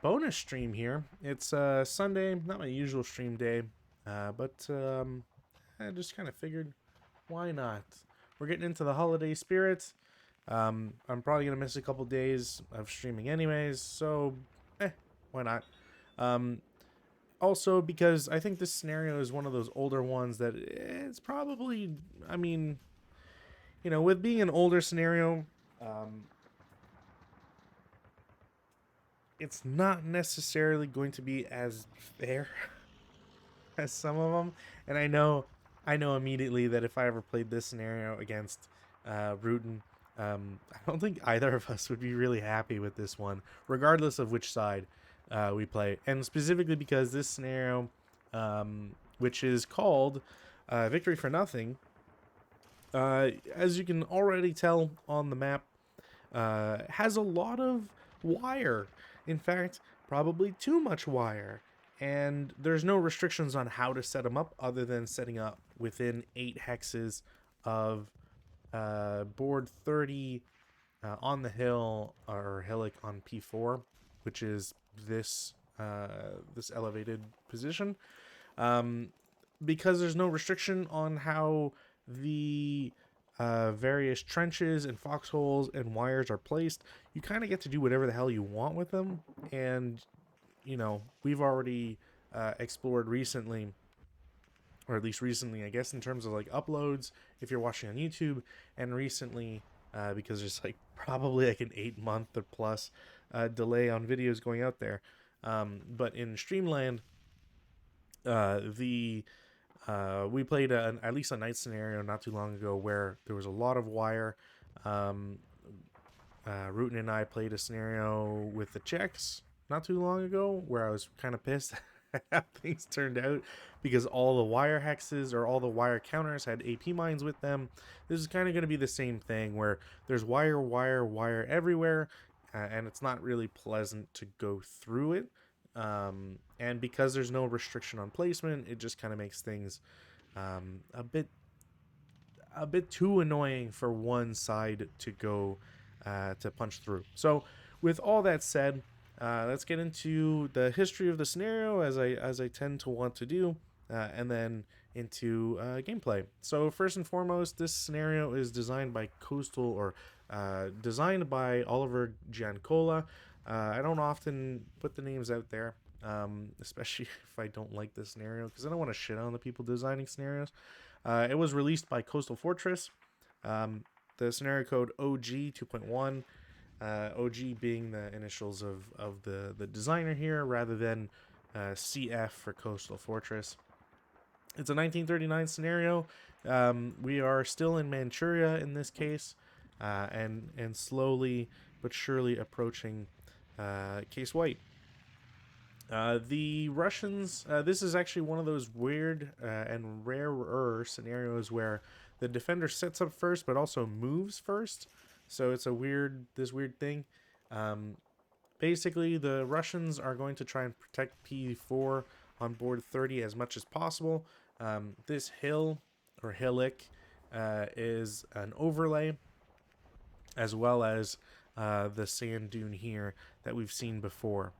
bonus stream here. It's Sunday, not my usual stream day, but I just kind of figured, why not? We're getting into the holiday spirit. I'm probably gonna miss a couple days of streaming anyways, so why not? Um, Also because I think this scenario is one of those older ones that it's probably, I mean, with being an older scenario, um, it's not necessarily going to be as fair as some of them. And I know immediately that if I ever played this scenario against Rutan, I don't think either of us would be really happy with this one, regardless of which side we play. And specifically because this scenario, which is called Victory for Nothing, as you can already tell on the map, has a lot of wire. In fact, probably too much wire. And there's no restrictions on how to set them up other than setting up within 8 hexes of board 30 on the hill or hillock on P4, which is this elevated position. Um, because there's no restriction on how the various trenches and foxholes and wires are placed, you kind of get to do whatever the hell you want with them. And, we've already explored recently, or at least recently, I guess, in terms of like uploads, if you're watching on YouTube, and recently, because there's like probably like an 8 month or plus delay on videos going out there. But in Streamland, the we played at least a night scenario not too long ago where there was a lot of wire. Um, Rutan and I played a scenario with the Czechs not too long ago where I was kind of pissed at how things turned out because all the wire hexes or all the wire counters had AP mines with them. This is kind of going to be the same thing where there's wire everywhere, and it's not really pleasant to go through it. And because there's no restriction on placement, it just kind of makes things a bit too annoying for one side to go to punch through. So, with all that said, let's get into the history of the scenario as I tend to want to do, and then into gameplay. So, first and foremost, this scenario is designed by designed by Oliver Giancola. I don't often put the names out there, especially if I don't like the scenario, because I don't want to shit on the people designing scenarios. It was released by Coastal Fortress. The scenario code OG-2.1, OG being the initials of the designer here, rather than CF for Coastal Fortress. It's a 1939 scenario. We are still in Manchuria in this case, and slowly but surely approaching Case White. The Russians, this is actually one of those weird and rarer scenarios where the defender sets up first but also moves first. So it's this weird thing. Basically, the Russians are going to try and protect P4 on board 30 as much as possible. This hill or hillock is an overlay, as well as the sand dune here that we've seen before.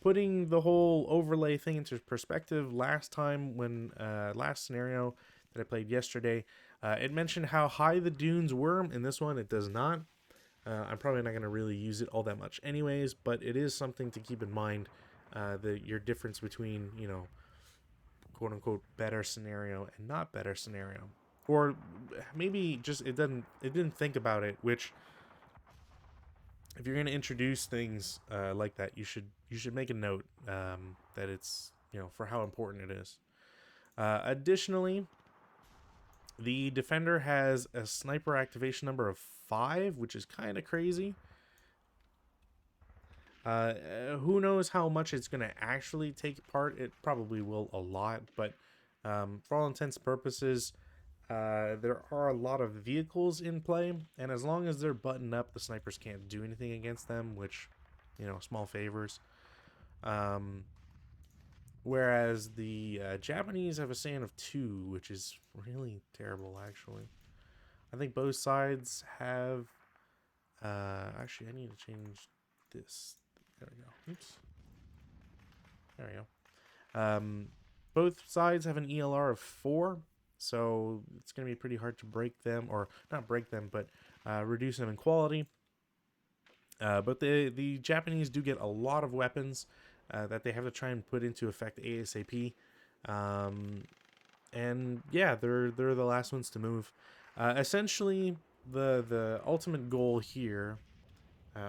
Putting the whole overlay thing into perspective, last scenario that I played yesterday, it mentioned how high the dunes were. In this one, it does not. I'm probably not going to really use it all that much anyways, but it is something to keep in mind, your difference between, quote unquote better scenario and not better scenario. Or maybe just it didn't think about it, which if you're going to introduce things like that, you should make a note that it's, for how important it is. Additionally, the defender has a sniper activation number of 5, which is kind of crazy. Who knows how much it's going to actually take part? It probably will a lot, but for all intents and purposes, there are a lot of vehicles in play, and as long as they're buttoned up, the snipers can't do anything against them, which, small favors. Whereas the Japanese have a SAN of 2, which is really terrible, actually. I think both sides have... actually, I need to change this. There we go. Oops. There we go. Both sides have an ELR of 4, so it's going to be pretty hard to break them, or not break them, but reduce them in quality. But the Japanese do get a lot of weapons that they have to try and put into effect ASAP. And yeah, they're the last ones to move. Essentially, the ultimate goal here,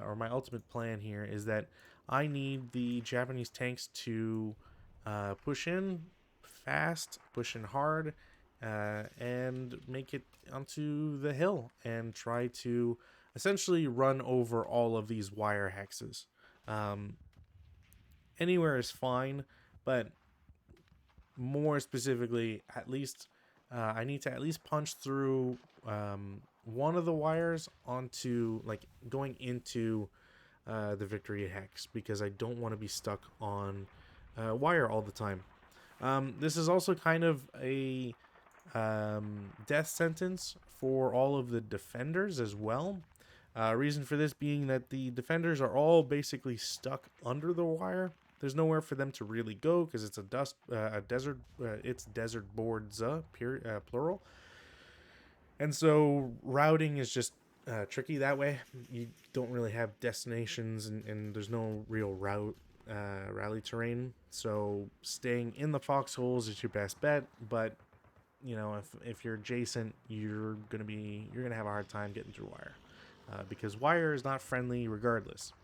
or my ultimate plan here, is that I need the Japanese tanks to push in fast, push in hard, and make it onto the hill and try to essentially run over all of these wire hexes. Um, Anywhere is fine, but more specifically, at least I need to at least punch through one of the wires onto, like, going into the victory hex, because I don't want to be stuck on wire all the time. This is also kind of a death sentence for all of the defenders as well. Reason for this being that the defenders are all basically stuck under the wire. There's nowhere for them to really go because it's a desert. It's desert boards, plural. And so routing is just tricky that way. You don't really have destinations, and there's no real rally terrain. So staying in the foxholes is your best bet. But you know, if you're adjacent, you're gonna have a hard time getting through wire, because wire is not friendly regardless.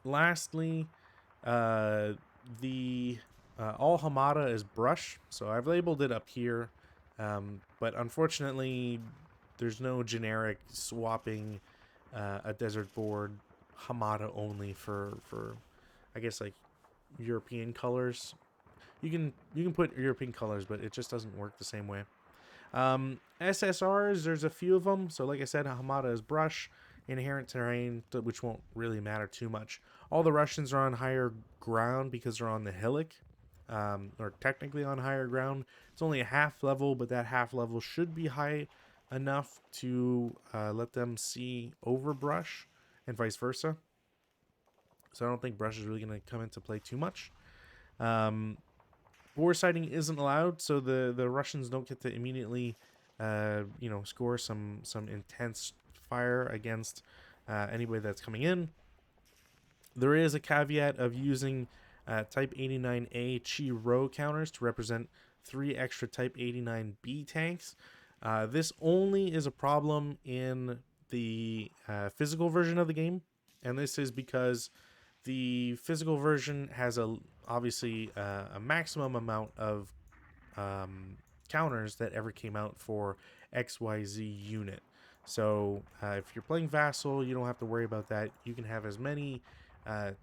Lastly, the all Hamada is brush, so I've labeled it up here, but unfortunately, there's no generic swapping a desert board Hamada only for I guess, like, European colors. You can put European colors, but it just doesn't work the same way. SSRs, there's a few of them. So like I said, Hamada is brush, inherent terrain, which won't really matter too much. All the Russians are on higher ground because they're on the hillock, or technically on higher ground. It's only a half level, but that half level should be high enough to let them see over brush, and vice versa. So I don't think brush is really going to come into play too much. Bore sighting isn't allowed, so the Russians don't get to immediately, score some intense fire against anybody that's coming in. There is a caveat of using Type 89A Chi Rho counters to represent 3 extra Type 89B tanks. This only is a problem in the physical version of the game, and this is because the physical version has obviously a maximum amount of counters that ever came out for XYZ unit. So if you're playing Vassal, you don't have to worry about that. You can have as many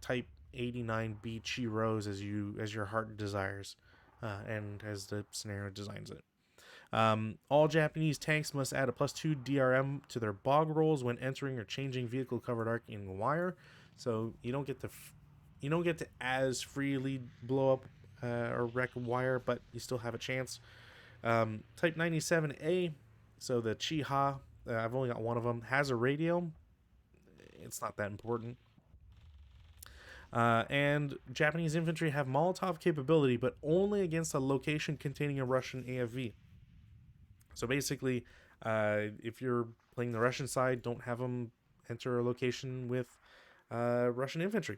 Type 89B Chi Rhos as your heart desires, and as the scenario designs it. All Japanese tanks must add a +2 DRM to their bog rolls when entering or changing vehicle covered arc in wire. So you don't get to as freely blow up or wreck wire, but you still have a chance. Type 97A, so the Chi-Ha, I've only got one of them, has a radio. It's not that important. And Japanese infantry have Molotov capability, but only against a location containing a Russian AFV. So basically, if you're playing the Russian side, don't have them enter a location with Russian infantry.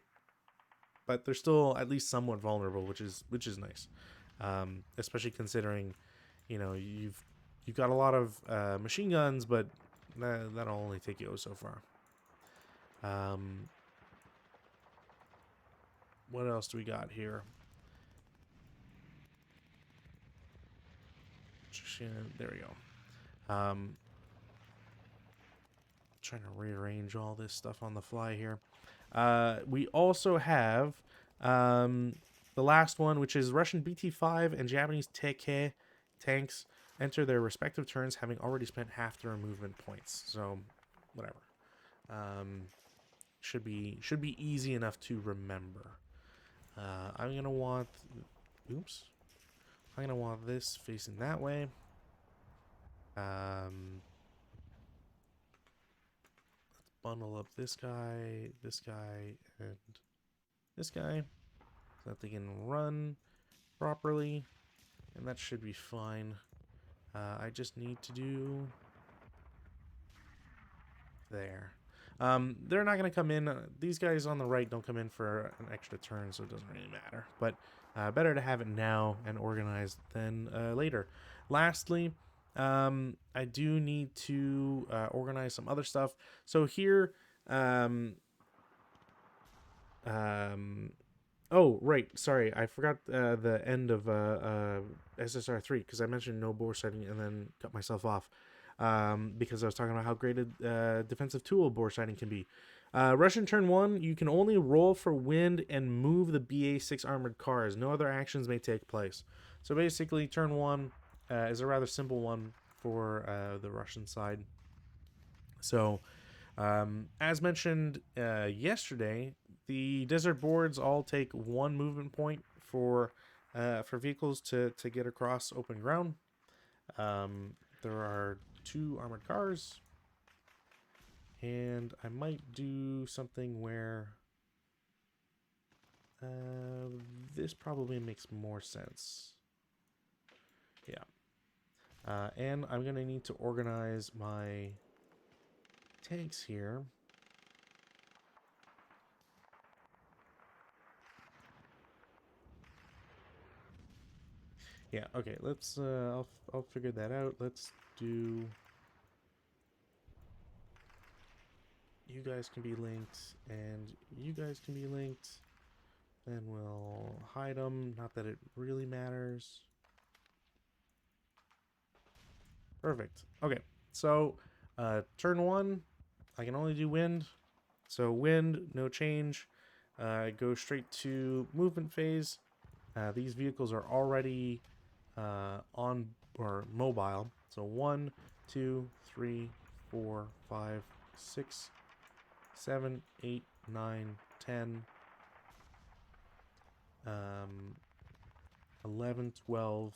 But they're still at least somewhat vulnerable, which is nice, especially considering, you've got a lot of machine guns, but that'll only take you so far. What else do we got here? There we go. Trying to rearrange all this stuff on the fly here. We also have the last one, which is Russian BT-5 and Japanese TK tanks enter their respective turns having already spent half their movement points. So, whatever. Should be easy enough to remember. I'm gonna want. Oops. I'm gonna want this facing that way. Let's bundle up this guy, and this guy so that they can run properly, and that should be fine. I just need to do there. They're not going to come in. These guys on the right don't come in for an extra turn, so it doesn't really matter. But better to have it now and organized than later. Lastly, I do need to organize some other stuff. So here, oh, right. Sorry, I forgot the end of SSR3 because I mentioned no bore sighting and then cut myself off because I was talking about how great a defensive tool bore sighting can be. Russian turn 1, you can only roll for wind and move the BA6 armored cars. No other actions may take place. So basically, turn 1 is a rather simple one for the Russian side. So, as mentioned yesterday, the desert boards all take 1 movement point for vehicles to get across open ground. There are 2 armored cars, and I might do something where this probably makes more sense. Yeah. And I'm going to need to organize my tanks here. Yeah, okay, let's I'll figure that out. Let's do, you guys can be linked and you guys can be linked. Then we'll hide them, not that it really matters. Perfect. Okay, so turn 1, I can only do wind. So wind, no change. Go straight to movement phase. These vehicles are already on or mobile. So 1, 2, 3, 4, 5, 6, 7, 8, 9, 10, 11, 12,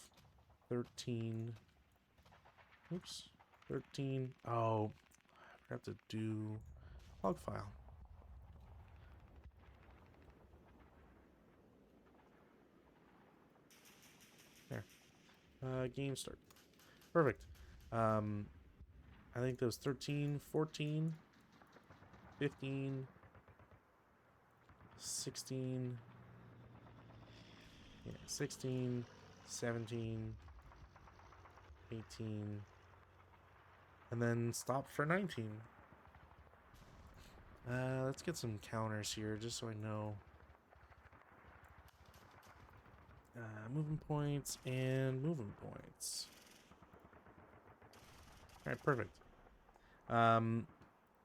13. Oops, 13. Oh, I forgot to do log file. There. Game start. Perfect. I think those 13, 14, 15, 16, yeah, 16, 17, 18, and then stop for 19. Let's get some counters here just so I know. Movement points and movement points. Alright, perfect.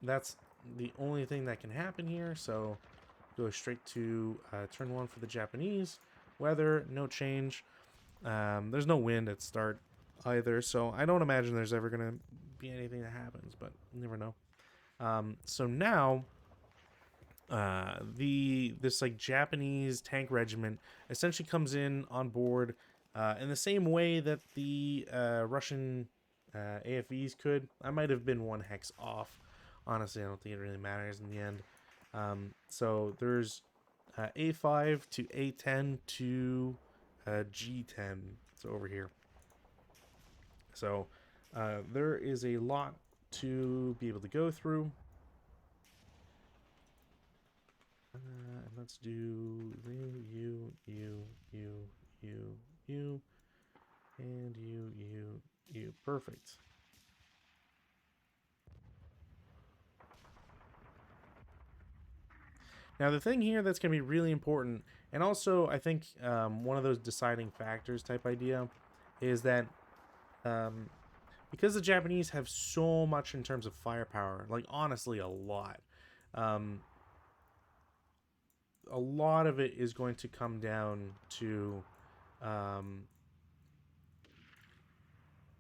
That's the only thing that can happen here, so go straight to turn 1 for the Japanese. Weather, no change. There's no wind at start either, so I don't imagine there's ever going to be anything that happens, but you never know. So now, this like Japanese tank regiment essentially comes in on board in the same way that the Russian AFVs could. I might have been 1 hex off. Honestly, I don't think it really matters in the end. So there's A5 to A10 to G10. So over here. So there is a lot to be able to go through. And let's do you, and you. Perfect. Now, the thing here that's going to be really important, and also I think one of those deciding factors type idea, is that because the Japanese have so much in terms of firepower, like honestly a lot of it is going to come down to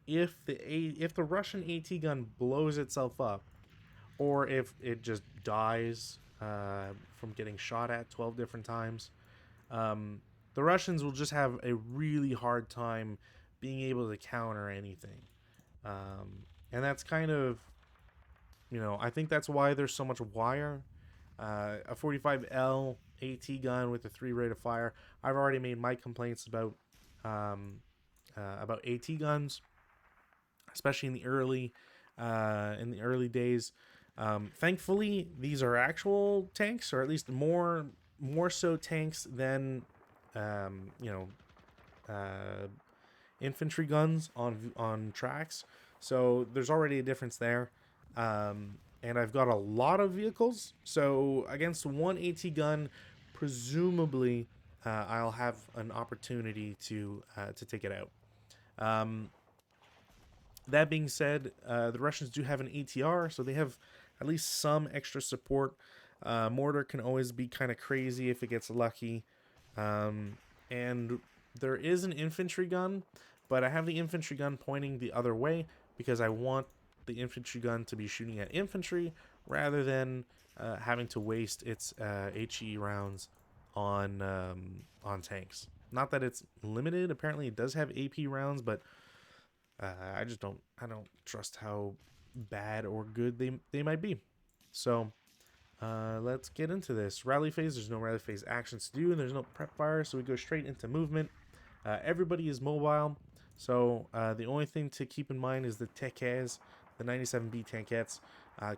if the Russian AT gun blows itself up, or if it just dies from getting shot at 12 different times, the Russians will just have a really hard time being able to counter anything. And that's kind of You know, I think that's why there's so much wire. A 45L AT gun with a 3 rate of fire. I've already made my complaints um, about AT guns, especially in the early days. Thankfully, these are actual tanks, or at least more so tanks than you know, uh, infantry guns on tracks. So there's already a difference there. And I've got a lot of vehicles. So against one AT gun, presumably I'll have an opportunity to take it out. Um, that being said, the Russians do have an ATR, so they have at least some extra support. Mortar can always be kind of crazy if it gets lucky. And there is an infantry gun, but I have the infantry gun pointing the other way because I want the infantry gun to be shooting at infantry rather than having to waste its HE rounds on tanks. Not that it's limited. Apparently, it does have AP rounds, but I don't trust how bad or good they might be. So let's get into this. Rally phase, there's no rally phase actions to do, and there's no prep fire, so we go straight into movement. Everybody is mobile, so the only thing to keep in mind is the Tekes, the 97B Tankettes,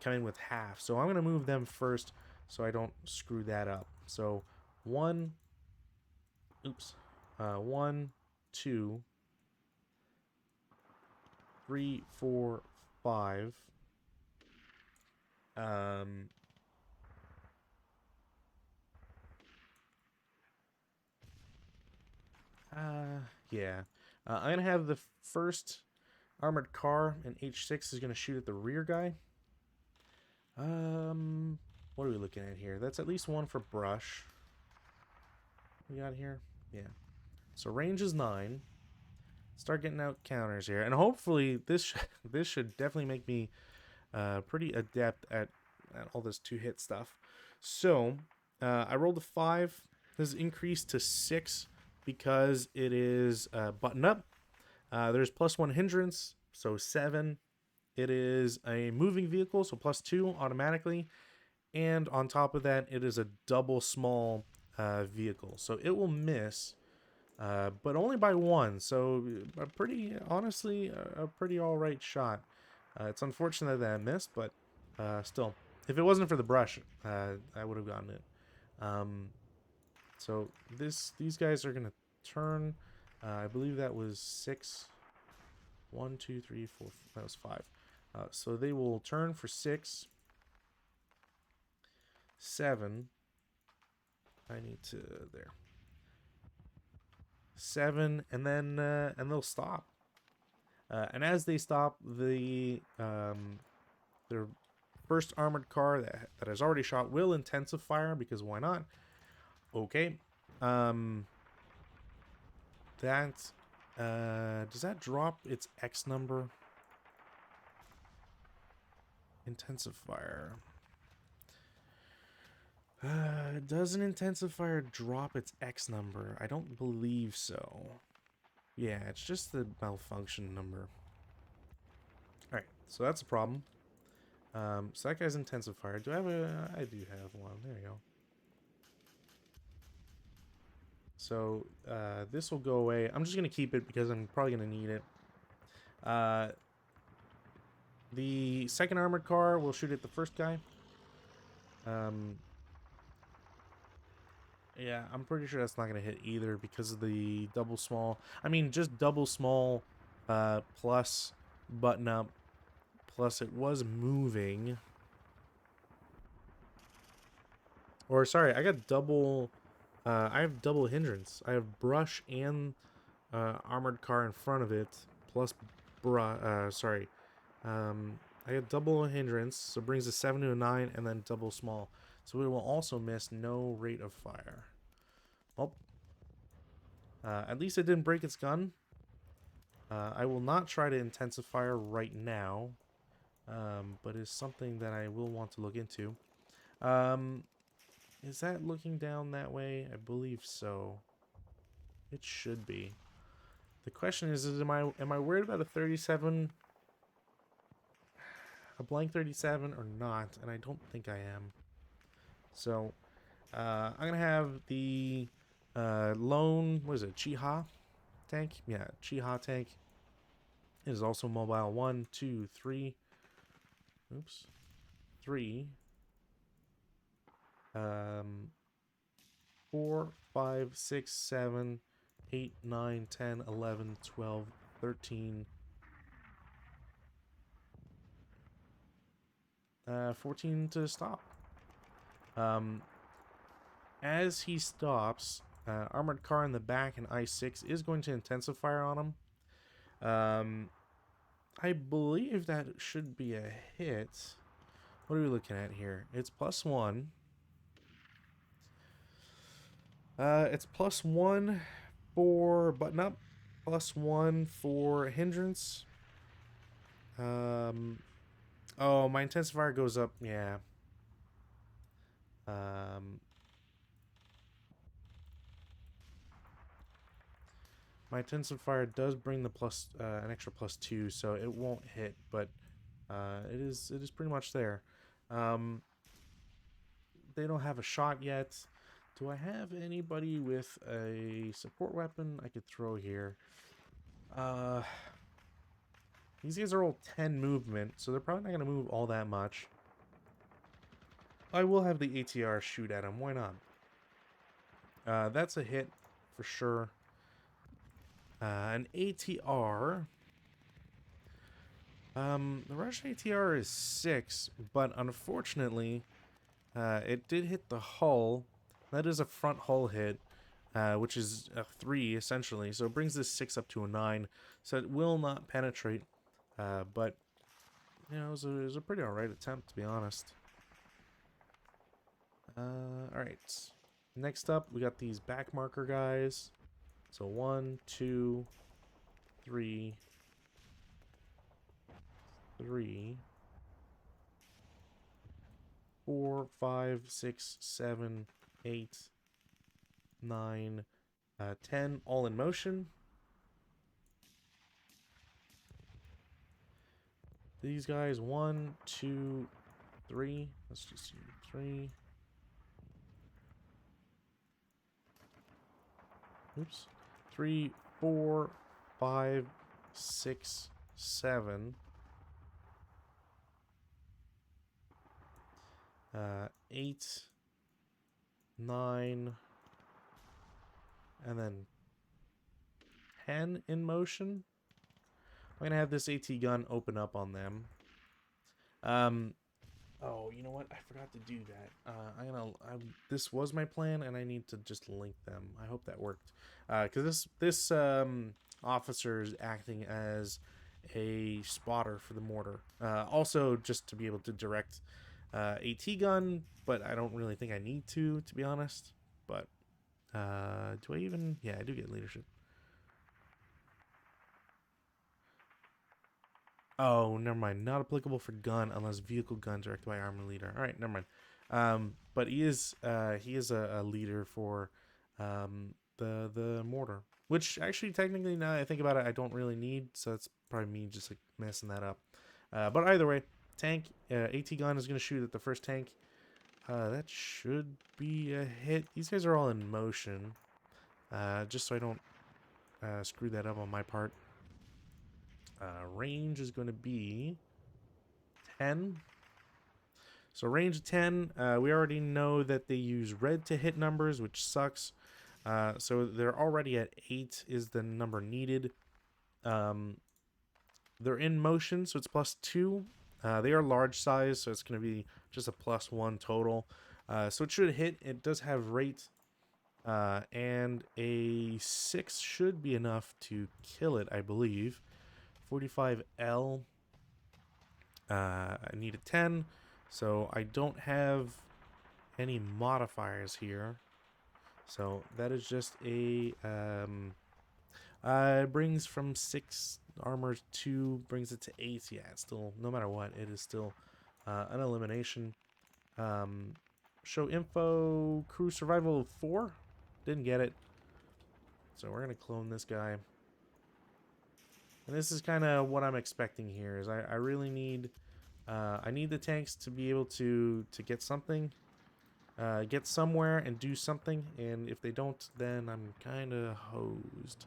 coming with half. So I'm going to move them first so I don't screw that up. So one, oops, 1, 2, 3, 4, 5. Um, yeah. I'm gonna have the first armored car, and H6 is gonna shoot at the rear guy. What are we looking at here? That's at least one for brush. We got here, yeah. So range is 9. Start getting out counters here, and hopefully this should definitely make me pretty adept at all this 2-hit stuff. So I rolled a 5. This is increased to 6 because it is button up. There's +1 hindrance, so 7. It is a moving vehicle, so +2 automatically. And on top of that, it is a double small vehicle. So it will miss, but only by 1. So a pretty, honestly, a pretty alright shot. It's unfortunate that I missed, but still. If it wasn't for the brush, I would have gotten it. So these guys are going to turn. I believe that was 6. 1, 2, 3, 4. That was 5. So they will turn for 6, 7. I need to there. 7, and then and they'll stop. And as they stop, their first armored car that has already shot will intensive fire because why not? Okay. That does that drop its X number? Intensive fire. Does an intensifier drop its X number? I don't believe so. Yeah, it's just the malfunction number. Alright, so that's a problem. So that guy's intensifier. Do I have a... I do have one. There you go. So, this will go away. I'm just going to keep it because I'm probably going to need it. The second armored car will shoot at the first guy. Yeah, I'm pretty sure that's not going to hit either because of the double small. I mean, just double small plus button up. Plus it was moving. Or sorry, I got double... I have double hindrance. I have brush and armored car in front of it. Plus sorry. I got double hindrance, so it brings a 7 to a 9, and then double small. So it will also miss no rate of fire. Well, at least it didn't break its gun. I will not try to intensify right now, but it's something that I will want to look into. Is that looking down that way? I believe so. It should be. The question is am I worried about a 37? a blank 37 or not, and I don't think I am. So I'm gonna have the lone, what is it, Chiha tank? Yeah, Chiha tank. It is also mobile. 1, 2, 3. Oops. 3. 4, 5, 6, 7, 8, 9, 10, 11, 12, 13, 14 to stop. As he stops, Armored Car in the back and I-6 is going to intensify on him. I believe that should be a hit. What are we looking at here? It's +1. It's +1 for button up, +1 for hindrance. Oh, my intensifier goes up. Yeah. My intensifier does bring the plus an extra +2, so it won't hit, but it is pretty much there. They don't have a shot yet. Do I have anybody with a support weapon I could throw here? These guys are all 10 movement, so they're probably not going to move all that much. I will have the ATR shoot at him. Why not? That's a hit for sure. An ATR. The Russian ATR is 6, but unfortunately, it did hit the hull. That is a front hull hit, which is a 3 essentially. So it brings this 6 up to a 9. So it will not penetrate. But you know, it was a pretty alright attempt, to be honest. Alright. Next up, we got these back marker guys. So 1, 2, 3, 4, 5, 6, 7, 8, 9, 10, all in motion. These guys, 1, 2, 3. Let's just do 3. Oops. 3, 4, 5, 6, 7. 8, 9, and then 10 in motion. I'm gonna have this AT gun open up on them. Oh, you know what? I forgot to do that. This was my plan, and I need to just link them. I hope that worked. Because this officer is acting as a spotter for the mortar. Also, just to be able to direct AT gun, but I don't really think I need to be honest. But do I even? Yeah, I do get leadership. Oh, never mind. Not applicable for gun unless vehicle gun directed by armor leader. All right, never mind. But he is a leader for the mortar, which actually technically now that I think about it, I don't really need. So that's probably me just like messing that up. But either way, tank AT gun is gonna shoot at the first tank. That should be a hit. These guys are all in motion. Just so I don't screw that up on my part. Range is going to be 10. So range 10, we already know that they use red to hit numbers, which sucks. So they're already at 8 is the number needed. They're in motion, so it's +2. They are large size, so it's going to be just a +1 total. So it should hit. It does have rate. And a 6 should be enough to kill it, I believe. 45L. I need a 10, so I don't have any modifiers here. So that is just a it brings from 6 armor 2, brings it to 8. Yeah, it's still, no matter what, it is still an elimination. Show info, crew survival 4. Didn't get it. So we're gonna clone this guy. And this is kind of what I'm expecting here. Is I really need I need the tanks to be able to get something, get somewhere and do something. And if they don't, then I'm kind of hosed.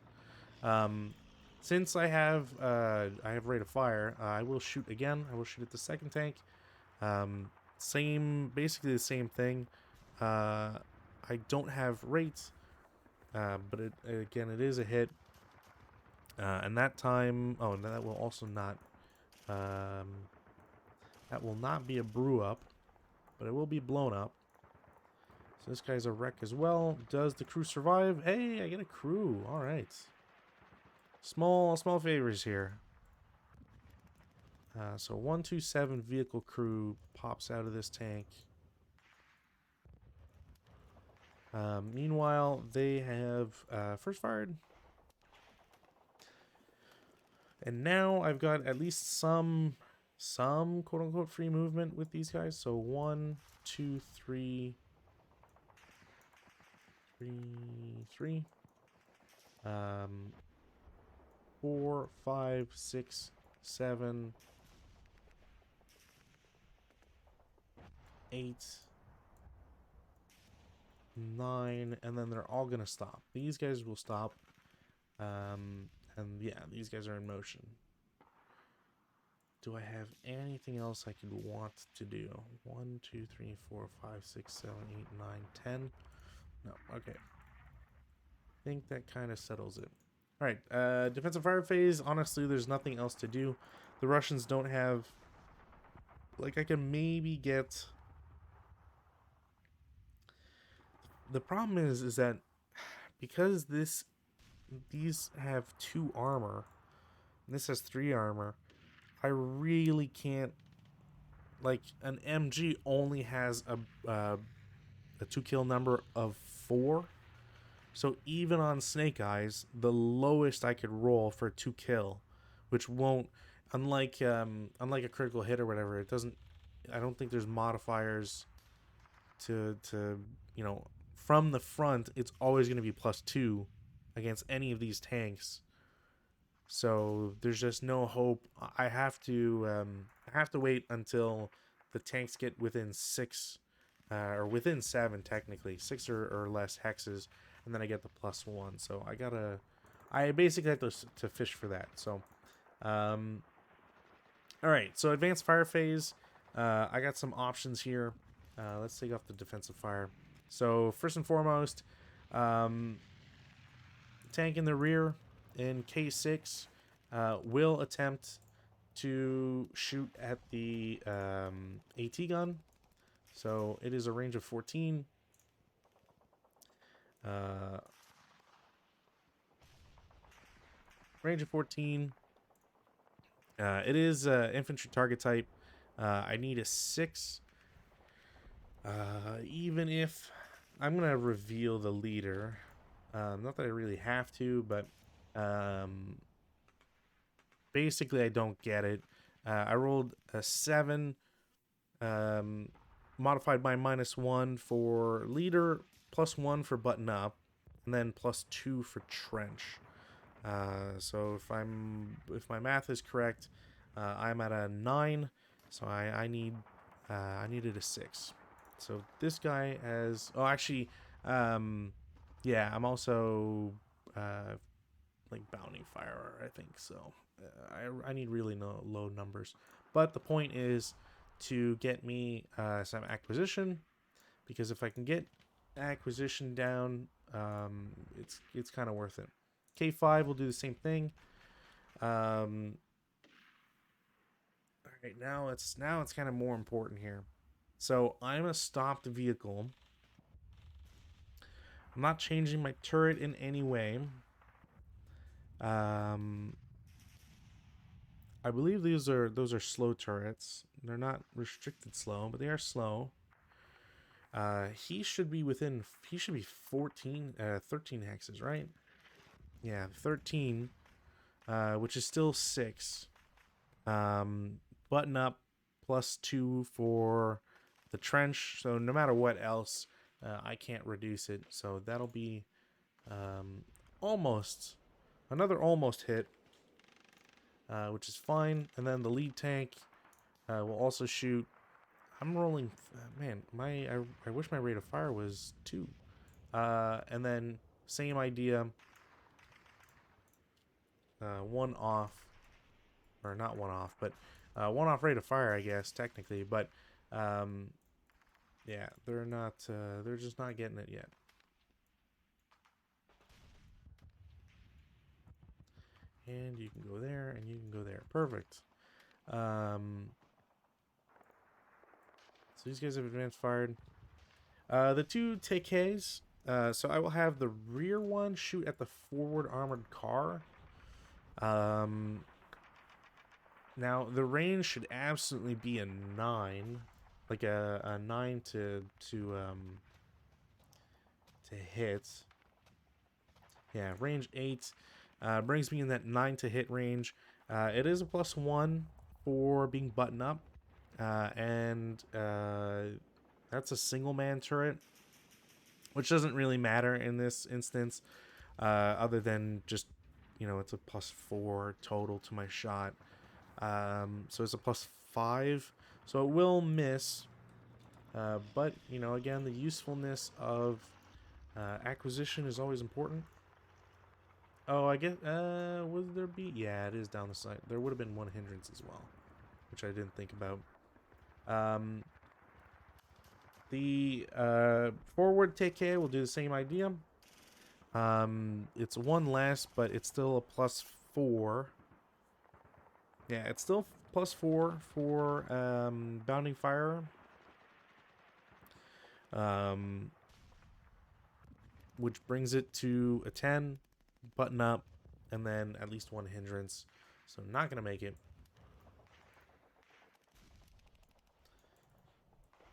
Um, since I have rate of fire, I will shoot again. I will shoot at the second tank. Basically the same thing. I don't have rates, but again, it is a hit. And that time, oh, no, that will also not, that will not be a brew up, but it will be blown up. So this guy's a wreck as well. Does the crew survive? Hey, I get a crew. All right. Small favors here. So 127 vehicle crew pops out of this tank. Meanwhile, they have first fired. And now I've got at least some quote-unquote free movement with these guys. So 1, 2, 3, 3. 4, 5, 6, 7, 8, 9, and then they're all gonna stop. These guys will stop. And yeah, these guys are in motion. Do I have anything else I could want to do? 1, 2, 3, 4, 5, 6, 7, 8, 9, 10. No, okay. I think that kind of settles it. All right, defensive fire phase. Honestly, there's nothing else to do. The Russians don't have... Like, I can maybe get... The problem is that because these have 2 armor, and this has 3 armor, I really can't... Like, an MG only has a 2 kill number of 4. So even on Snake Eyes, the lowest I could roll for 2 kill, which won't, unlike a critical hit or whatever, it doesn't. I don't think there's modifiers to you know, from the front. It's always going to be +2 against any of these tanks. So there's just no hope. I have to wait until the tanks get within 6 or within 7 technically, 6 or less hexes, and then I get the +1. So I basically have to fish for that. So all right, so advanced fire phase. I got some options here. Let's take off the defensive fire. So first and foremost, tank in the rear in K6 will attempt to shoot at the AT gun. So it is a range of 14. Range of 14. It is infantry target type. I need a 6. Even if I'm going to reveal the leader. Not that I really have to, but basically I don't get it. I rolled a 7, modified by -1 for leader, +1 for button up, and then +2 for trench. So if my math is correct, I'm at a 9, so I needed a 6. So this guy has... Oh, actually, yeah, I'm also like bounty fire, I think. So I need really low numbers. But the point is to get me some acquisition, because if I can get acquisition down, it's kind of worth it. K5 will do the same thing. All right, now it's kind of more important here. So I'm a stopped vehicle. I'm not changing my turret in any way. I believe those are slow turrets. They're not restricted slow, but they are slow. He should be 13 hexes, right? Yeah, 13, which is still 6. Button up +2 for the trench. So no matter what else, I can't reduce it. So that'll be another almost hit, which is fine. And then the lead tank, We'll also shoot. I'm rolling. Man, I wish my rate of fire was 2. And then same idea. One off, or not one off, but one off rate of fire, I guess technically. But um, yeah, they're not. They're just not getting it yet. And you can go there, and you can go there. Perfect. So these guys have advanced fired. The two TKs. So I will have the rear one shoot at the forward armored car. Now the range should absolutely be a 9, like a 9 to hit. Yeah, range 8 brings me in that 9 to hit range. It is a +1 for being button up, and that's a single man turret, which doesn't really matter in this instance, other than just, it's a +4 total to my shot. So it's a +5, so it will miss. But again, the usefulness of acquisition is always important. Oh, I guess, would there be? Yeah, it is down the side. There would have been one hindrance as well, which I didn't think about. The forward take care will do the same idea. It's one less, but it's still a +4. Yeah, it's still +4 for bounding fire. Which brings it to a 10, button up, and then at least one hindrance. So not gonna make it.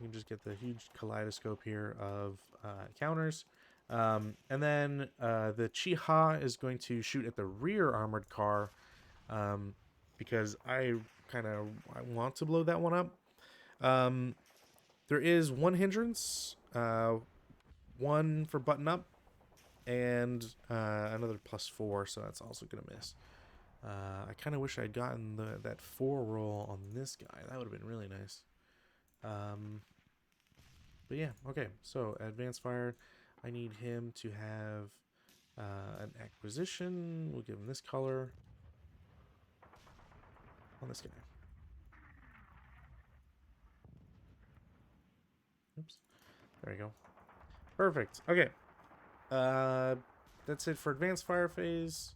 You can just get the huge kaleidoscope here of counters. And then the Chiha is going to shoot at the rear armored car, because I want to blow that one up. There is one hindrance, one for button up, and another +4, so that's also going to miss. I kind of wish I'd gotten that 4 roll on this guy. That would have been really nice. But yeah, okay. So advanced fire, I need him to have an acquisition. We'll give him this color on this guy. Oops. There we go. Perfect. Okay. That's it for advanced fire phase.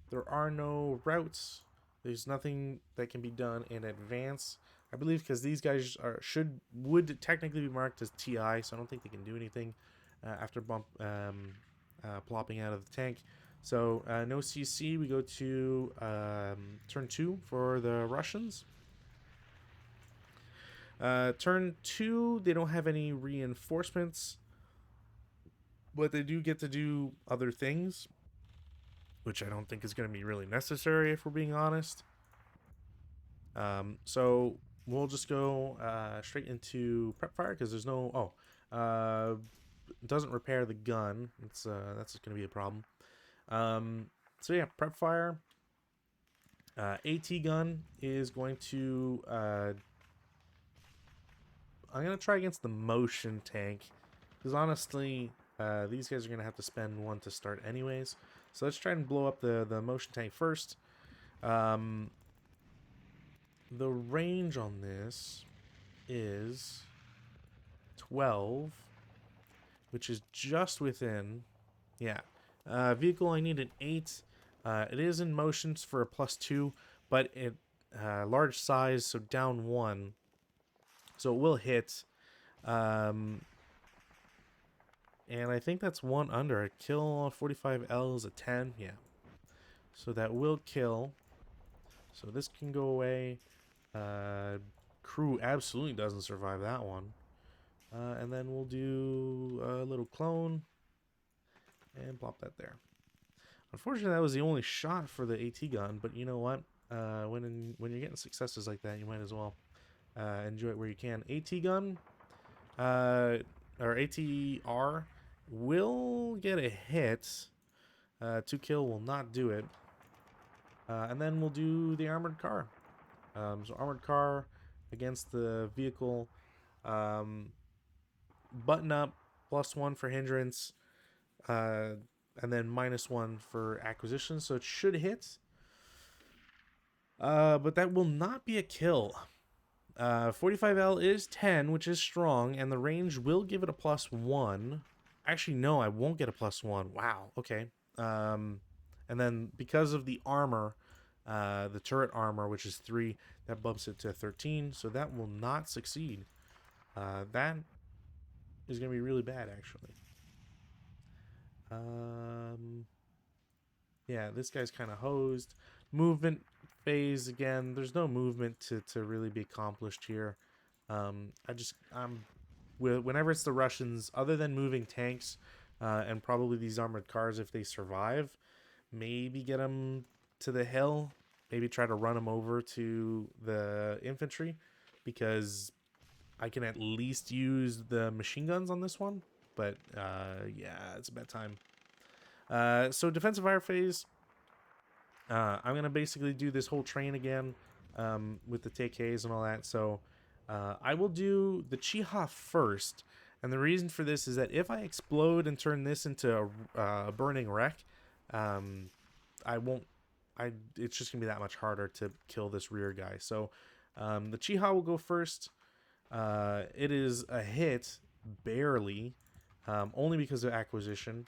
There are no routes. There's nothing that can be done in advance. I believe because these guys would technically be marked as TI, so I don't think they can do anything after plopping out of the tank. So no CC. We go to turn 2 for the Russians. Turn 2, they don't have any reinforcements, but they do get to do other things, which I don't think is going to be really necessary if we're being honest. So we'll just go straight into prep fire because there's no doesn't repair the gun. That's just going to be a problem. So yeah, prep fire. AT gun is going to I'm gonna try against the motion tank because honestly these guys are gonna have to spend 1 to start anyways. So let's try and blow up the motion tank first. The range on this is 12, which is just within. Yeah. Vehicle, I need an 8. It is in motions for a +2, but it large size, so down 1. So it will hit. And I think that's 1 under. A kill 45L is a 10. Yeah. So that will kill. So this can go away. Crew absolutely doesn't survive that one. And then we'll do a little clone and plop that there. Unfortunately, that was the only shot for the AT gun, but you know what? When you're getting successes like that, you might as well enjoy it where you can. AT gun, or ATR, will get a hit. 2 kill will not do it. And then we'll do the armored car. So armored car, against the vehicle. Button up, +1 for hindrance, uh, and then -1 for acquisition. So it should hit. But that will not be a kill. 45L is 10, which is strong, and the range will give it a +1. Actually, no, I won't get a +1. Wow, okay. And then because of the armor, the turret armor, which is 3, that bumps it to 13, so that will not succeed. That is going to be really bad, actually. Yeah, this guy's kind of hosed. Movement phase again. There's no movement to really be accomplished here. Whenever it's the Russians, other than moving tanks, and probably these armored cars if they survive, maybe get them to the hill. Maybe try to run them over to the infantry, because I can at least use the machine guns on this one. But yeah, it's a bad time. So defensive fire phase. I'm gonna basically do this whole train again, with the TKs and all that. So I will do the Chiha first, and the reason for this is that if I explode and turn this into a burning wreck, I won't. It's just gonna be that much harder to kill this rear guy. So the Chiha will go first. It is a hit, barely, only because of acquisition.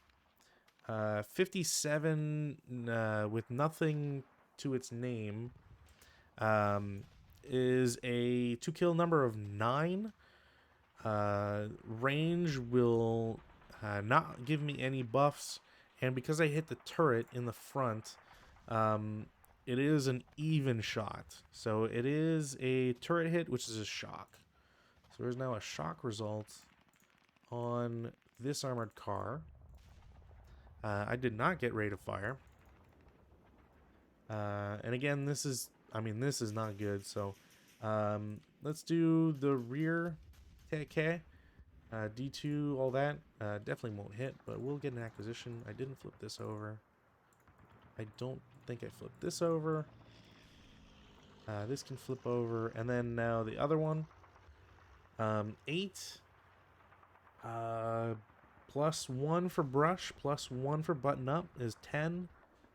57 with nothing to its name, is a 2 kill number of 9. Range will not give me any buffs, and because I hit the turret in the front, it is an even shot. So it is a turret hit, which is a shock. So there's now a shock result on this armored car. I did not get rate of fire. And again, this is not good. So let's do the rear TK. D2, all that. Definitely won't hit, but we'll get an acquisition. I didn't flip this over. I don't think I flipped this over. This can flip over. And then now the other one. 8. +1 for brush, +1 for button up is 10.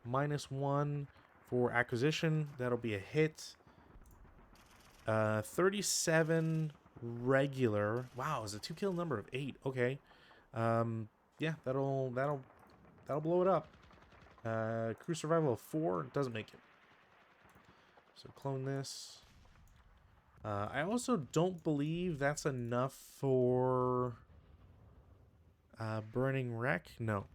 -1 for acquisition. That'll be a hit. 37 regular. Wow, it's a 2 kill number of 8. Okay. Yeah, that'll blow it up. Crew survival of 4 doesn't make it. So clone this. I also don't believe that's enough for burning wreck. No.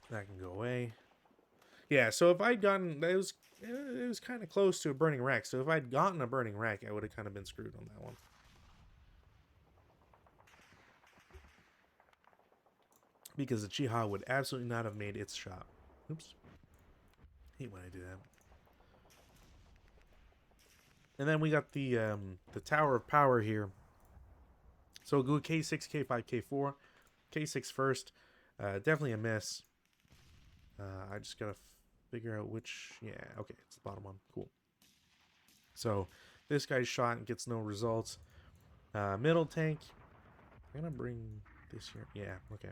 That can go away. Yeah, so if I'd gotten, it was kind of close to a burning wreck. So if I'd gotten a burning wreck, I would have kind of been screwed on that one. Because the Chiha would absolutely not have made its shot. Oops. Hate when I do that. And then we got the Tower of Power here. So we'll go K6, K5, K4. K6 first. Definitely a miss. I just gotta figure out which. Yeah, okay, it's the bottom one. Cool. So this guy's shot and gets no results. Middle tank. I'm gonna bring this here. Yeah, okay.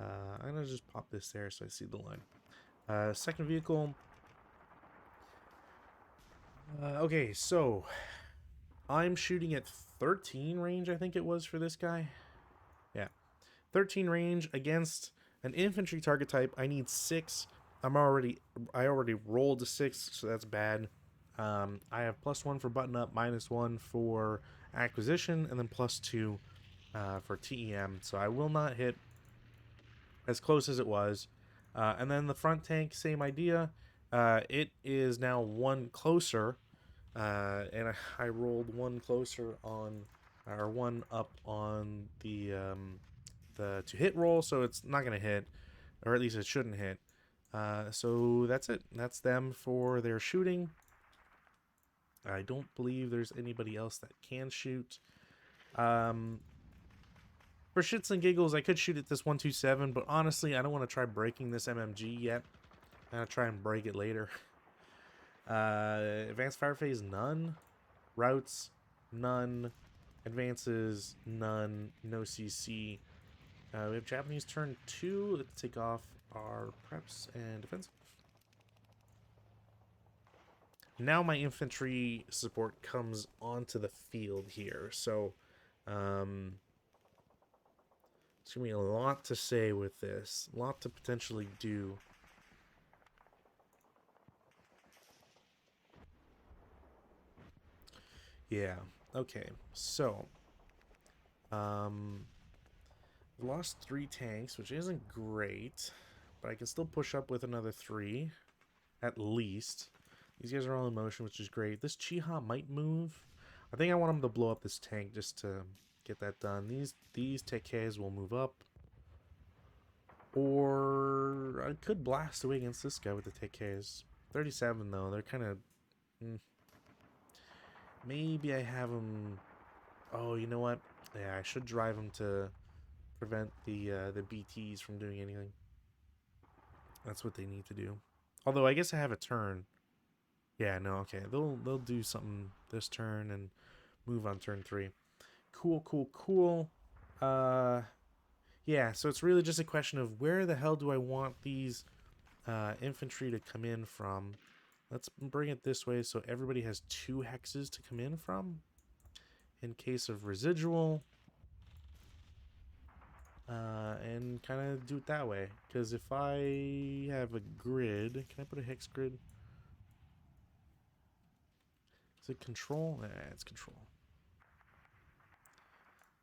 I'm gonna just pop this there so I see the line. Second vehicle. Okay, so I'm shooting at 13 range, I think it was, for this guy. Yeah, 13 range against an infantry target type. I need 6. I already rolled a 6, so that's bad. I have +1 for button up, -1 for acquisition, and then +2 for TEM. So I will not hit as close as it was. And then the front tank, same idea. It is now 1 closer, and I rolled 1 closer on, or 1 up on the to hit roll, so it's not gonna hit, or at least it shouldn't hit. So that's it. That's them for their shooting. I don't believe there's anybody else that can shoot. For shits and giggles, I could shoot at this 127, but honestly, I don't want to try breaking this MMG yet. I'm going to try and break it later. Advanced fire phase, none. Routes, none. Advances, none. No CC. We have Japanese turn 2. Let's take off our preps and defensive. Now my infantry support comes onto the field here. So, there's going to be a lot to say with this. A lot to potentially do. Yeah. Okay. So, we lost 3 tanks, which isn't great, but I can still push up with another 3, at least. These guys are all in motion, which is great. This Chiha might move. I think I want him to blow up this tank just to get that done. These Tekes will move up. Or I could blast away against this guy with the Tekes. 37 though, they're kind of... Maybe I have him... Oh, you know what? Yeah, I should drive him to prevent the BTs from doing anything. That's what they need to do. Although I guess I have a turn. Yeah, no, okay. They'll do something this turn and move on turn 3. Cool, cool, cool. Yeah, so it's really just a question of where the hell do I want these infantry to come in from. Let's bring it this way so everybody has 2 hexes to come in from in case of residual. And kind of do it that way. Because if I have a grid, can I put a hex grid? Is it control? Nah, it's control.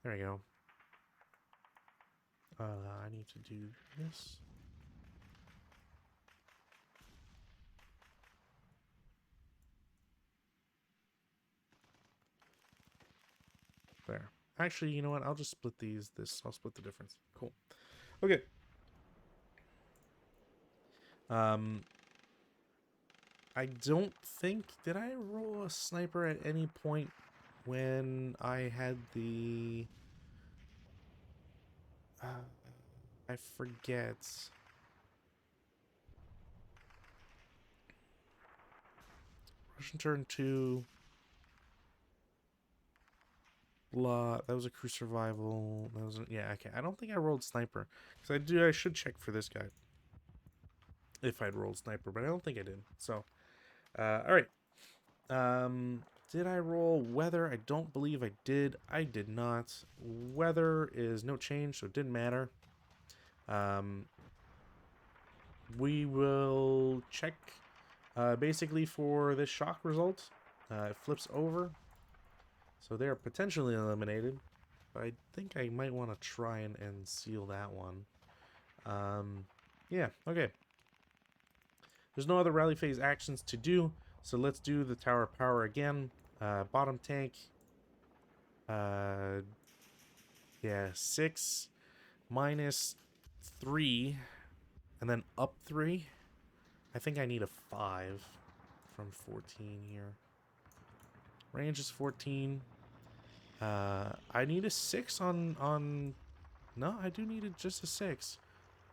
There we go. I need to do this. There. Actually, you know what? I'll just split I'll split the difference. Cool. Okay. I don't think... Did I roll a sniper at any point when I had the... I forget. Russian turn 2. Blah. That was a crew survival. That was yeah, okay. I don't think I rolled sniper. Because I should check for this guy. If I'd rolled sniper, but I don't think I did. So, alright. Did I roll weather? I don't believe I did. I did not. Weather is no change, so it didn't matter. We will check basically for this shock result. It flips over. So they're potentially eliminated. But I think I might want to try and seal that one. Yeah, okay. There's no other rally phase actions to do. So let's do the tower of power again. Bottom tank. Yeah, 6 minus 3. And then up 3. I think I need a 5 from 14 here. Range is 14. I need a 6 on... No, I do need just a 6.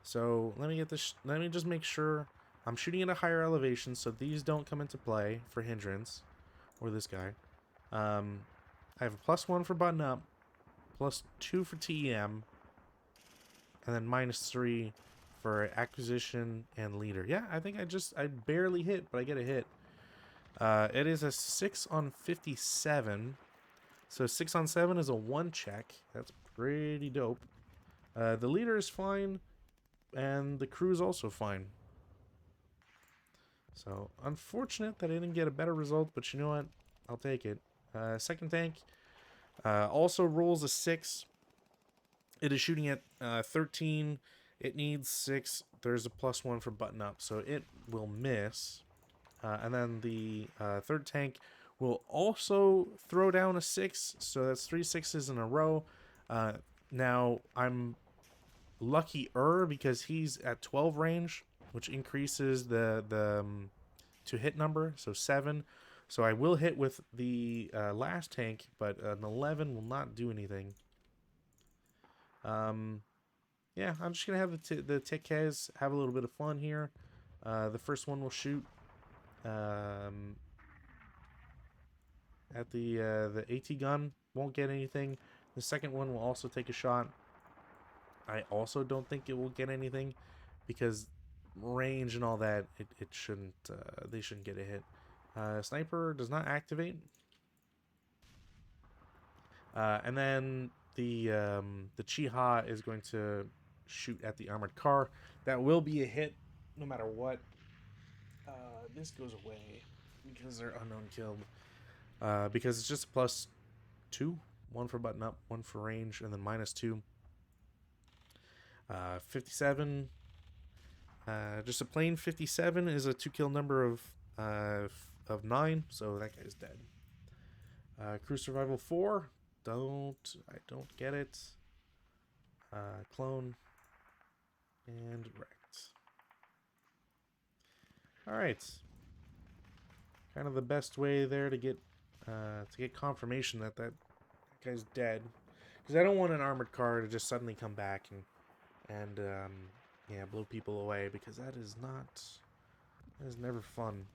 So let me get this... Let me just make sure I'm shooting at a higher elevation so these don't come into play for hindrance. Or this guy. I have a +1 for button up. +2 for TEM. And then -3 for acquisition and leader. Yeah, I think I barely hit, but I get a hit. It is a 6 on 57. So 6 on 7 is a 1 check. That's pretty dope. The leader is fine, and the crew is also fine. So unfortunate that I didn't get a better result, but you know what? I'll take it. Second tank also rolls a 6. It is shooting at 13. It needs 6. There's a +1 for button up, so it will miss. And then the third tank will also throw down a 6, so that's 3 6s in a row. Now, I'm luckier because he's at 12 range, which increases the to hit number, so 7. So I will hit with the last tank, but an 11 will not do anything. Yeah, I'm just going to have the Tekes have a little bit of fun here. The first one will shoot. Um, the AT gun won't get anything. The second one will also take a shot. I also don't think it will get anything because range and all that, it shouldn't, they shouldn't get a hit. Sniper does not activate. And then the Chiha is going to shoot at the armored car. That will be a hit no matter what. This goes away because they're unknown killed. Because it's just +2. One for button up, one for range, and then -2. 57. Just a plain 57 is a 2-kill number of 9, so that guy's dead. Crew survival 4. I don't get it. Clone and wrecked. All right. Kind of the best way there to get confirmation that guy's dead, because I don't want an armored car to just suddenly come back and yeah, blow people away, because that is never fun.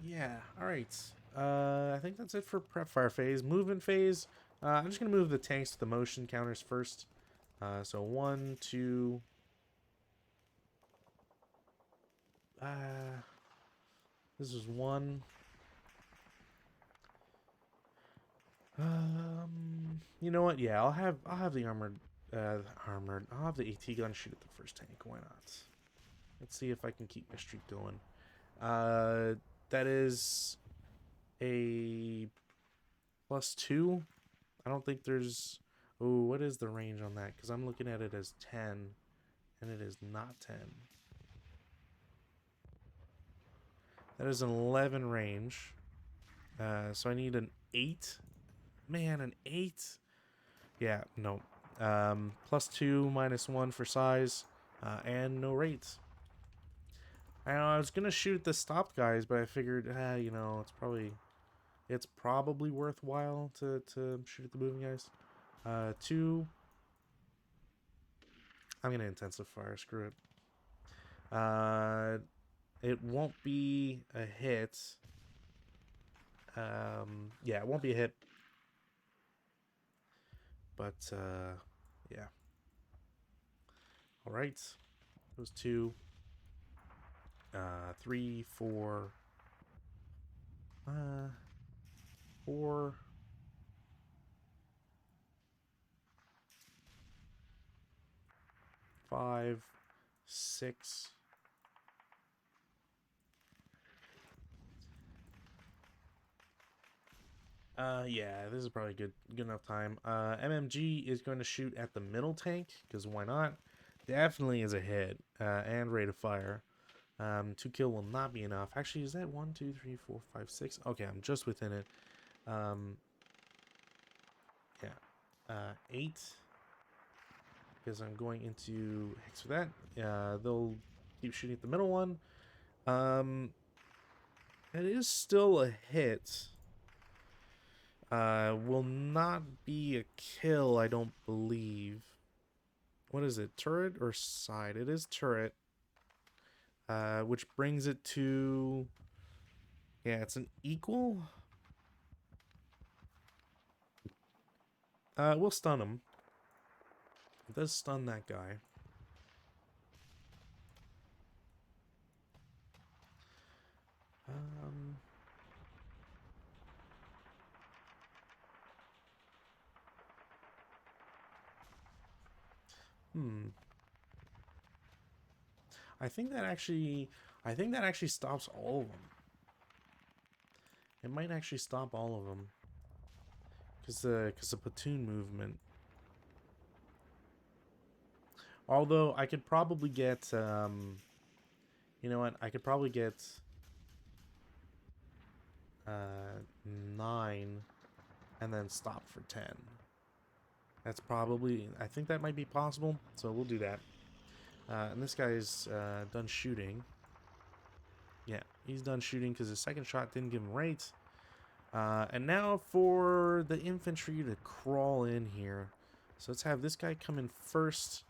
Yeah, alright. I think that's it for prep fire phase. Movement phase, I'm just going to move the tanks to the motion counters first. So 1, 2... this is 1. You know what? Yeah, I'll have the armored. I'll have the AT gun shoot at the first tank. Why not? Let's see if I can keep my streak going. That is a +2. I don't think there's. Oh, what is the range on that? Because I'm looking at it as 10, and it is not 10. That is an 11 range. So I need an 8. Man, an 8. Yeah, no. +2, -1 for size, and no rates. I know I was gonna shoot the stopped guys, but I figured, you know, it's probably worthwhile to shoot at the moving guys. 2. I'm gonna intensive fire. Screw it. It won't be a hit. Yeah, it won't be a hit. But yeah. All right. Those 2. 3, 4. 4. 5, 6. Yeah, this is probably good enough time. MMG is going to shoot at the middle tank, because why not? Definitely is a hit, and rate of fire. 2 kill will not be enough. Actually, is that 1, 2, 3, 4, 5, 6? Okay, I'm just within it. Yeah. 8. Because I'm going into Hex for that. They'll keep shooting at the middle one. It is still a hit. Will not be a kill, I don't believe. What is it, turret or side? It is turret. Which brings it to... Yeah, it's an equal. We'll stun him. It does stun that guy. I think that actually stops all of them. It might actually stop all of them. Because the platoon movement. Although I could probably get you know what? I could probably get 9 and then stop for 10. That's probably, I think that might be possible, so we'll do that. And this guy's done shooting. Yeah, he's done shooting because his second shot didn't give him rate. And now for the infantry to crawl in here. So let's have this guy come in first.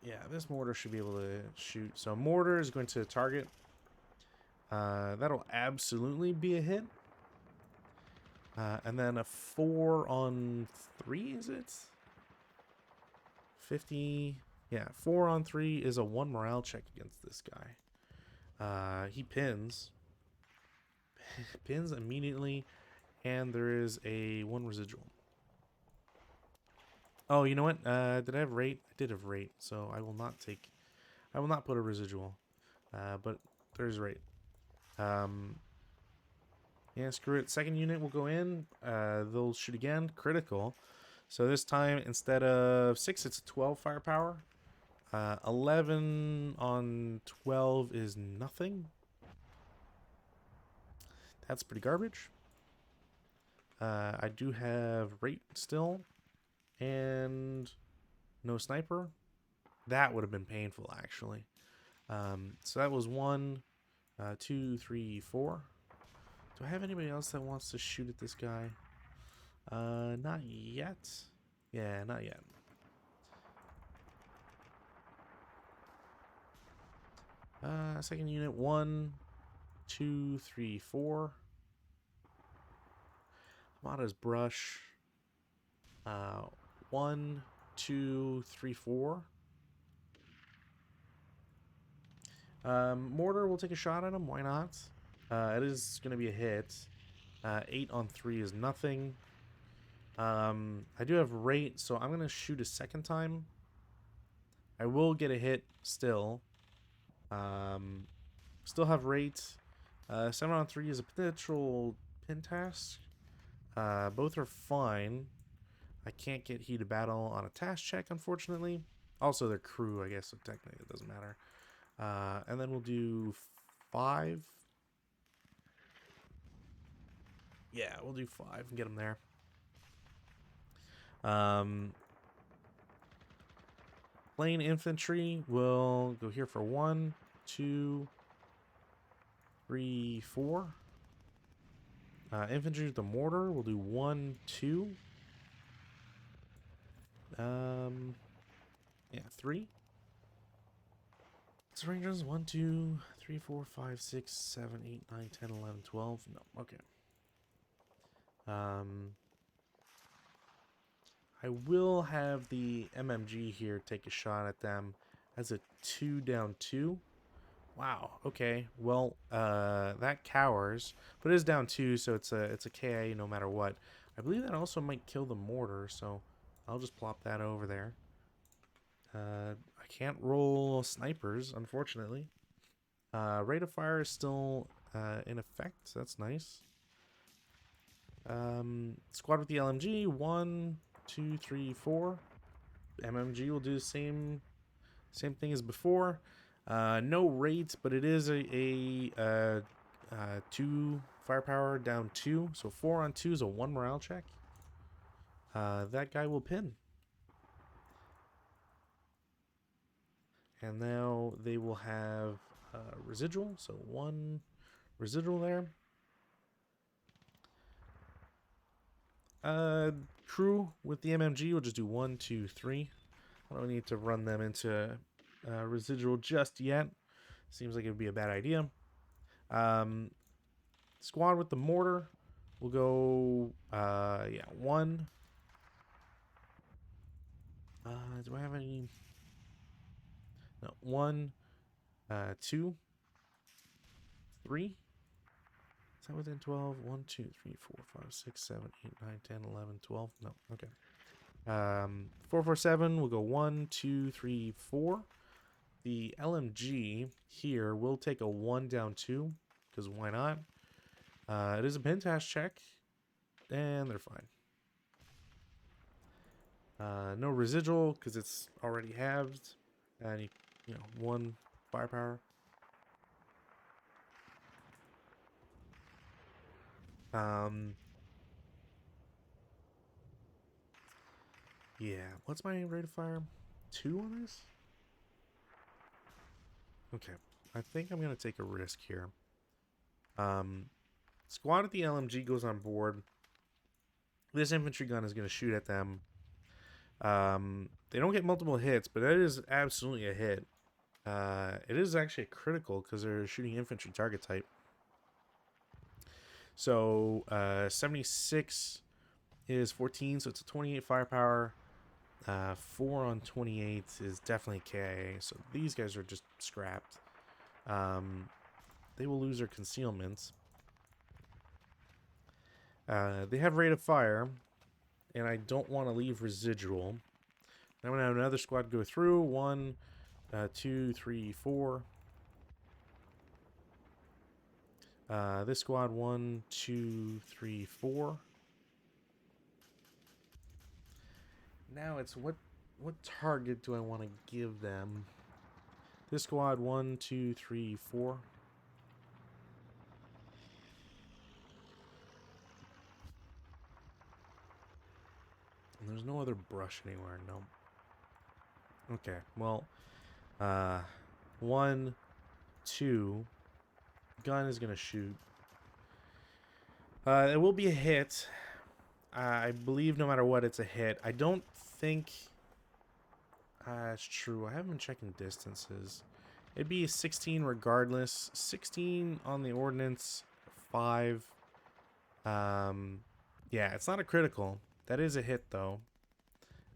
Yeah, this mortar should be able to shoot. So mortar is going to target. That'll absolutely be a hit. And then a 4 on 3, is it? 50. Yeah, 4 on 3 is a 1 morale check against this guy. He pins. Pins immediately, and there is a 1 residual. Oh, you know what? Did I have rate? I did have rate, so I will not put a residual. But there's rate. Yeah, screw it. Second unit will go in. They'll shoot again. Critical. So this time, instead of 6, it's a 12 firepower. 11 on 12 is nothing. That's pretty garbage. I do have rate still. And no sniper. That would have been painful, actually. So that was 1, 2, 3, 4. Do I have anybody else that wants to shoot at this guy? Not yet. Yeah, not yet. Second unit, 1, 2, 3, 4. Hamada's brush. 1, 2, 3, 4. Mortar will take a shot at him. Why not? It is going to be a hit. 8 on 3 is nothing. I do have rate, so I'm going to shoot a second time. I will get a hit still. Still have rate. 7 on 3 is a potential pin task. Both are fine. I can't get heated battle on a task check, unfortunately. Also, they're crew, I guess, so technically it doesn't matter. And then we'll do 5. Yeah, we'll do 5 and get them there. Plain infantry will go here for 1, 2, 3, 4. Infantry with the mortar will do 1, 2. Yeah, 3. So rangers 1, 2, 3, 4, 5, 6, 7, 8, 9, 10, 11, 12. No, okay. I will have the MMG here take a shot at them as a 2 down 2. Wow, okay. Well, that cowers, but it is down 2, so it's a KA no matter what. I believe that also might kill the mortar, so I'll just plop that over there. I can't roll snipers, unfortunately. Rate of fire is still in effect. That's nice. Squad with the LMG. 1, 2, 3, 4. MMG will do the same thing as before. No rates, but it is a 2 firepower down 2. So 4 on 2 is a 1 morale check. That guy will pin. And now they will have residual. So 1 residual there. Crew with the MMG will just do 1, 2, 3. I don't need to run them into residual just yet. Seems like it would be a bad idea. Squad with the mortar will go, 1. Do I have any? No, 1, 2, 3. Is that within 12? 1, 2, 3, 4, 5, 6, 7, 8, 9, 10, 11, 12. No, okay. 447 will go 1, 2, 3, 4. The LMG here will take a 1 down 2, because why not? It is a pentash check, and they're fine. No residual, because it's already halved, and you know, 1 firepower. Yeah, what's my rate of fire? 2 on this? Okay, I think I'm going to take a risk here. Squad at the LMG goes on board. This infantry gun is going to shoot at them. They don't get multiple hits, but that is absolutely a hit. It is actually a critical because they're shooting infantry target type. So 76 is 14, so it's a 28 firepower. 4 on 28 is definitely KIA, so these guys are just scrapped. They will lose their concealments. They have rate of fire, and I don't want to leave residual. I'm going to have another squad go through. 1, 2, 3, 4. This squad, 1, 2, 3, 4. Now it's what target do I want to give them? This squad, 1, 2, 3, 4. And there's no other brush anywhere, no. Okay, well, 1, 2. Gun is gonna shoot. It will be a hit. I believe no matter what, it's a hit. I don't think... it's true. I haven't been checking distances. It'd be a 16 regardless. 16 on the ordnance. 5. Yeah, it's not a critical. That is a hit, though.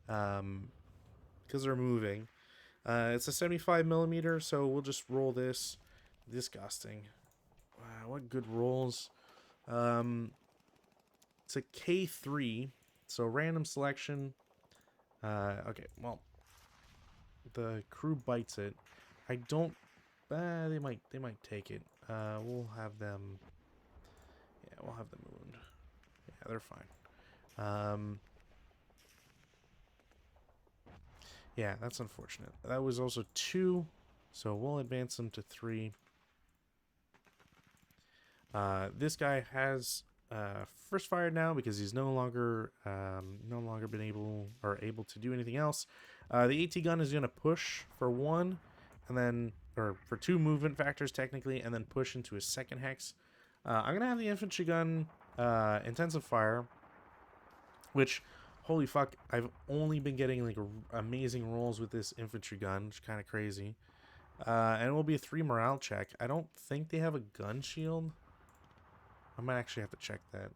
Because they're moving. It's a 75 millimeter, so we'll just roll this. Disgusting. Wow, what good rolls. It's a K3, so random selection. Okay, well, the crew bites it. I don't. They might take it. We'll have them. Yeah, we'll have them wound. Yeah, they're fine. Yeah, that's unfortunate. That was also 2, so we'll advance them to 3. This guy has first fire now because he's no longer been able to do anything else. The AT gun is gonna push for 1, and then for 2 movement factors technically, and then push into a second hex. I'm gonna have the infantry gun intensive fire, which holy fuck, I've only been getting like amazing rolls with this infantry gun, which is kind of crazy. And it will be a 3 morale check. I don't think they have a gun shield. I might actually have to check that.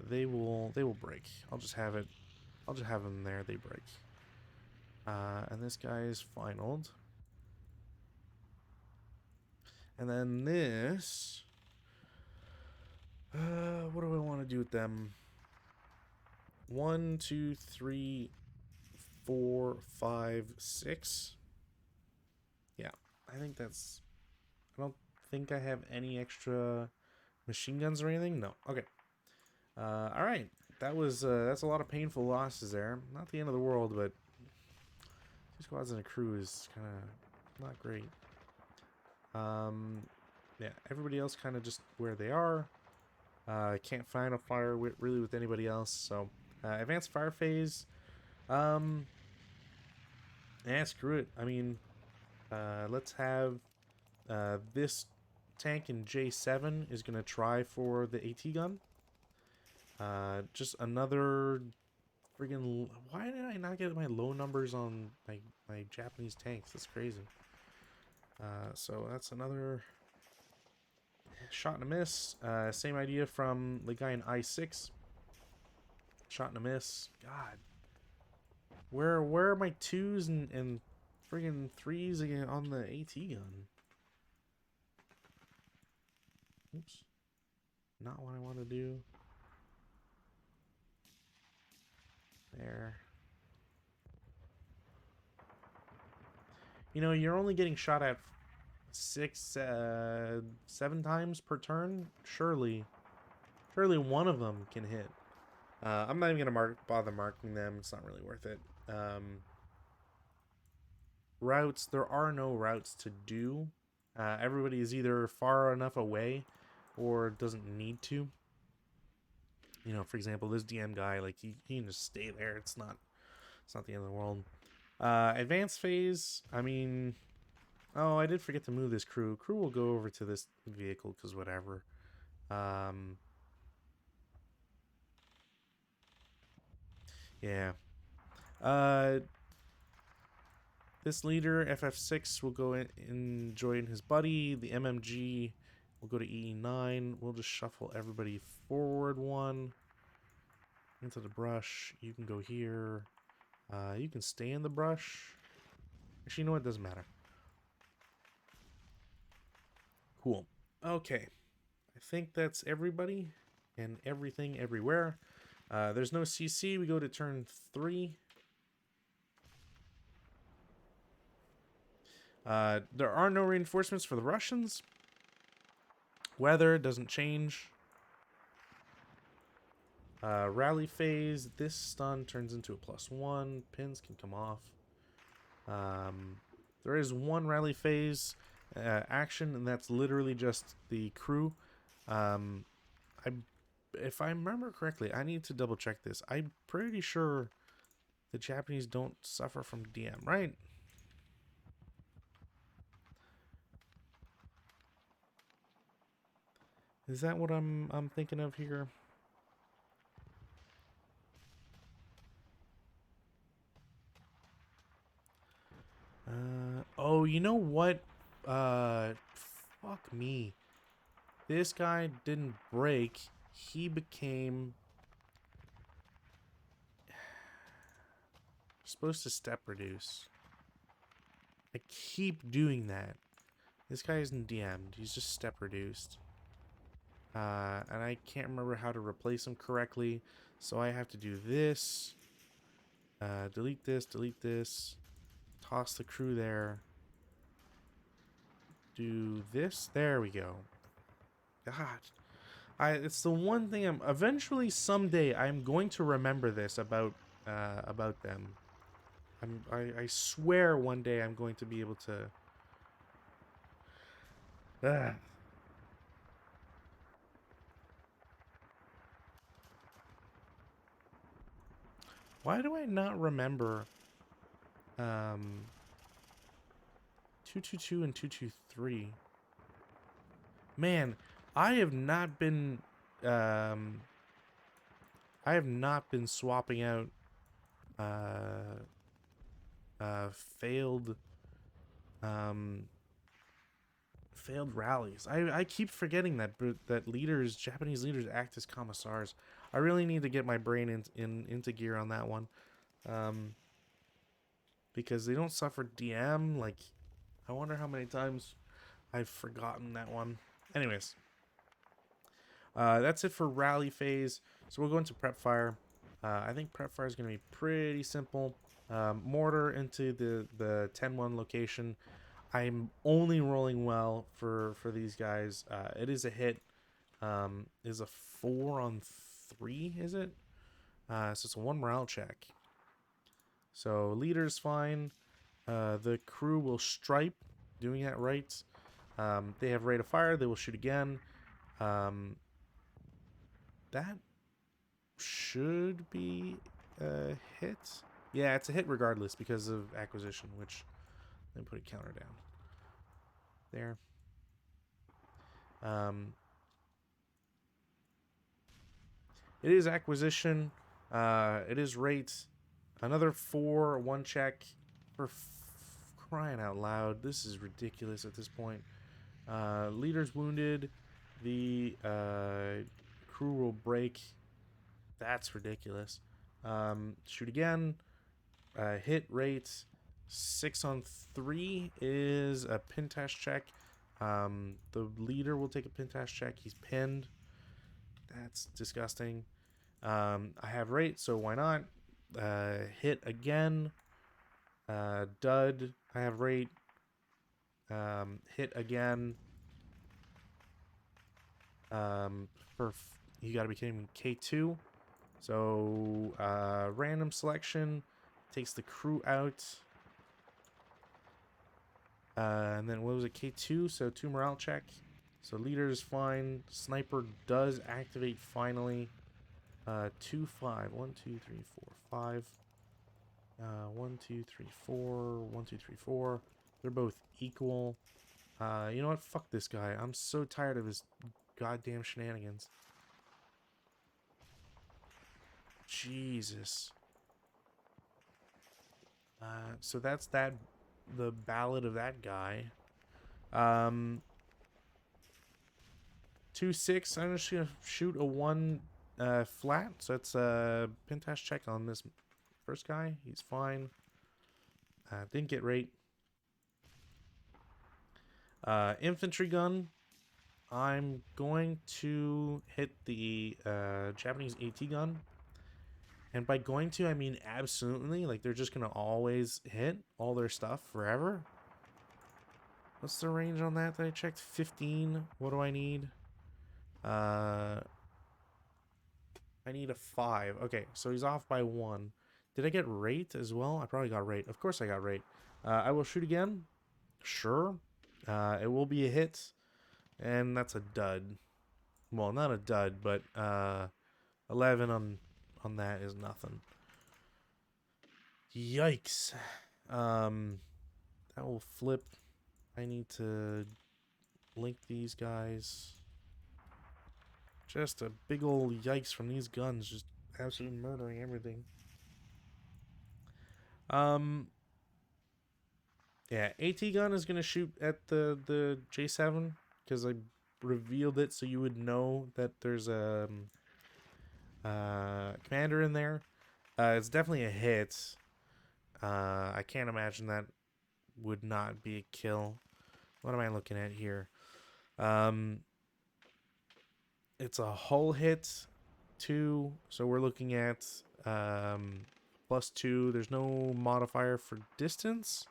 They will break. I'll just have them there. They break. And this guy is finaled. And then this. What do I want to do with them? 1, 2, 3, 4, 5, 6. Yeah, I think that's. I don't think I have any extra machine guns or anything. No. Okay. All right. That's a lot of painful losses there. Not the end of the world, but 2 squads and a crew is kind of not great. Yeah, everybody else kind of just where they are. Can't find a fire really with anybody else. So advanced fire phase. Yeah, screw it. I mean, let's have this tank in J7 is gonna try for the AT gun. Just another friggin'. Why did I not get my low numbers on my Japanese tanks? That's crazy. So that's another shot and a miss. Same idea from the guy in I6. Shot and a miss. God. Where are my 2s and friggin' 3s again on the AT gun? Oops. Not what I want to do. There. You know, you're only getting shot at 7 times per turn. Surely one of them can hit. I'm not even gonna bother marking them. It's not really worth it. Routes. There are no routes to do. Everybody is either far enough away or doesn't need to. You know, for example, this DM guy, like he can just stay there. It's not the end of the world. Advanced phase. I mean, oh, I did forget to move this crew. Crew will go over to this vehicle because whatever. Yeah. This leader, FF6, will go in and join his buddy. The MMG will go to E9. We'll just shuffle everybody forward one into the brush. You can go here. You can stay in the brush. Actually, you know what? It doesn't matter. Cool. Okay. I think that's everybody and everything everywhere. There's no CC. We go to turn 3. There are no reinforcements for the Russians. Weather doesn't change. Rally phase. This stun turns into a +1. Pins can come off. There is one rally phase action, and that's literally just the crew. If I remember correctly, I need to double check this. I'm pretty sure the Japanese don't suffer from DM, right? Is that what I'm thinking of here? Oh, you know what? Fuck me. This guy didn't break. He became supposed to step reduce. I keep doing that. This guy isn't DM'd. He's just step reduced. And I can't remember how to replace him correctly. So I have to do this. Delete this. Toss the crew there. Do this. There we go. God. It's the one thing eventually someday I'm going to remember this about them. I swear one day I'm going to be able to. Ah. Why do I not remember 222 and 223? Man, I have not been swapping out failed failed rallies. I keep forgetting that Japanese leaders act as commissars. I really need to get my brain into gear on that one. Because they don't suffer DM. Like, I wonder how many times I've forgotten that one. Anyways, that's it for rally phase. So we'll go into prep fire. I think prep fire is going to be pretty simple. Mortar into the 10-1 location. I'm only rolling well for these guys. It is a hit. Is a 4 on 3, is it? So it's a 1 morale check. So leader's fine. The crew will stripe, doing that right. They have rate of fire. They will shoot again. That should be a hit. Yeah, it's a hit regardless because of acquisition, which then put a counter down there. It is acquisition. It is rate. Another 4, 1 check for crying out loud. This is ridiculous at this point. Leader's wounded. The crew will break. That's ridiculous. Shoot again. Hit rate 6 on 3 is a pintash check. The leader will take a pintash check. He's pinned. That's disgusting. I have rate, so why not? Hit again. Dud. I have rate. Hit again. You gotta be kidding me. K2. So random selection takes the crew out. And then what was it? K2, so 2 morale check. So leader is fine. Sniper does activate finally. 2, 5. 1, 2, 3, 4, 5. 1, 2, 3, 4. 1, 2, 3, 4. They're both equal. You know what? Fuck this guy. I'm so tired of his goddamn shenanigans. Jesus. So that's that, the ballad of that guy. Um, 2-6. I'm just gonna shoot a 1 flat. So it's a Pintash check on this first guy. He's fine. Didn't get rate. Infantry gun. I'm going to hit the Japanese AT gun. And by going to, I mean absolutely. Like, they're just going to always hit all their stuff forever. What's the range on that I checked? 15. What do I need? I need a 5. Okay, so he's off by 1. Did I get rate as well? I probably got rate. Of course I got rate. I will shoot again. Sure. It will be a hit. And that's a dud. Well, not a dud, but 11 on that is nothing. Yikes. That will flip. I need to link these guys. Just a big old yikes from these guns, just absolutely murdering everything. Yeah, AT gun is gonna shoot at the J7 because I revealed it so you would know that there's a commander in there. It's definitely a hit. I can't imagine that would not be a kill. What am I looking at here? It's a hull hit 2, so we're looking at +2. There's no modifier for distance,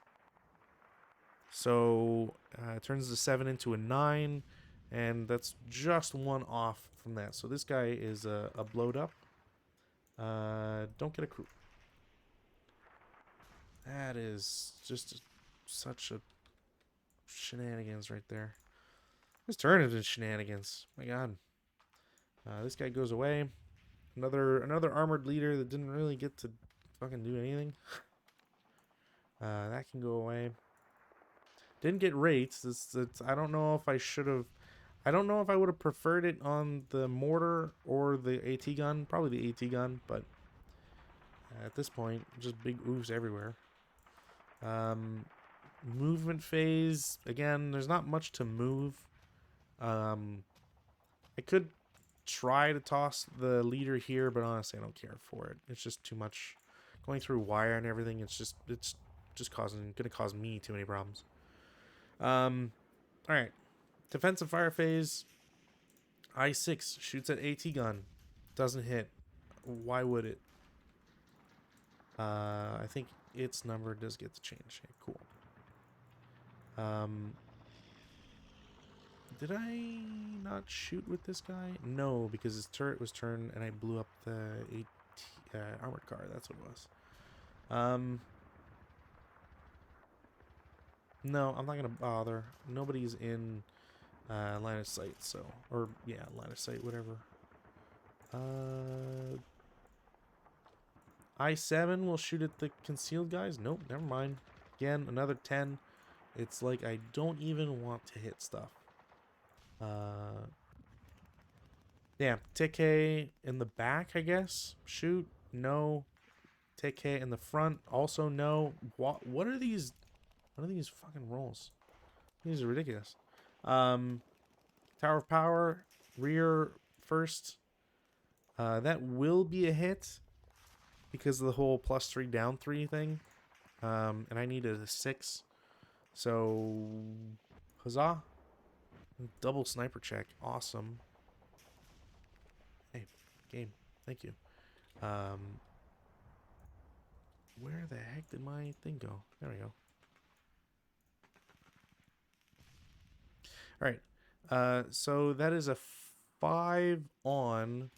so it turns the 7 into a 9, and that's just 1 off from that. So this guy is a blowed up. Don't get a crew. That is just such a shenanigans right there. This turn is shenanigans. My God. This guy goes away. Another armored leader that didn't really get to fucking do anything. That can go away. Didn't get rates. I don't know if I should have. I don't know if I would have preferred it on the mortar or the AT gun. Probably the AT gun, but at this point, just big oofs everywhere. Movement phase. Again, there's not much to move. I could try to toss the leader here, but honestly, I don't care for it. It's just too much going through wire and everything. It's just gonna cause me too many problems. All right, defensive fire phase. I6 shoots at AT gun, doesn't hit. Why would it? I think its number does get to change. Okay, cool. Did I not shoot with this guy? No, because his turret was turned and I blew up the armored car. That's what it was. No, I'm not gonna bother. Nobody's in line of sight, so, or yeah, line of sight, whatever. I7 will shoot at the concealed guys. Nope, never mind. Again, another 10. It's like I don't even want to hit stuff. Yeah, TK in the back, I guess. Shoot, no. TK in the front, also no. What are these? What are these fucking rolls? These are ridiculous. Tower of Power, rear first. That will be a hit because of the whole +3 down 3 thing. And I needed a 6. So, huzzah. Double sniper check. Awesome. Hey, game. Thank you. Where the heck did my thing go? There we go. All right. So that is a 5 on,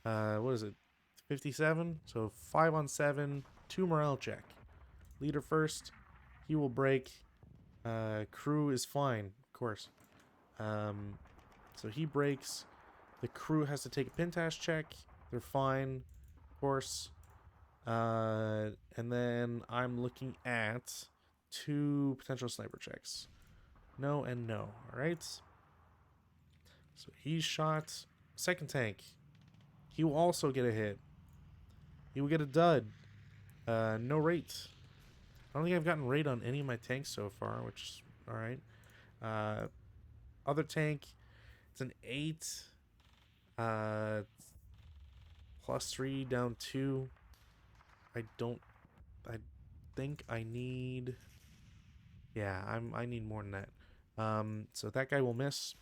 what is it? 57. So 5 on 7, 2 morale check. Leader first. He will break. Crew is fine, of course. So he breaks. The crew has to take a Pintash check. They're fine, of course. And then I'm looking at 2 potential sniper checks. No and no. All right. So he's shot. Second tank. He will also get a hit. He will get a dud. No rate. don't think I've gotten raid on any of my tanks so far, which is alright. Other tank, it's an 8. Uh, +3, down 2. I think I need... Yeah, I need more than that. So that guy will miss.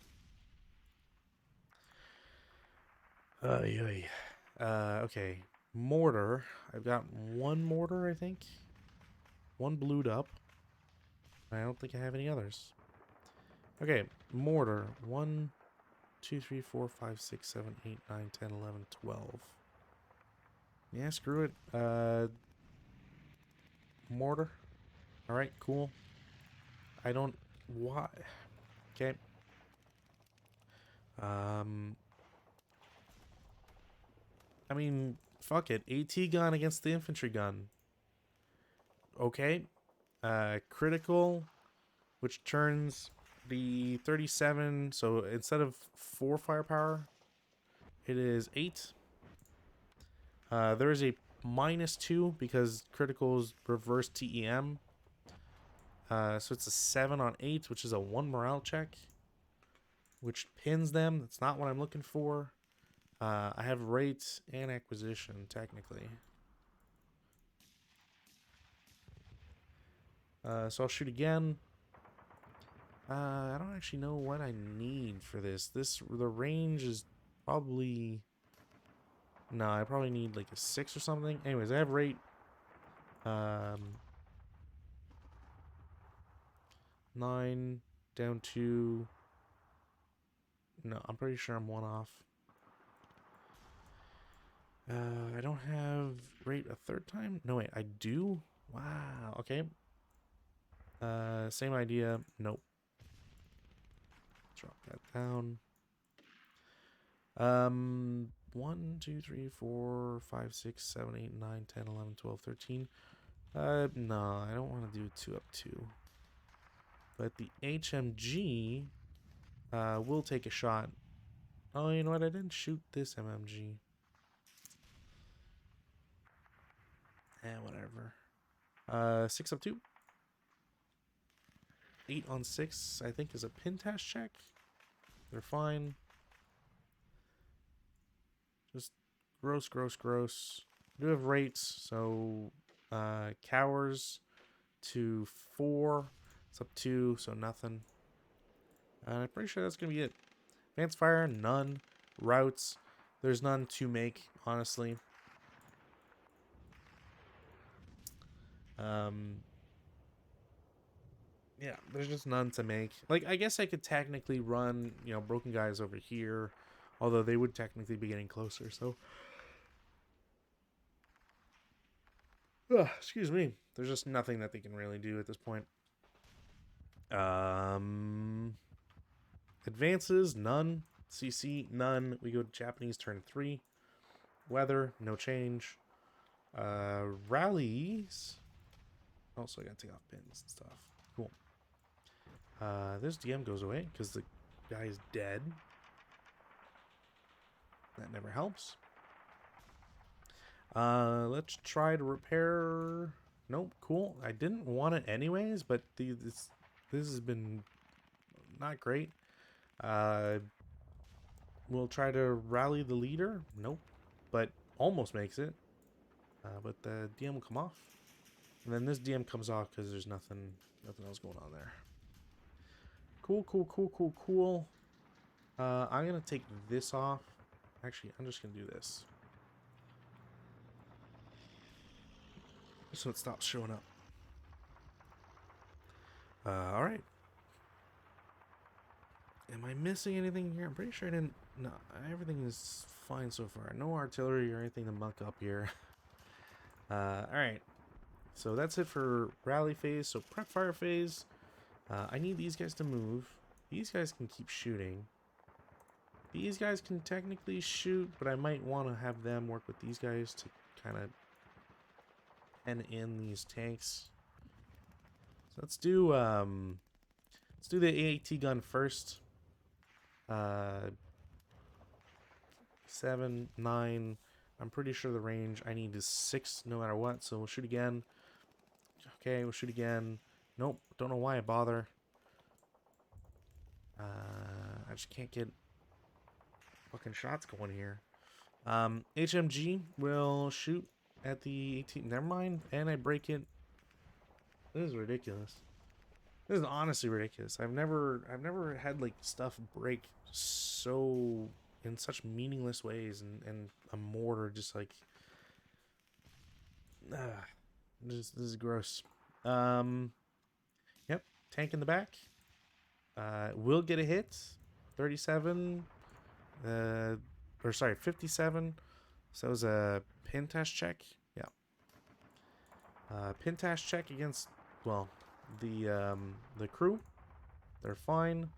Okay. Mortar. I've got one mortar, I think. One blued up. I don't think I have any others. Okay, mortar. 1, 2, 3, 4, 5, 6, 7, 8, 9, 10, 11, 12. Yeah, screw it. Mortar. Alright, cool. I don't... Why? Okay. I mean, fuck it. AT gun against the infantry gun. Okay. Critical, which turns the 37, so instead of 4 firepower, it is 8. There is a -2 because criticals reverse TEM. So it's a 7 on 8, which is a 1 morale check, which pins them. That's not what I'm looking for. I have rates and acquisition, technically. So I'll shoot again. I don't actually know what I need for this. The range is probably... No, I probably need like a 6 or something. Anyways, I have rate. 9 down to... No, I'm pretty sure I'm 1 off. I don't have rate a 3rd time? No, wait, I do? Wow, okay. Same idea. Nope. Drop that down. 1, 2, 3, 4, 5, 6, 7, 8, 9, 10, 11, 12, 13. No, I don't want to do 2 up 2. But the HMG will take a shot. Oh, you know what? I didn't shoot this MMG. Whatever. 6 up 2. 8 on 6, I think, is a pin task check. They're fine. Just gross, gross, gross. I do have rates, so cowers to 4. It's up 2, so nothing. And I'm pretty sure that's going to be it. Advanced fire, none. Routes, there's none to make, honestly. Yeah, there's just none to make. Like, I guess I could technically run, broken guys over here. Although they would technically be getting closer, so... Excuse me. There's just nothing that they can really do at this point. Advances, none. CC, none. We go to Japanese turn 3. Weather, no change. Rallies. Also, I gotta take off pins and stuff. Cool. This DM goes away because the guy is dead. That never helps. Let's try to repair. Nope, cool. I didn't want it anyways, but this has been not great. We'll try to rally the leader. Nope, but almost makes it. But the DM will come off, and then this DM comes off because there's nothing else going on there. Cool, cool, cool, cool, cool. I'm gonna take this off. Actually, I'm just gonna do this. So it stops showing up. Alright. Am I missing anything here? I'm pretty sure I didn't... No, everything is fine so far. No artillery or anything to muck up here. Alright. So that's it for rally phase. So prep fire phase. I need these guys to move. These guys can keep shooting. These guys can technically shoot, but I might want to have them work with these guys to kind of pen in these tanks. So let's do the AAT gun first. 7, 9. I'm pretty sure the range I need is 6 no matter what, so we'll shoot again. Okay, we'll shoot again. Nope, don't know why I bother. I just can't get fucking shots going here. HMG will shoot at the 18. Never mind, and I break it. This is ridiculous. This is honestly ridiculous. I've never had like stuff break so in such meaningless ways, and a mortar just like this is gross. Yep, tank in the back. Will get a hit. 37. Or sorry, 57. So it was a pin test check. Yeah. Pin test check against, well, the crew. They're fine.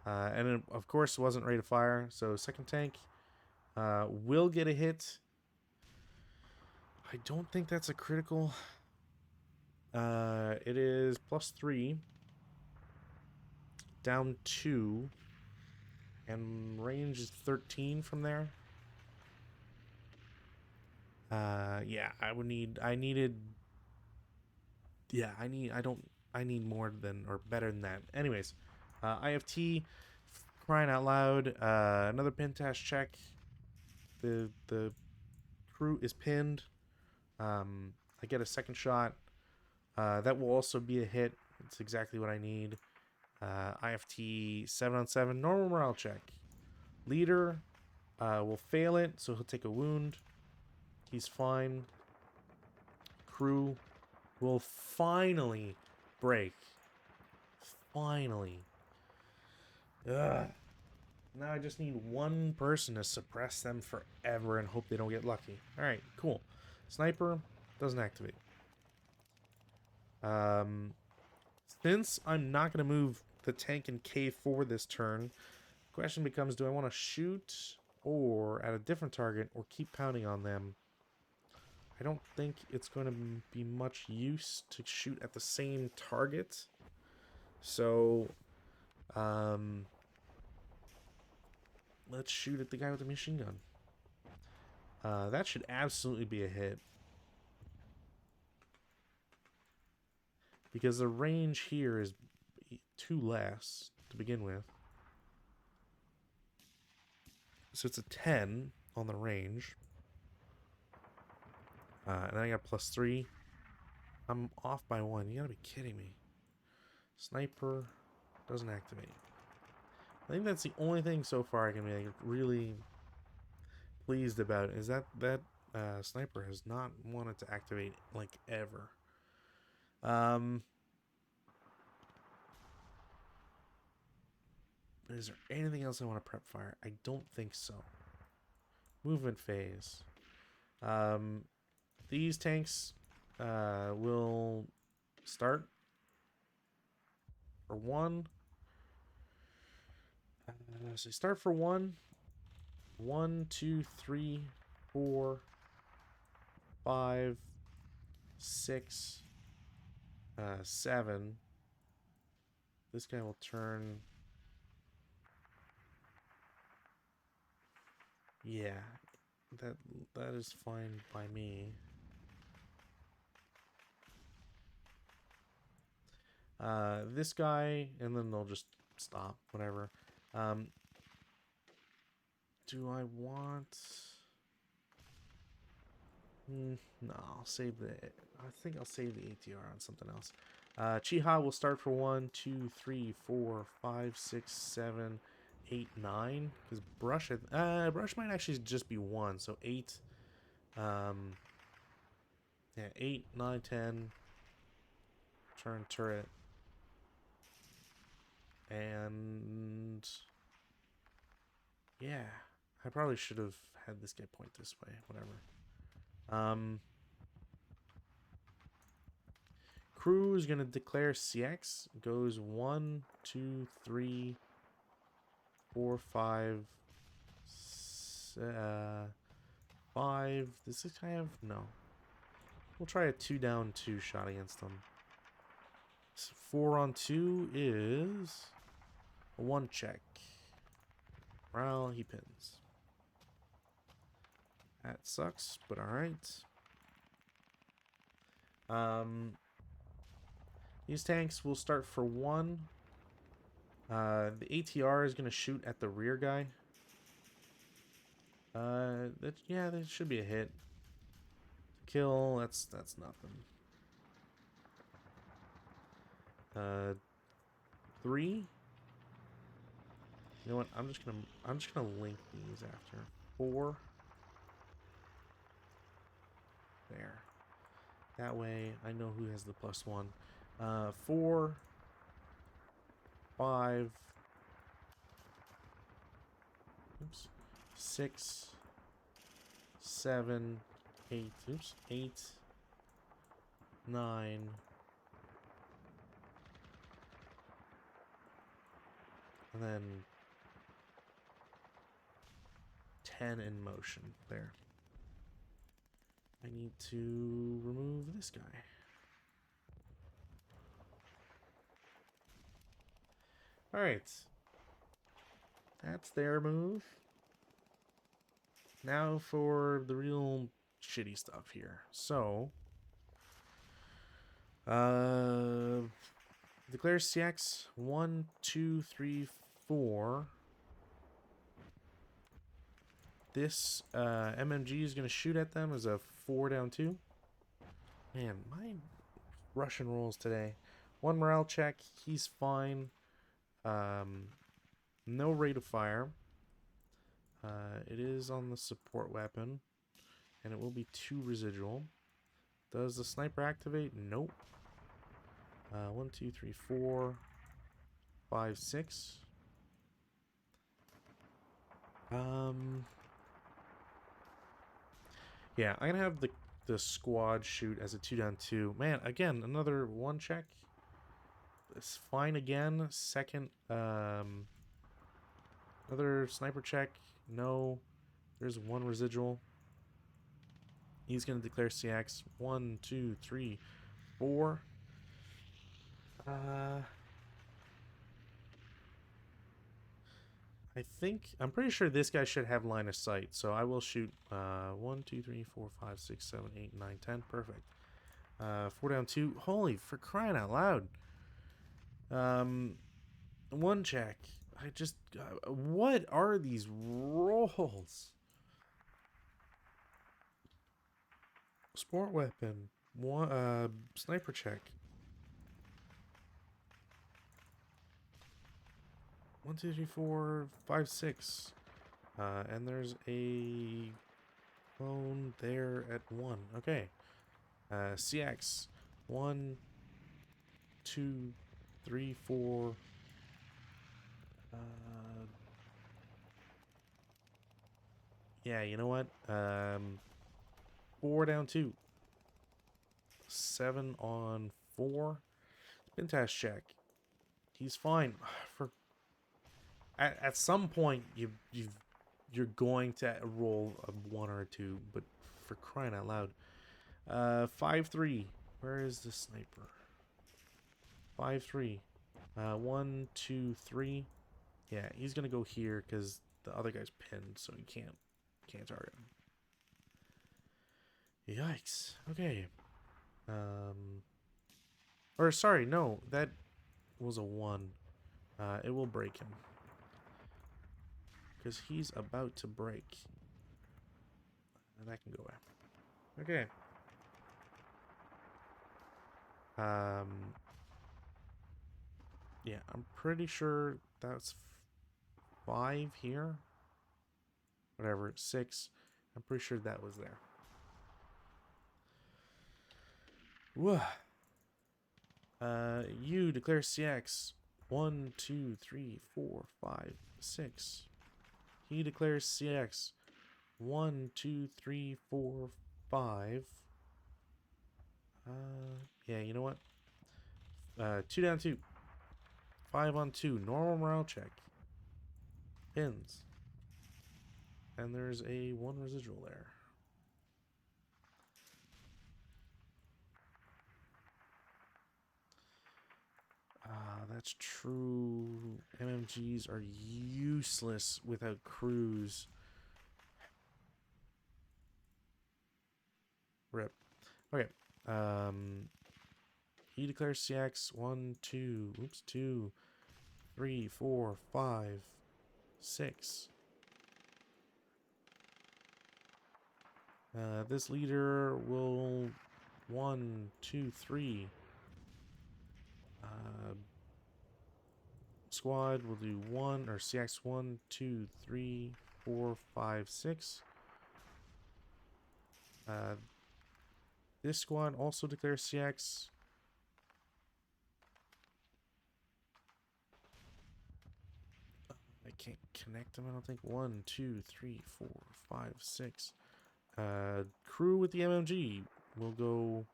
And it, of course, wasn't ready to fire. So second tank will get a hit. I don't think that's a critical. It is +3. Down 2. And range is 13 from there. Yeah, I needed. Yeah, I need more than, or better than that. Anyways, IFT, crying out loud. Another pin test check. The crew is pinned. I get a second shot. That will also be a hit. It's exactly what I need. IFT 7-on-7 normal morale check. Leader will fail it, so he'll take a wound. He's fine. Crew will finally break. Finally. Ugh. Now I just need one person to suppress them forever and hope they don't get lucky. Alright, cool. Sniper doesn't activate. Since I'm not going to move the tank and K forward this turn, the question becomes, do I want to shoot or at a different target or keep pounding on them? I don't think it's going to be much use to shoot at the same target. So, let's shoot at the guy with the machine gun. That should absolutely be a hit. Because the range here is 2 less to begin with. So it's a 10 on the range. And I got +3. I'm off by 1. You gotta be kidding me. Sniper doesn't activate. I think that's the only thing so far I can be like really pleased about, is that sniper has not wanted to activate like ever. Is there anything else I want to prep fire? I don't think so. Movement phase. These tanks will start for 1. So start for 1. 1, 2, 3, 4, 5, 6, 7. This guy will turn. Yeah, that is fine by me. This guy, and then they'll just stop, whatever. Do I want? No, I'll save the. I think I'll save the ATR on something else. Chiha will start for 1, 2, 3, 4, 5, 6, 7, 8, 9. Because brush, brush might actually just be 1, so 8. Yeah, 8, 9, 10. Turn turret. And yeah, I probably should have had this guy point this way. Whatever. Crew is gonna declare CX. Goes 1, 2, 3, 4, 5, 5. Does this guy have? No. We'll try a 2 down 2 shot against them. 4 on 2 is a 1 check. Morale, he pins. That sucks, but alright. These tanks will start for 1. The ATR is going to shoot at the rear guy. Yeah, that should be a hit. Kill, that's nothing. 3. You know what? I'm just gonna link these after. 4. There. That way I know who has the +1. 4, 5. Oops. 6, 7, 8. Oops. 8, 9. And then 10 in motion. There. I need to remove this guy. Alright. That's their move. Now for the real shitty stuff here. So, declare CX 1, 2, 3, 4. This MMG is going to shoot at them as a 4 down 2. Man, my Russian rolls today. 1 morale check. He's fine. No rate of fire. It is on the support weapon. And it will be 2 residual. Does the sniper activate? Nope. 1, 2, 3, 4, 5, 6. Yeah, I'm gonna have the squad shoot as a 2 down 2. Man, again, another 1 check. It's fine again. Second, another sniper check. No. There's 1 residual. He's gonna declare CX. 1, 2, 3, 4. I'm pretty sure this guy should have line of sight, so I will shoot 1, 2, 3, 4, 5, 6, 7, 8, 9, 10. Perfect. 4 down 2. Holy, for crying out loud. 1 check. I just... what are these rolls? Sport weapon. 1, sniper check. 1, 2, 3, 4, 5, 6. And there's a clone there at 1. Okay. CX. 1, 2, 3, 4. Yeah, you know what? 4 down 2. 7 on 4. Spin test check. He's fine. For at some point you're going to roll a 1 or a 2, but for crying out loud. 5-3. Where is the sniper? 5-3. 1, 2, 3. Yeah, he's gonna go here because the other guy's pinned, so he can't target him. Yikes. Okay. Or sorry, no, that was a 1. It will break him because he's about to break, and that can go away. Okay. Yeah, I'm pretty sure that's 5 here. Whatever, 6. I'm pretty sure that was there. Whoa. You declare CX. 1, 2, 3, 4, 5, 6. He declares CX. 1, 2, 3, 4, 5. Yeah, you know what? 2 down 2. 5 on 2. Normal morale check. Pins. And there's a 1 residual there. That's true. MMGs are useless without crews. Rip. Okay. he declares CX. 1, 2, oops, 2, 3, 4, 5, 6. This leader will 1, 2, 3. Squad will do 1 or CX 1, 2, 3, 4, 5, 6. This squad also declares CX. I can't connect them, I don't think. 1, 2, 3, 4, 5, 6. Crew with the MMG will go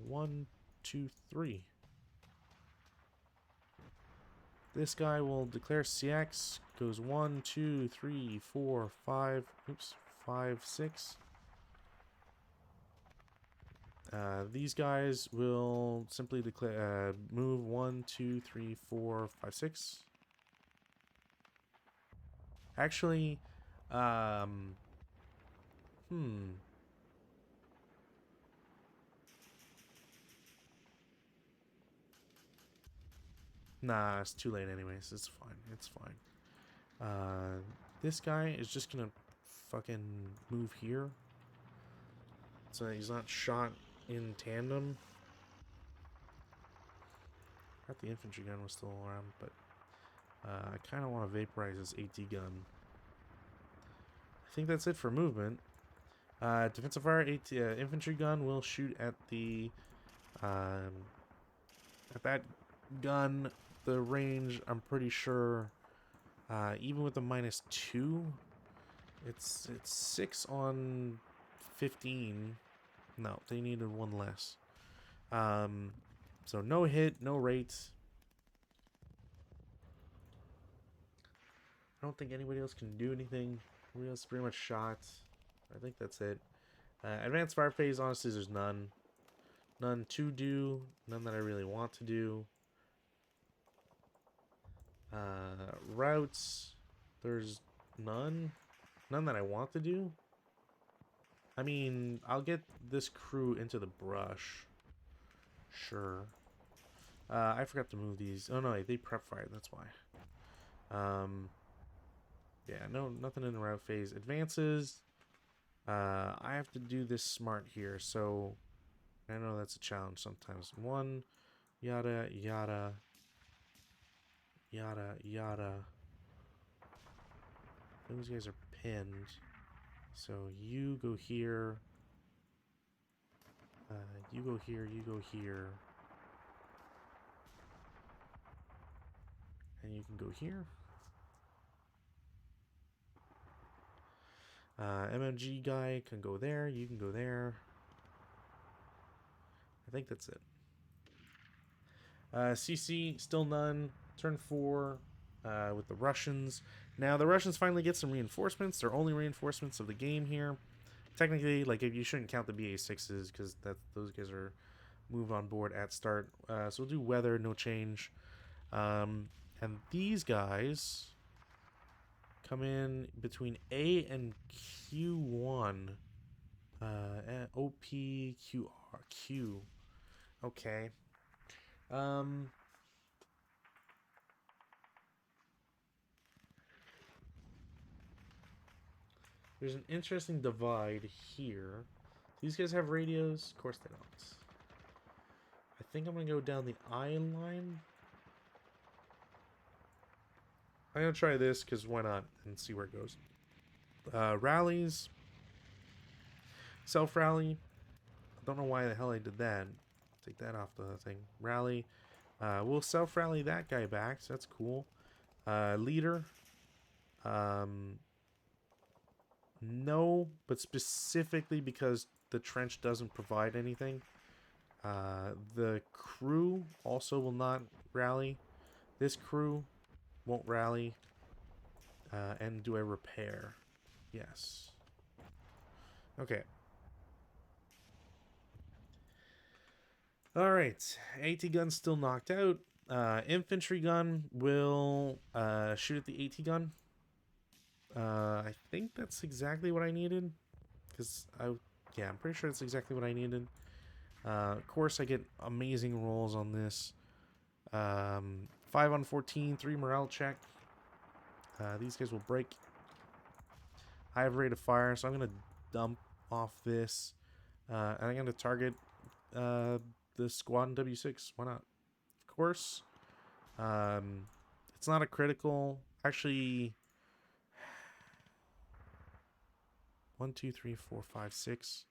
1, 2, 3. This guy will declare CX. Goes 1, 2, 3, 4, 5. Oops, 5, 6. These guys will simply declare move 1, 2, 3, 4, 5, 6. Actually, nah, it's too late anyways. It's fine. It's fine. This guy is just gonna fucking move here, so he's not shot in tandem. I thought the infantry gun was still around, but I kind of want to vaporize this AT gun. I think that's it for movement. Defensive fire infantry gun will shoot at the at that gun. The range, I'm pretty sure, even with the -2, it's 6 on 15. No, they needed one less. So no hit, no rate. I don't think anybody else can do anything. Everybody else is pretty much shot. I think that's it. Advanced fire phase, honestly, there's none. None to do. None that I really want to do. Routes, there's none. None that I want to do. I mean, I'll get this crew into the brush. Sure. I forgot to move these. Oh no, they prep fired, that's why. Yeah, no, nothing in the route phase. Advances. I have to do this smart here, so I know that's a challenge sometimes. 1, yada, yada, yada, yada. Those guys are pinned. So you go here. You go here, you go here. And you can go here. MMG guy can go there, you can go there. I think that's it. CC, still none. Turn 4 with the Russians. Now, the Russians finally get some reinforcements. They're only reinforcements of the game here. Technically, like, if you shouldn't count the BA6s, because those guys are moved on board at start. So we'll do weather, no change. And these guys come in between A and Q1. OPQRQ. Okay. There's an interesting divide here. These guys have radios? Of course they don't. I think I'm going to go down the I line. I'm going to try this because why not, and see where it goes. Rallies. Self-rally. I don't know why the hell I did that. Take that off the thing. Rally. We'll self-rally that guy back, so that's cool. Leader. No, but specifically because the trench doesn't provide anything. The crew also will not rally. This crew won't rally. And do I repair? Yes. Okay. Alright. AT gun still knocked out. Infantry gun will shoot at the AT gun. I think that's exactly what I needed. Because I'm pretty sure that's exactly what I needed. Of course, I get amazing rolls on this. 5 on 14, 3 morale check. These guys will break. I have rate of fire, so I'm going to dump off this. And I'm going to target the squad in W6. Why not? Of course. It's not a critical. Actually, 1, 2, 3, 4, 5, 6.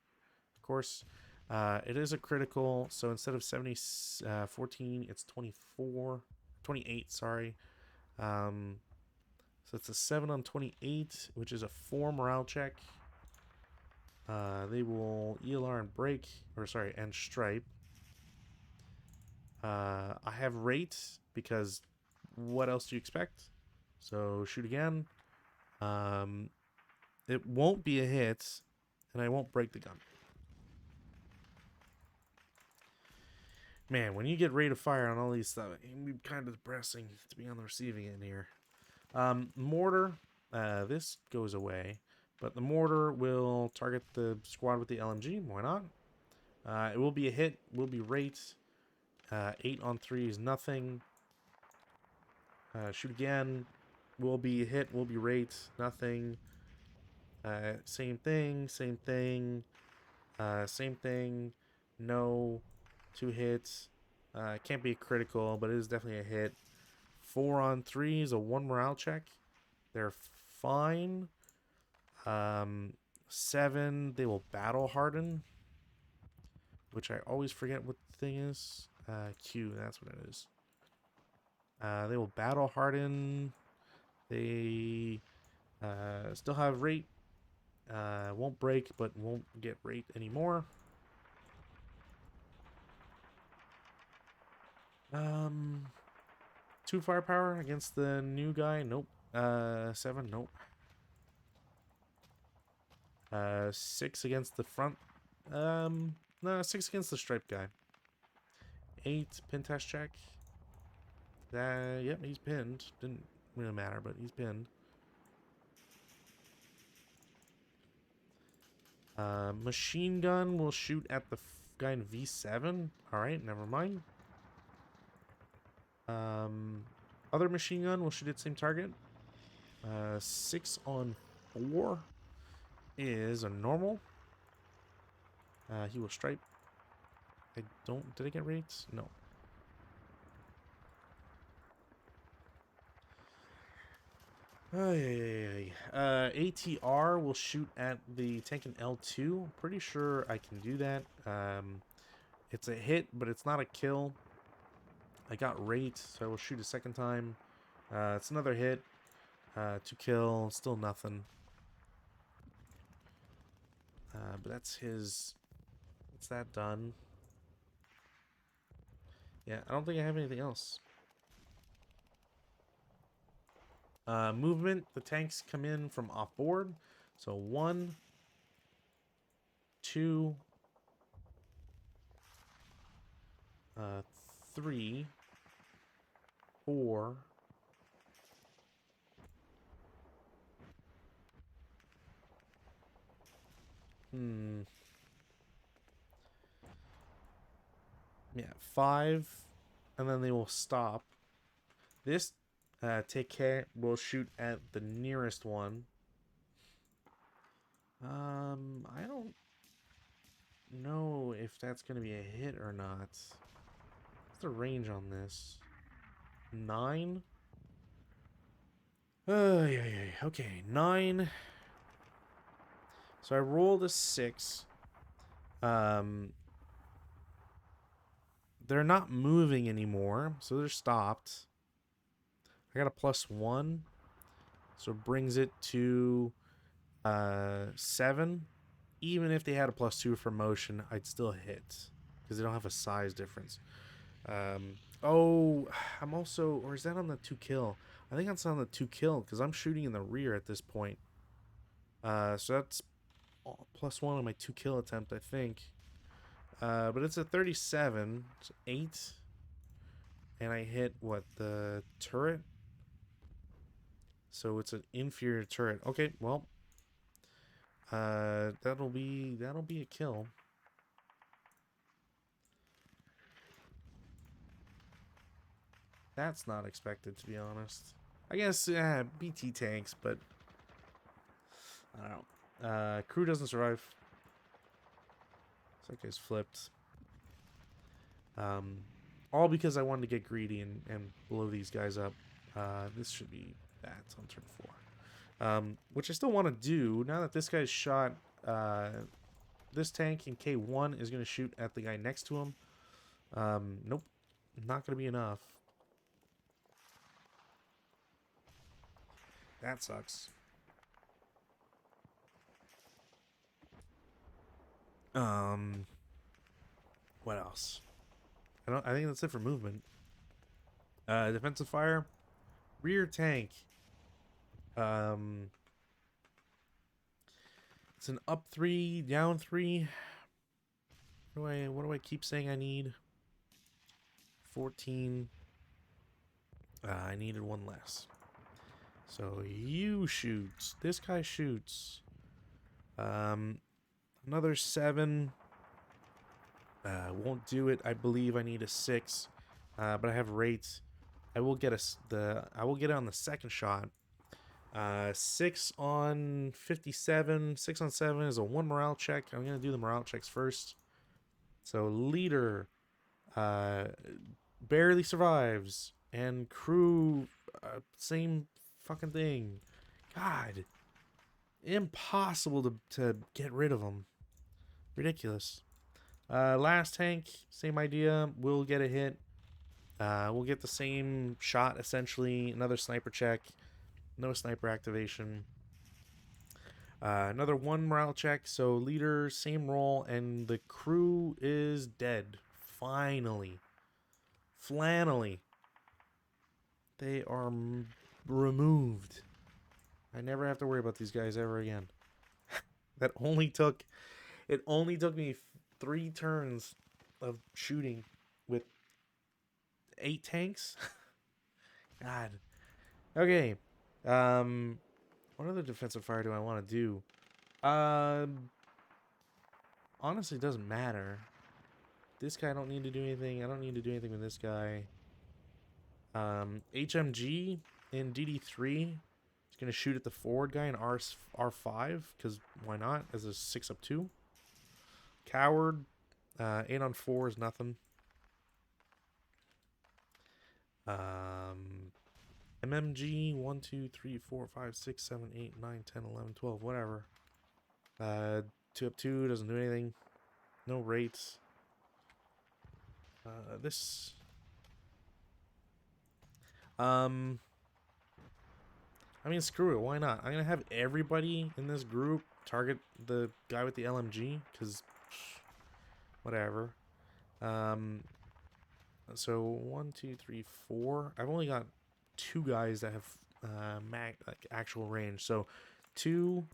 Of course. It is a critical, so instead of 14, it's 24. 28, sorry. So it's a 7 on 28, which is a 4 morale check. They will ELR and break, or sorry, and stripe. I have rate because what else do you expect? So shoot again. It won't be a hit, and I won't break the gun. Man, when you get rate of fire on all these stuff, it can be kind of depressing to be on the receiving end here. Mortar, this goes away, but the mortar will target the squad with the LMG. Why not? It will be a hit, will be rate. 8 on 3 is nothing. Shoot again, will be a hit, will be rate, nothing. Same thing, same thing, same thing. No, 2 hits. Can't be critical, but it is definitely a hit. 4 on 3 is a 1 morale check. They're fine. 7, they will battle harden, which I always forget what the thing is. Q, that's what it is. They will battle harden. They still have rate. Won't break, but won't get rate anymore. 2 firepower against the new guy. Nope. 7. Nope. 6 against the front. No, 6 against the striped guy. 8 pin test check. Yep, he's pinned. Didn't really matter, but he's pinned. Machine gun will shoot at the guy in V7. Alright, never mind. Other machine gun will shoot at the same target. 6 on 4 is a normal. He will stripe. Did I get rates? No. ATR will shoot at the tank in L2. Pretty sure I can do that. It's a hit, but it's not a kill. I got rate, so I will shoot a second time. It's another hit. 2 kill, still nothing. But that's his. What's that done? Yeah, I don't think I have anything else. Movement, the tanks come in from off board. So 1, 2, 3, 4. Yeah, 5, and then they will stop. This take care will shoot at the nearest one. I don't know if that's gonna be a hit or not. What's the range on this? 9. Okay, 9. So I rolled a 6. They're not moving anymore, so they're stopped. I got a +1, so it brings it to 7. Even if they had a +2 for motion, I'd still hit because they don't have a size difference. Oh, I'm also, or is that on the 2 kill? I think that's on the 2 kill because I'm shooting in the rear at this point. So that's +1 on my 2 kill attempt, I think. But it's a 37, it's 8, and I hit what, the turret? So it's an inferior turret. Okay, well, that'll be a kill. That's not expected, to be honest. I guess, BT tanks, but I don't know. Crew doesn't survive. So that guy's flipped. All because I wanted to get greedy and blow these guys up. This should be bats on turn 4. Which I still want to do, now that this guy's shot, this tank in K1 is going to shoot at the guy next to him. Nope. Not going to be enough. That sucks. What else? I think that's it for movement. Defensive fire. Rear tank. It's an up 3, down 3. What do I keep saying I need? 14. I needed one less. So you shoots. This guy shoots. Another 7. Won't do it. I believe I need a 6. But I have rates. I will get I will get it on the second shot. 6 on 57. 6 on 7 is a 1 morale check. I'm gonna do the morale checks first. So leader barely survives, and crew same fucking thing. God, impossible to get rid of them. Ridiculous. Last tank, same idea. We'll get a hit. We'll get the same shot essentially. Another sniper check. No sniper activation. Another 1 morale check. So leader, same role, and the crew is dead. Finally. Flannelly. They are removed. I never have to worry about these guys ever again. It only took me 3 turns of shooting with 8 tanks. God. Okay. What other defensive fire do I want to do? Honestly, it doesn't matter. This guy I don't need to do anything. I don't need to do anything with this guy. HMG in DD3 is going to shoot at the forward guy in R5, because why not, as a 6 up 2. Coward, 8 on 4 is nothing. MMG, 1, 2, 3, 4, 5, 6, 7, 8, 9, 10, 11, 12, whatever. 2 up 2 doesn't do anything. No rates. This... I mean, screw it. Why not? I'm going to have everybody in this group target the guy with the LMG, because whatever. So 1, 2, 3, 4. I've only got 2 guys that have like actual range. So 2,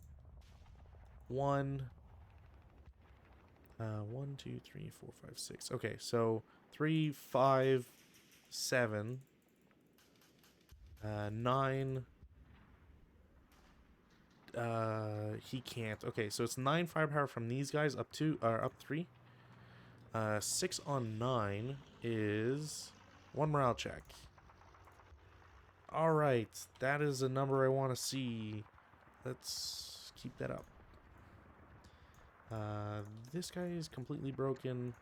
1, 1, 2, 3, 4, 5, 6. Okay, so 3, 5, 7, 9. He can't. Okay, so it's 9 firepower from these guys up 2 or up 3. 6 on 9 is 1 morale check. Alright, that is a number I want to see. Let's keep that up. This guy is completely broken.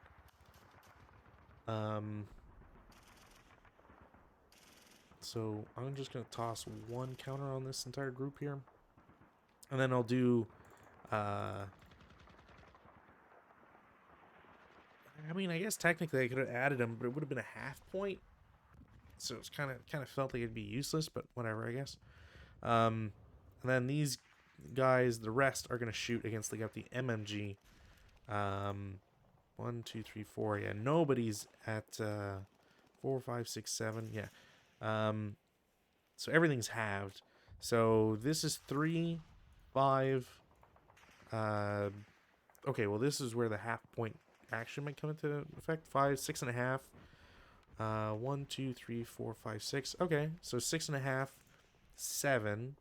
So I'm just going to toss 1 counter on this entire group here. And then I'll do... I mean, I guess technically I could have added him, but it would have been a half point. So it's kind of felt like it'd be useless, but whatever, I guess. And then these guys, the rest are gonna shoot against the MMG. 1, 2, 3, 4. Yeah, nobody's at 4, 5, 6, 7. Yeah. So everything's halved. So this is 3, 5. Okay, well this is where the half point action might come into effect. 5, 6.5. 1, 2, 3, 4, 5, 6. Okay, so 6.5, 7,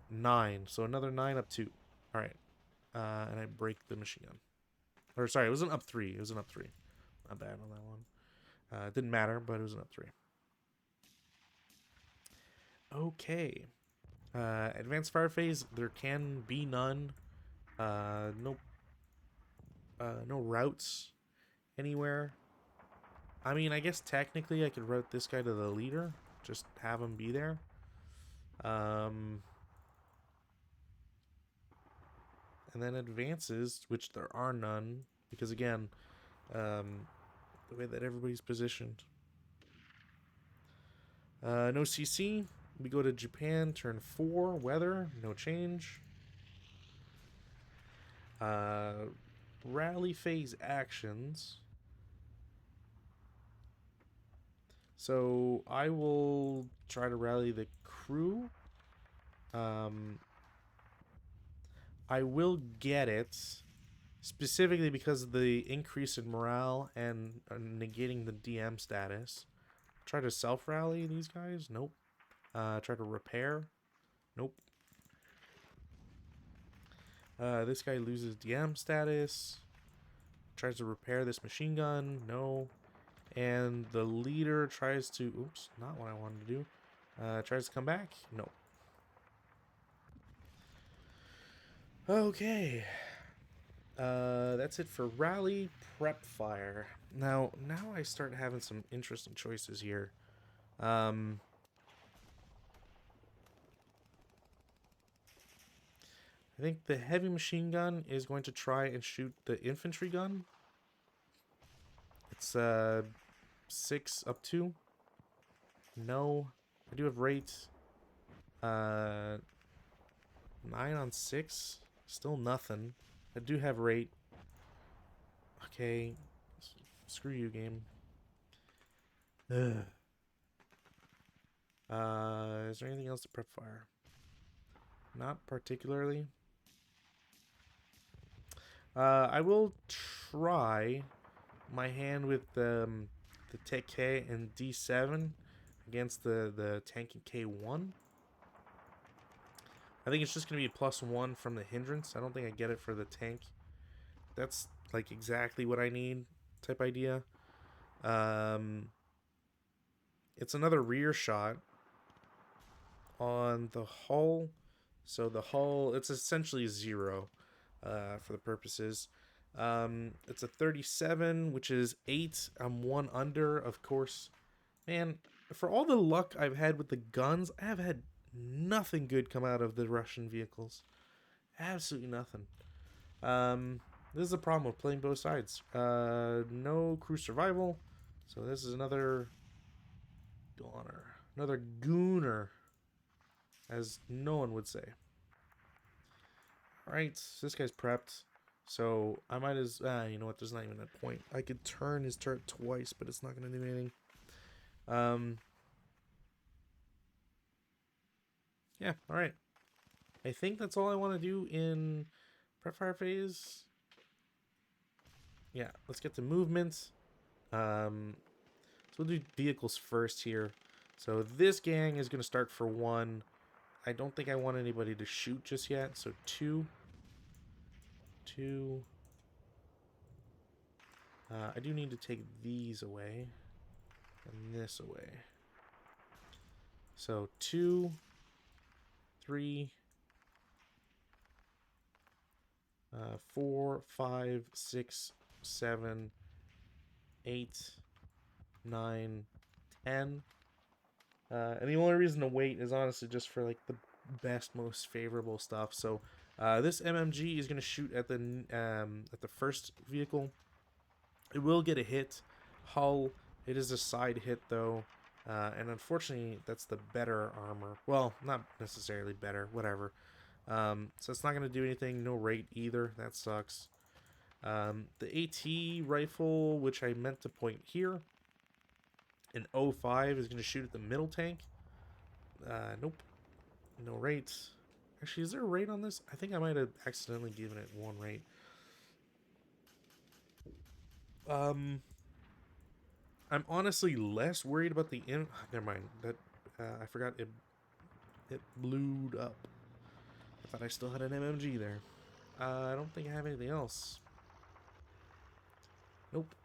9. So another 9 up 2. All right, and I break the machine gun. Or sorry, it was an up 3. It was an up 3. Not bad on that one. It didn't matter, but it was an up 3. Okay. Advanced fire phase, there can be none. No, no routes anywhere. I mean, I guess technically I could route this guy to the leader, just have him be there. And then advances, which there are none, because again, the way that everybody's positioned. No CC. We go to Japan, turn 4, weather, no change. Rally phase actions. So I will try to rally the crew. I will get it specifically because of the increase in morale and negating the DM status. Try to self rally these guys. Nope. Try to repair. Nope. This guy loses DM status. Tries to repair this machine gun. No. And the leader tries to... Oops, not what I wanted to do. Tries to come back. No. Okay. That's it for rally prep fire. Now I start having some interesting choices here. I think the heavy machine gun is going to try and shoot the infantry gun. It's 6 up 2. No. I do have rate 9 on 6. Still nothing. I do have rate. Okay. Screw you, game. Ugh. Is there anything else to prep fire? Not particularly. I will try my hand with the Tech K and D7 against the tank and K1. I think it's just going to be a +1 from the hindrance. I don't think I get it for the tank. That's like exactly what I need type idea. It's another rear shot on the hull. So the hull, it's essentially 0 for the purposes. It's a 37, which is 8. I'm 1 under, of course. Man, for all the luck I've had with the guns, I have had nothing good come out of the Russian vehicles. Absolutely nothing. This is the problem with playing both sides. No crew survival. So this is another goner. Another gooner, as no one would say. Alright, this guy's prepped. So I might as... you know what, there's not even a point. I could turn his turret twice, but it's not going to do anything. Yeah, alright. I think that's all I want to do in prep fire phase. Yeah, let's get to movement. So we'll do vehicles first here. So this gang is going to start for 1. I don't think I want anybody to shoot just yet. So 2. 2. I do need to take these away. And this away. So 2. 3. 4, 5, 6, 7, 8, 9, 10. And the only reason to wait is honestly just for like the best, most favorable stuff. So this MMG is going to shoot at the first vehicle. It will get a hit. Hull, it is a side hit though. And unfortunately, that's the better armor. Well, not necessarily better, whatever. So it's not going to do anything. No rate either. That sucks. The AT rifle, which I meant to point here, an 05 is going to shoot at the middle tank. Nope. No rate. Actually, is there a rate on this? I think I might have accidentally given it 1 rate. I'm honestly less worried about the never mind. That I forgot it blew up. I thought I still had an MMG there. I don't think I have anything else. Nope.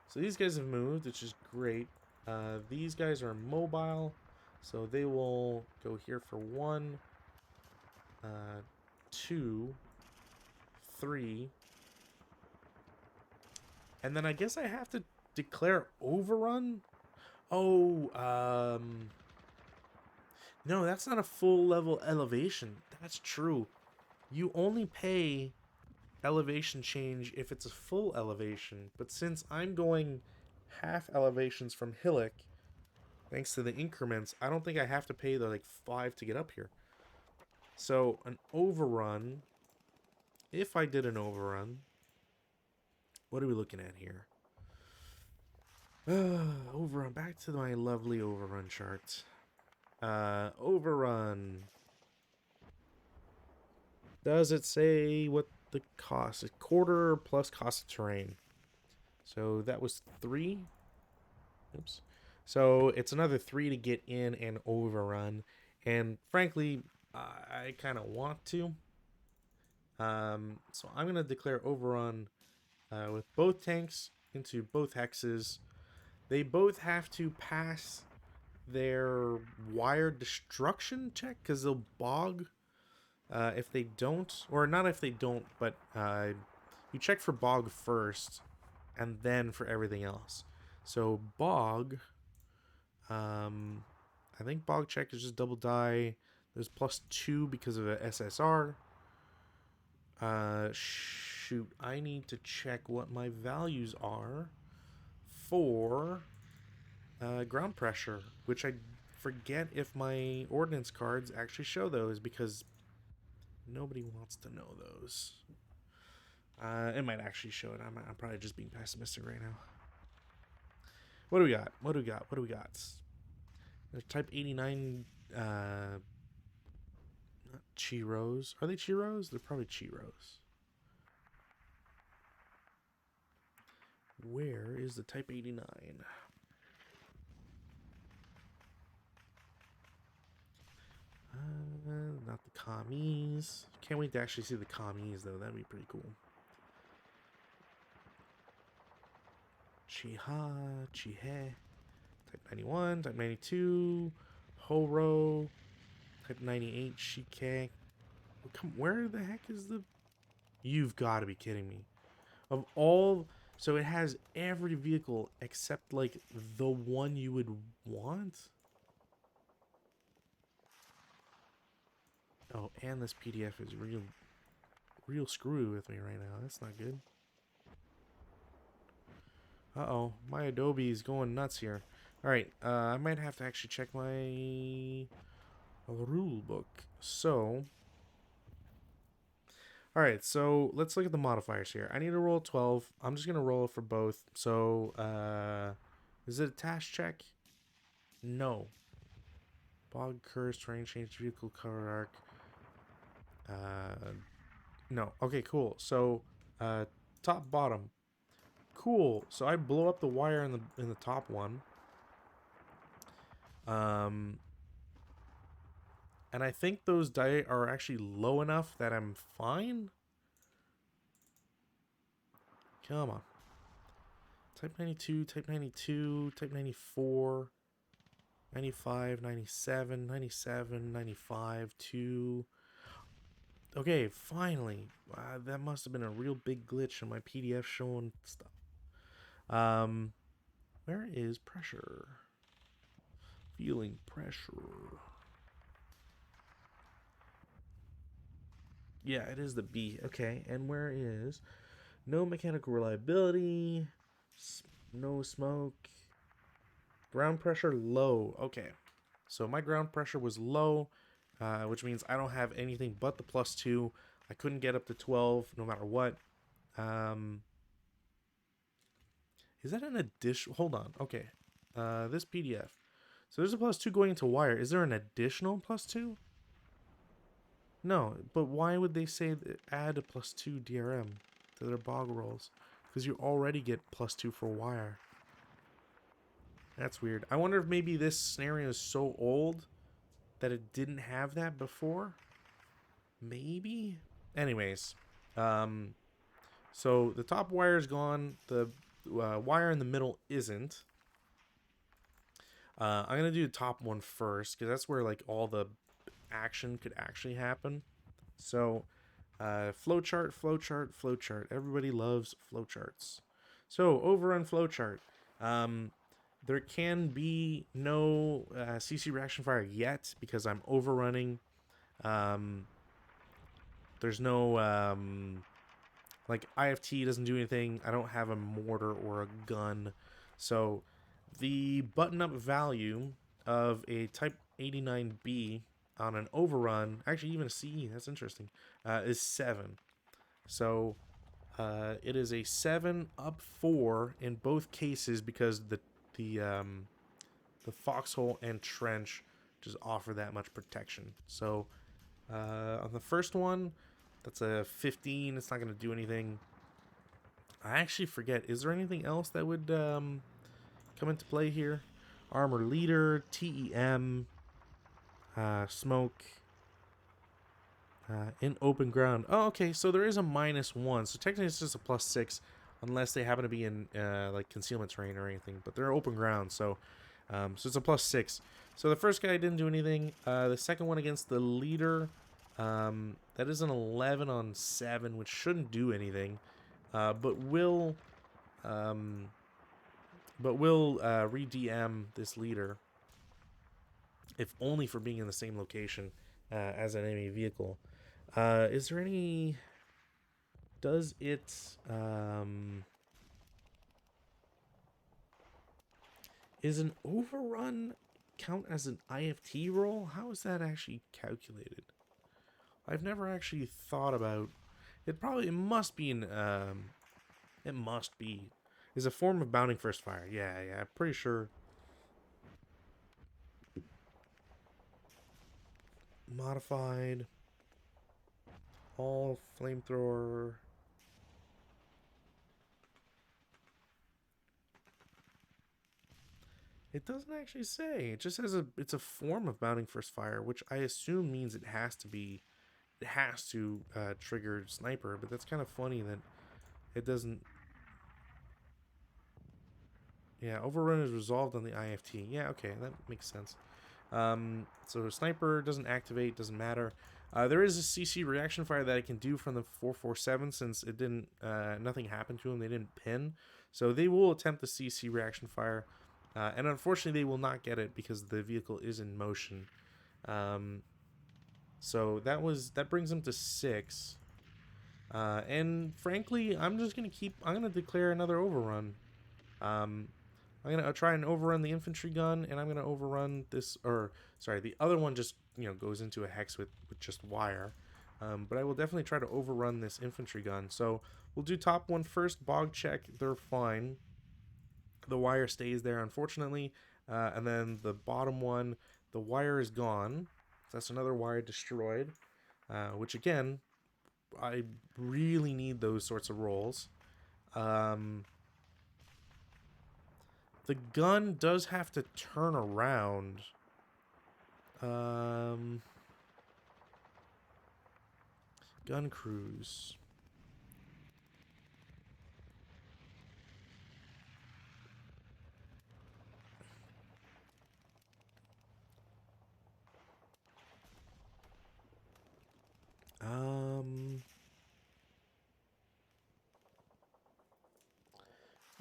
So these guys have moved, which is great. These guys are mobile. So they will go here for 1, 2, 3. And then I guess I have to declare overrun. Oh, no, that's not a full level elevation. That's true. You only pay elevation change if it's a full elevation. But since I'm going half elevations from Hillock, thanks to the increments, I don't think I have to pay the like 5 to get up here. So an overrun, if I did an overrun, what are we looking at here? Overrun, back to my lovely overrun chart. Overrun. Does it say what the cost is? Quarter plus cost of terrain. So that was 3. Oops. So it's another 3 to get in and overrun. And frankly, I kind of want to. So I'm going to declare overrun with both tanks into both hexes. They both have to pass their wire destruction check because they'll bog if they don't. Or not if they don't, but you check for bog first and then for everything else. So bog, I think bog check is just double die. There's +2 because of a SSR. Shoot, I need to check what my values are for ground pressure, which I forget if my ordnance cards actually show those because nobody wants to know those. It might actually show it. I'm probably just being pessimistic right now. What do we got? What do we got? What do we got? There's type 89 Chiros. Are they Chiros? They're probably Chiros. Where is the type 89? Not the commies. Can't wait to actually see the commies though. That'd be pretty cool. Chiha, Chihe. Type 91, type 92, Horo, type 98, Shike. Come, where the heck is the... You've got to be kidding me. Of all... So it has every vehicle except, like, the one you would want? Oh, and this PDF is real screwy with me right now. That's not good. Uh-oh. My Adobe is going nuts here. Alright, I might have to actually check my rule book. So... Alright, so let's look at the modifiers here. I need to roll 12. I'm just going to roll it for both. So, is it a task check? No. Bog, curse, terrain change, vehicle cover arc. No. Okay, cool. So, top, bottom. Cool. So I blow up the wire in the top one. And I think those die are actually low enough that I'm fine. Come on. Type 92, type 92, type 94, 95, 97, 97, 95, 2. Okay, finally. That must have been a real big glitch in my PDF showing stuff. Where is pressure? Feeling pressure. Yeah, it is the B. Okay, and where is no mechanical reliability, no smoke, ground pressure low. Okay, so my ground pressure was low, which means I don't have anything but the +2. I couldn't get up to 12 no matter what. Is that an addition? Hold on. Okay, this PDF. So there's a +2 going into wire. Is there an additional +2? No, but why would they say add a +2 DRM to their bog rolls? Because you already get +2 for wire. That's weird. I wonder if maybe this scenario is so old that it didn't have that before. Maybe? Anyways. So the top wire is gone. The wire in the middle isn't. I'm gonna do the top one first because that's where like all the action could actually happen. So, flowchart, flowchart, flowchart. Everybody loves flowcharts. So, overrun flowchart. Um, there can be no CC reaction fire yet because I'm overrunning. Um, there's no like IFT doesn't do anything. I don't have a mortar or a gun. So the button up value of a Type 89B on an overrun, actually even a CE, that's interesting, is 7. So it is a 7 up 4 in both cases because the foxhole and trench just offer that much protection. So on the first one, that's a 15. It's not going to do anything. I actually forget. Is there anything else that would come into play here? Armor leader, TEM, smoke, in open ground. Oh, okay. So there is a -1. So technically it's just a +6, unless they happen to be in like concealment terrain or anything. But they're open ground, so so it's a +6. So the first guy didn't do anything. The second one against the leader, that is an 11 on 7, which shouldn't do anything, but will um, re-DM this leader, if only for being in the same location as an enemy vehicle. Is there any? Does it? Is an overrun count as an IFT roll? How is that actually calculated? I've never actually thought about. It must be an. It must be. Is a form of bounding first fire. Yeah, I'm pretty sure. Modified. All flamethrower. It doesn't actually say. It just says it's a form of bounding first fire, which I assume means it has to trigger sniper. But that's kind of funny that it doesn't. Yeah, overrun is resolved on the IFT. Yeah, okay, that makes sense. So sniper doesn't activate, doesn't matter. There is a CC reaction fire that I can do from the 447 since it didn't, nothing happened to them. They didn't pin, so they will attempt the CC reaction fire, and unfortunately they will not get it because the vehicle is in motion. So that brings them to 6. And frankly, I'm gonna declare another overrun. Um, I'm gonna try and overrun the infantry gun, and I'm gonna overrun this. Or sorry, the other one just goes into a hex with just wire. But I will definitely try to overrun this infantry gun. So we'll do top one first. Bog check, they're fine. The wire stays there, unfortunately, and then the bottom one, the wire is gone. That's another wire destroyed. Which again, I really need those sorts of rolls. The gun does have to turn around. Gun crews.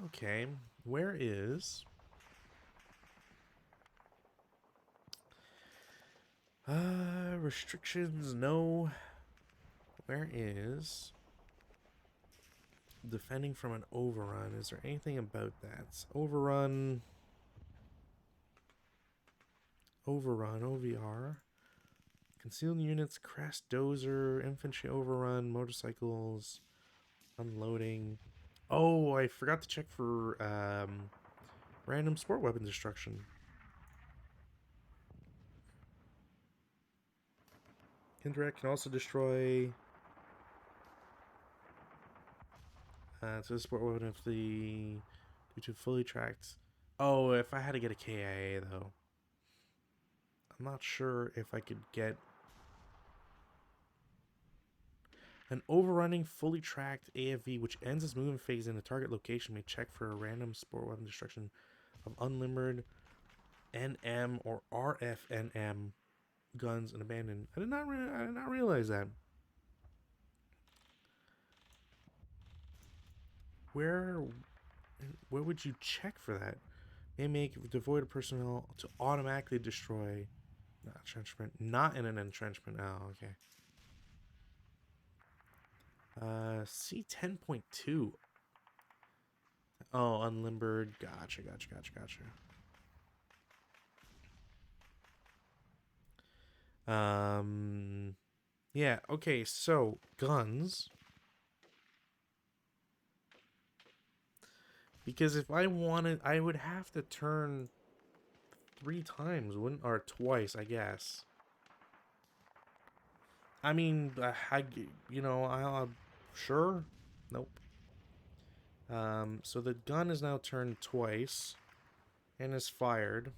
Okay. Where is... restrictions, no. Where is defending from an overrun? Is there anything about that? Overrun, OVR. Concealed units, crest dozer, infantry overrun, motorcycles, unloading. Oh, I forgot to check for random sport weapon destruction. Indirect can also destroy. So the sport weapon if the due to fully tracked. Oh, if I had to get a KIA though, I'm not sure if I could get an overrunning fully tracked AFV which ends its movement phase in a target location may check for a random sport weapon destruction of unlimited. NM or RFNM guns and abandoned. I did not realize that. Where where would you check for that? They make devoid of personnel to automatically destroy entrenchment. Not in an entrenchment. Oh, okay. C10.2. Oh, unlimbered. Gotcha. Yeah, okay, so guns. Because if I wanted, I would have to turn 3 times, wouldn't, or twice, I guess. I mean, I'll sure. Nope. So the gun is now turned twice and is fired.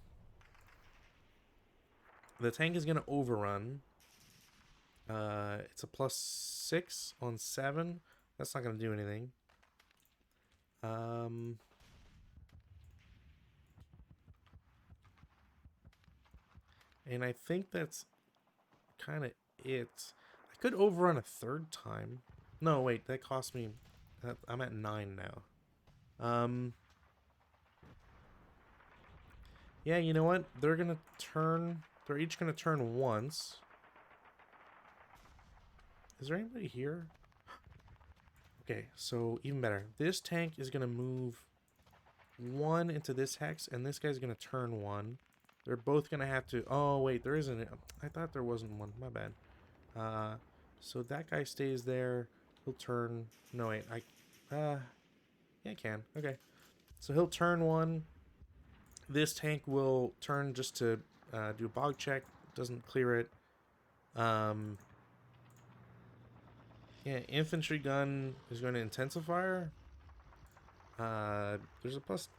The tank is gonna overrun. It's a +6 on 7. That's not gonna do anything. Um, and I think that's kind of it. I could overrun a third time. No, wait, that cost me. I'm at 9 now. Yeah, you know what? They're gonna turn. They're each gonna turn once. Is there anybody here? Okay, so even better. This tank is gonna move 1 into this hex, and this guy's gonna turn 1. They're both gonna have to. Oh wait, there isn't. I thought there wasn't one. My bad. So that guy stays there. He'll turn. No wait, yeah, I can. Okay, so he'll turn 1. This tank will turn just to do a bog check. Doesn't clear it. Yeah, infantry gun is going to intensifier. There's a +2.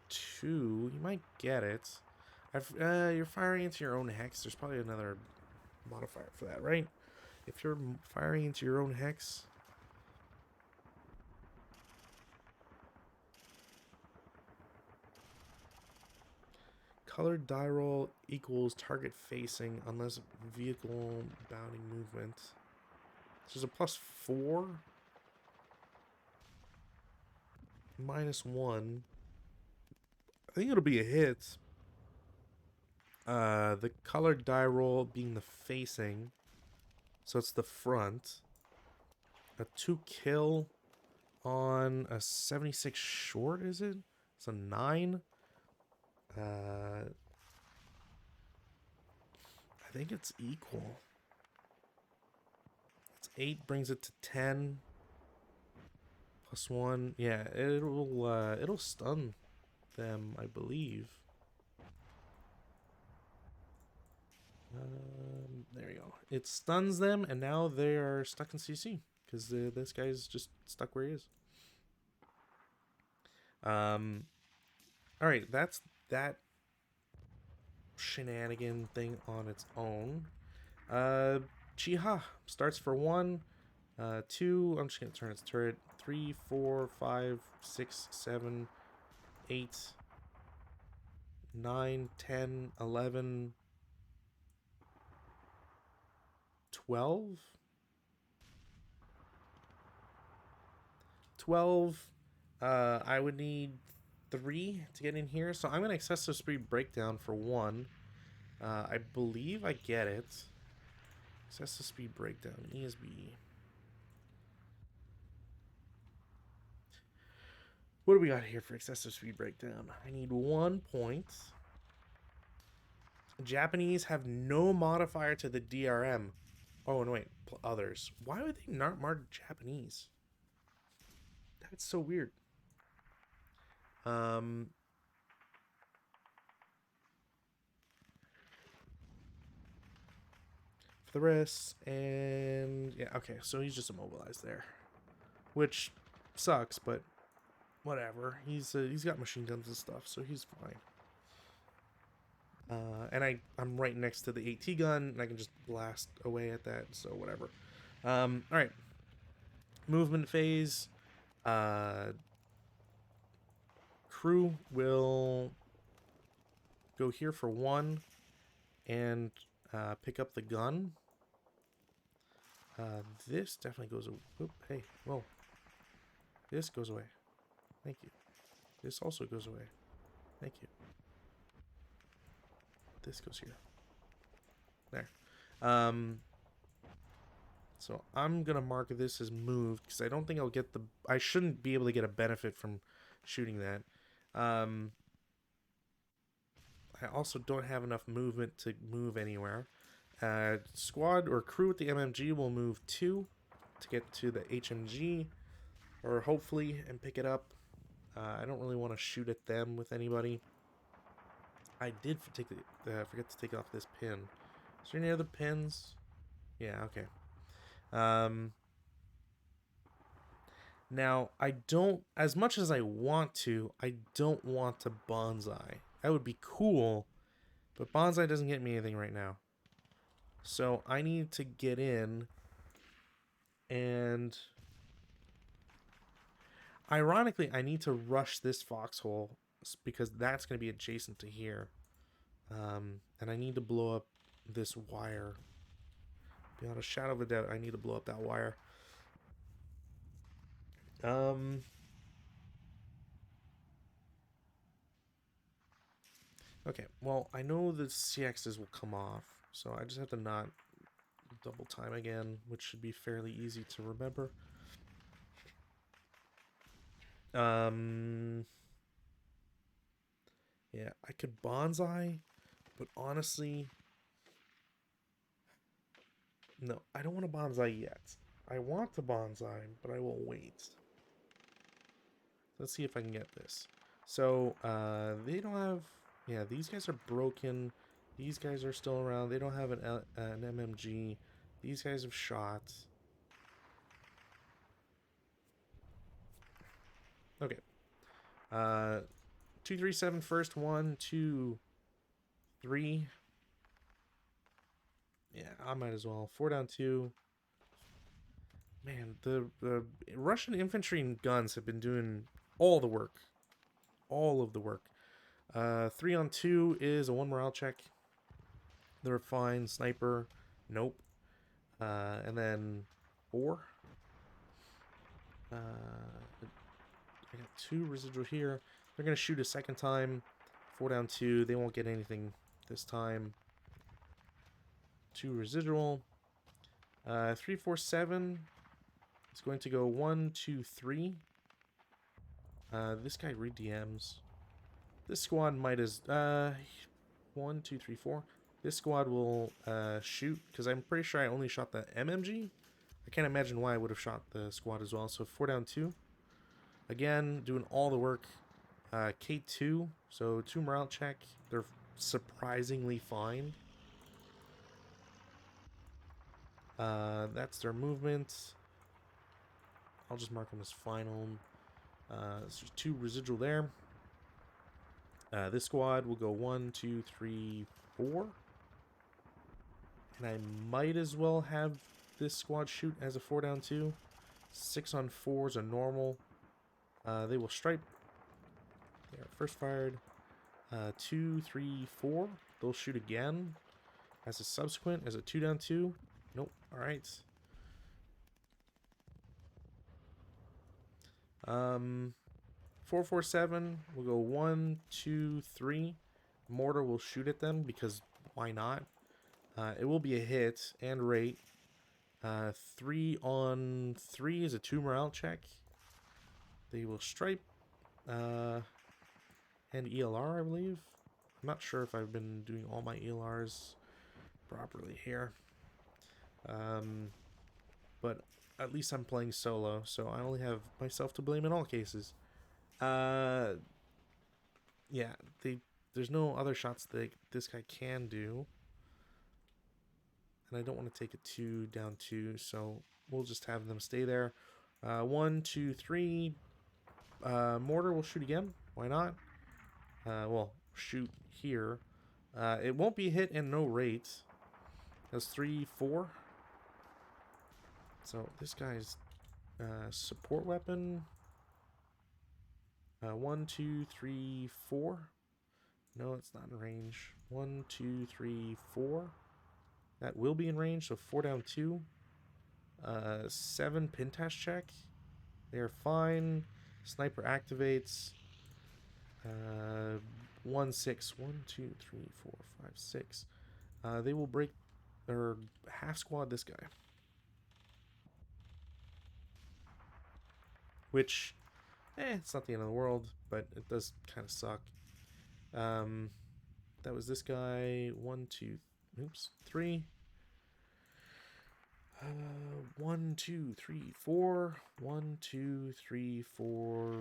You might get it. You're firing into your own hex. There's probably another modifier for that, right? If you're firing into your own hex. Colored die roll equals target facing unless vehicle bounding movement. This is a +4. -1. I think it'll be a hit. The colored die roll being the facing. So it's the front. A 2 kill on a 76 short, is it? It's a 9. I think it's equal. It's 8 brings it to 10. +1. Yeah, it'll stun them, I believe. There you go. It stuns them, and now they are stuck in CC because this guy's just stuck where he is. All right, that's that shenanigan thing on its own. Chiha starts for 1, 2. I'm just gonna turn its turret. 3, 4, 5, 6, 7, 8, 9, 10, 11, 12. 12. I would need 3 to get in here, so I'm gonna excessive speed breakdown for 1. I believe I get it. Excessive speed breakdown, ESB. What do we got here for excessive speed breakdown? I need 1 point. Japanese have no modifier to the DRM. Oh, no, wait. Others. Why would they not mark Japanese? That's so weird. For the rest, and yeah, okay, so he's just immobilized there, which sucks, but whatever. He's got machine guns and stuff, so he's fine. And I'm right next to the AT gun, and I can just blast away at that, so whatever. All right. Movement phase. Crew will go here for 1 and pick up the gun. This definitely goes away. Oop, hey, whoa. This goes away. Thank you. This also goes away. Thank you. This goes here. There. So I'm going to mark this as moved because I don't think I'll get the... I shouldn't be able to get a benefit from shooting that. I also don't have enough movement to move anywhere. Squad or crew with the MMG will move 2 to get to the HMG, or hopefully, and pick it up. I don't really want to shoot at them with anybody. I did forget to take off this pin. Is there any other pins? Yeah, okay. Now, I don't, as much as I want to, I don't want to bonsai. That would be cool, but bonsai doesn't get me anything right now. So I need to get in, and ironically, I need to rush this foxhole because that's going to be adjacent to here. And I need to blow up this wire. Beyond a shadow of a doubt, I need to blow up that wire. Okay, well, I know the CXs will come off, so I just have to not double time again, which should be fairly easy to remember. Yeah, I could bonsai, but honestly, no, I don't want to bonsai yet. I want to bonsai, but I will wait. Let's see if I can get this. So, they don't have... Yeah, these guys are broken. These guys are still around. They don't have an MMG. These guys have shot. Okay. 237 first. 1, 2, 3. Yeah, I might as well. 4 down 2. Man, the Russian infantry and guns have been doing all the work. All of the work. 3 on 2 is a 1 morale check. They're fine. Sniper, nope. And then 4. I got 2 residual here. They're going to shoot a second time. 4 down 2. They won't get anything this time. 2 residual. 3, 4, 7. It's going to go 1, 2, 3. This guy re-DMs. This squad might as... 1, 2, 3, 4. This squad will shoot, because I'm pretty sure I only shot the MMG. I can't imagine why I would have shot the squad as well. So 4 down 2. Again, doing all the work. K2, so 2 morale check. They're surprisingly fine. That's their movement. I'll just mark them as final. So 2 residual there. This squad will go 1, 2, 3, 4. And I might as well have this squad shoot as a 4 down 2. 6 on 4 is a normal. They will stripe. They are first fired. 2, 3, 4. They'll shoot again as a subsequent, as a 2 down 2. Nope. Alright. 4, 4, 7. We'll go 1, 2, 3. Mortar will shoot at them because why not? It will be a hit and rate. 3 on 3 is a 2 morale check. They will stripe. And ELR, I believe. I'm not sure if I've been doing all my ELRs properly here. But at least I'm playing solo, so I only have myself to blame in all cases. Yeah, there's no other shots that this guy can do. And I don't want to take a 2 down 2, so we'll just have them stay there. 1, 2, 3. Mortar will shoot again. Why not? Well, shoot here. It won't be hit and no rate. That's 3, 4. So this guy's support weapon. 1, 2, 3, 4. No, it's not in range. 1, 2, 3, 4. That will be in range, so 4 down 2. 7 Pintash check. They're fine. Sniper activates. 1, 6. 1, 2, 3, 4, 5, 6. They will break or half squad this guy. Which, it's not the end of the world, but it does kind of suck. That was this guy. 1, 2, oops, 3. 1, 2, 3, 4. 1, 2, 3, 4,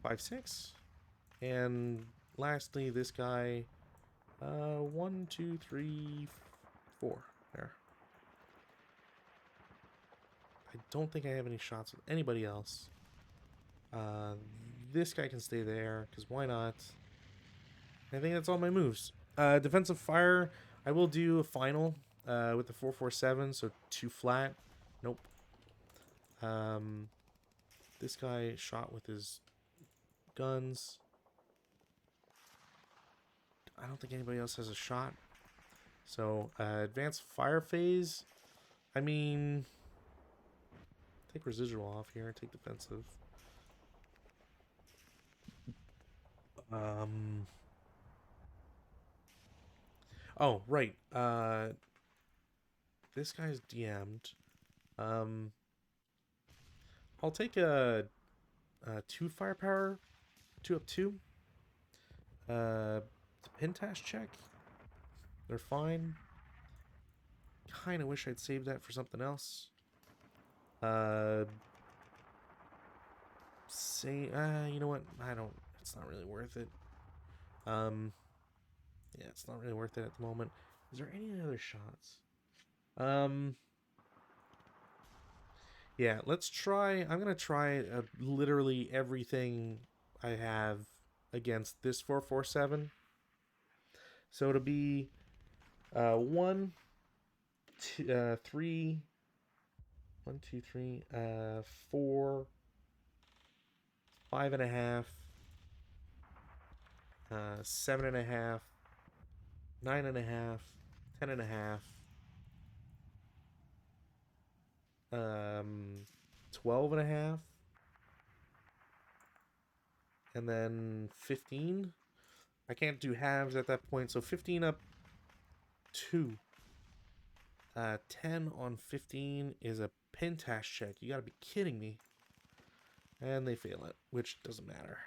5, 6. And lastly, this guy. 1, 2, 3, 4. There. I don't think I have any shots with anybody else. This guy can stay there, because why not? I think that's all my moves. Defensive fire, I will do a final with the 447, so 2 flat. Nope. This guy shot with his guns. I don't think anybody else has a shot. So, advanced fire phase. I mean, take residual off here, take defensive. Oh, right. This guy's DM'd. I'll take a 2 firepower, 2 up 2. The Pintash check. They're fine. Kind of wish I'd saved that for something else. You know what? I don't. It's not really worth it. Yeah, it's not really worth it at the moment. Is there any other shots? Yeah, let's try. I'm gonna try literally everything I have against this 447. So it'll be 1, 2, 3, 1, 2, 3, 4, 5.5, 7.5, 9.5, 10.5, 12.5, and then 15. I can't do halves at that point, so 15 up 2. 10 on 15 is a Pintash check. You gotta be kidding me. And they fail it, which doesn't matter.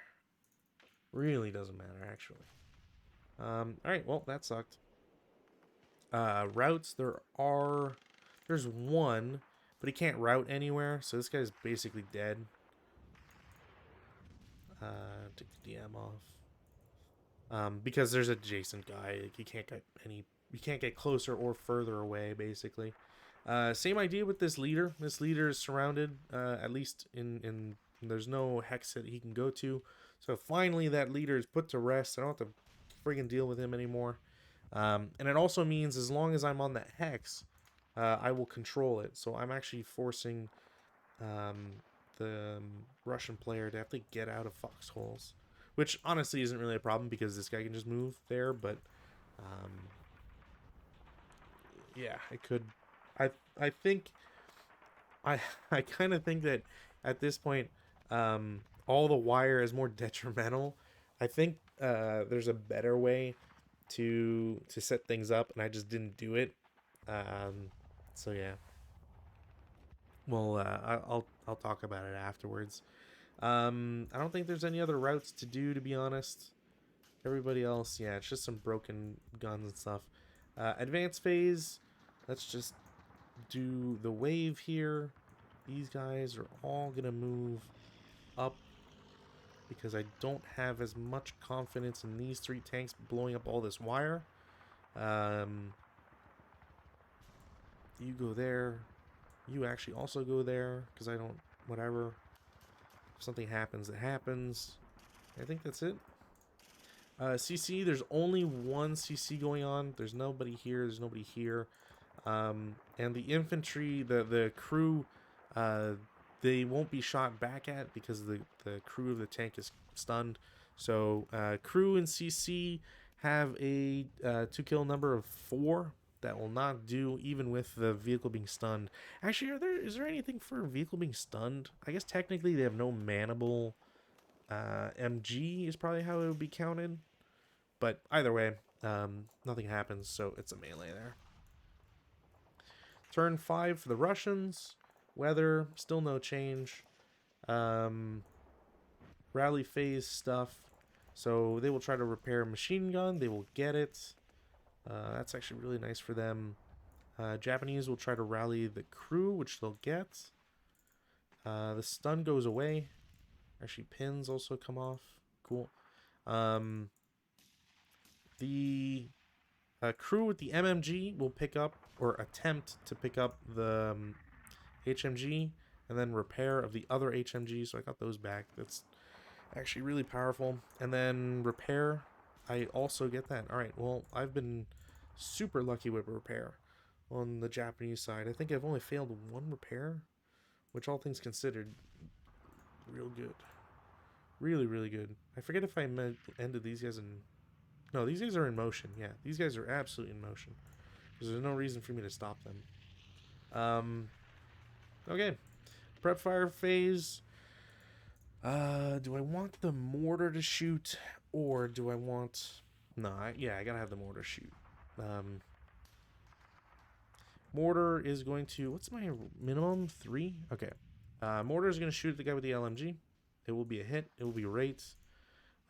Really doesn't matter, actually. Alright, well, that sucked. Routes, there's 1, but he can't route anywhere, so this guy's basically dead. Take the DM off. Because there's a adjacent guy, like, you can't get closer or further away, basically. Same idea with this leader. This leader is surrounded, at least in there's no hex that he can go to. So finally that leader is put to rest. I don't have to friggin' deal with him anymore. And it also means as long as I'm on that hex, I will control it. So I'm actually forcing the Russian player to have to get out of foxholes. Which honestly isn't really a problem because this guy can just move there, but yeah, it could. I think I kind of think that at this point, all the wire is more detrimental. I think there's a better way to set things up, and I just didn't do it. So yeah. Well, I'll talk about it afterwards. I don't think there's any other routes to do, to be honest. Everybody else, yeah, it's just some broken guns and stuff. Advanced phase, let's just do the wave here. These guys are all gonna move up because I don't have as much confidence in these 3 tanks blowing up all this wire. You go there. You actually also go there because I don't. Whatever. If something happens, it happens. I think that's it. CC, there's only 1 CC going on. There's nobody here. There's nobody here. And the infantry, the crew, they won't be shot back at because the crew of the tank is stunned. So crew and CC have a 2 kill number of 4. That will not do even with the vehicle being stunned. Actually, is there anything for a vehicle being stunned? I guess technically they have no manable. MG is probably how it would be counted. But either way, nothing happens, so it's a melee there. Turn 5 for the Russians. Weather, still no change. Rally phase stuff. So they will try to repair a machine gun. They will get it. That's actually really nice for them. Japanese will try to rally the crew, which they'll get. The stun goes away. Actually, pins also come off. Cool. The crew with the MMG will pick up, or attempt to pick up, the HMG, and then repair of the other HMG, so I got those back. That's actually really powerful. And then repair, I also get that. Alright, well, I've been super lucky with repair on the Japanese side. I think I've only failed 1 repair, which all things considered, real good. Really, really good. I forget if I ended these guys in... No, these guys are in motion. Yeah, these guys are absolutely in motion. Because there's no reason for me to stop them. Okay. Prep fire phase. Do I want the mortar to shoot, or do I want... No, yeah, I gotta have the mortar shoot. Mortar is going to... What's my minimum? 3? Okay. Mortar is going to shoot at the guy with the LMG. It will be a hit. It will be rate.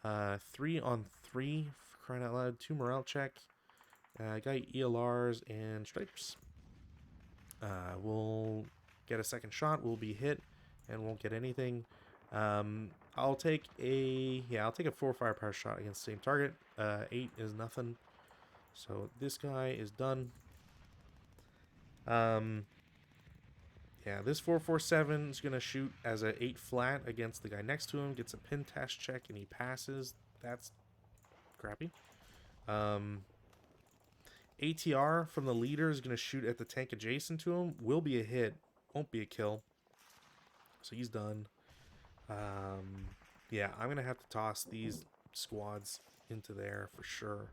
3 on 3, for crying out loud. 2 morale check. Got ELRs and stripes. We'll get a second shot. We'll be hit and won't get anything. I'll take a 4 firepower shot against the same target. 8 is nothing. So this guy is done. Yeah, this 447 is gonna shoot as a 8 flat against the guy next to him. Gets a pin test check and he passes. That's crappy. ATR from the leader is gonna shoot at the tank adjacent to him. Will be a hit. Won't be a kill. So he's done. Yeah, I'm gonna have to toss these squads into there for sure.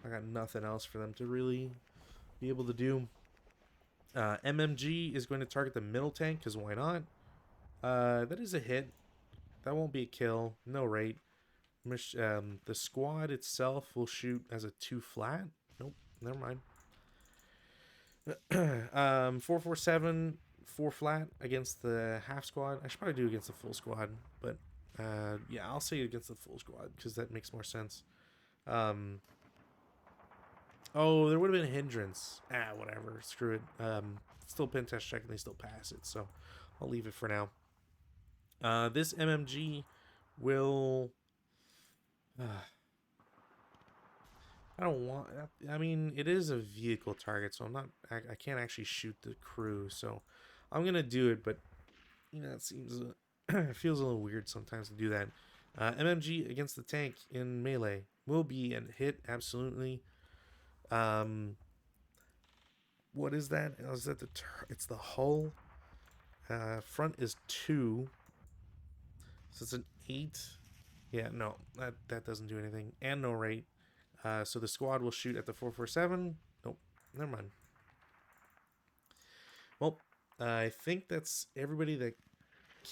I got nothing else for them to really be able to do. MMG is going to target the middle tank, because why not? That is a hit. That won't be a kill. No rate. The squad itself will shoot as a 2 flat. Nope, never mind. 447, 4 flat against the half squad. I should probably do against the full squad, but yeah, I'll say against the full squad because that makes more sense. Oh, there would have been a hindrance. Whatever. Screw it. Still pin test check and they still pass it, so I'll leave it for now. This MMG will... I don't want... I mean, it is a vehicle target, so I can't actually shoot the crew, so I'm going to do it, but, you know, it seems... it feels a little weird sometimes to do that. MMG against the tank in melee will be a hit, absolutely. What is that? Is that it's the hull? Front is 2. So it's an 8. Yeah, no, that doesn't do anything. And no rate. So the squad will shoot at the 447. Nope, never mind. Well, I think that's everybody that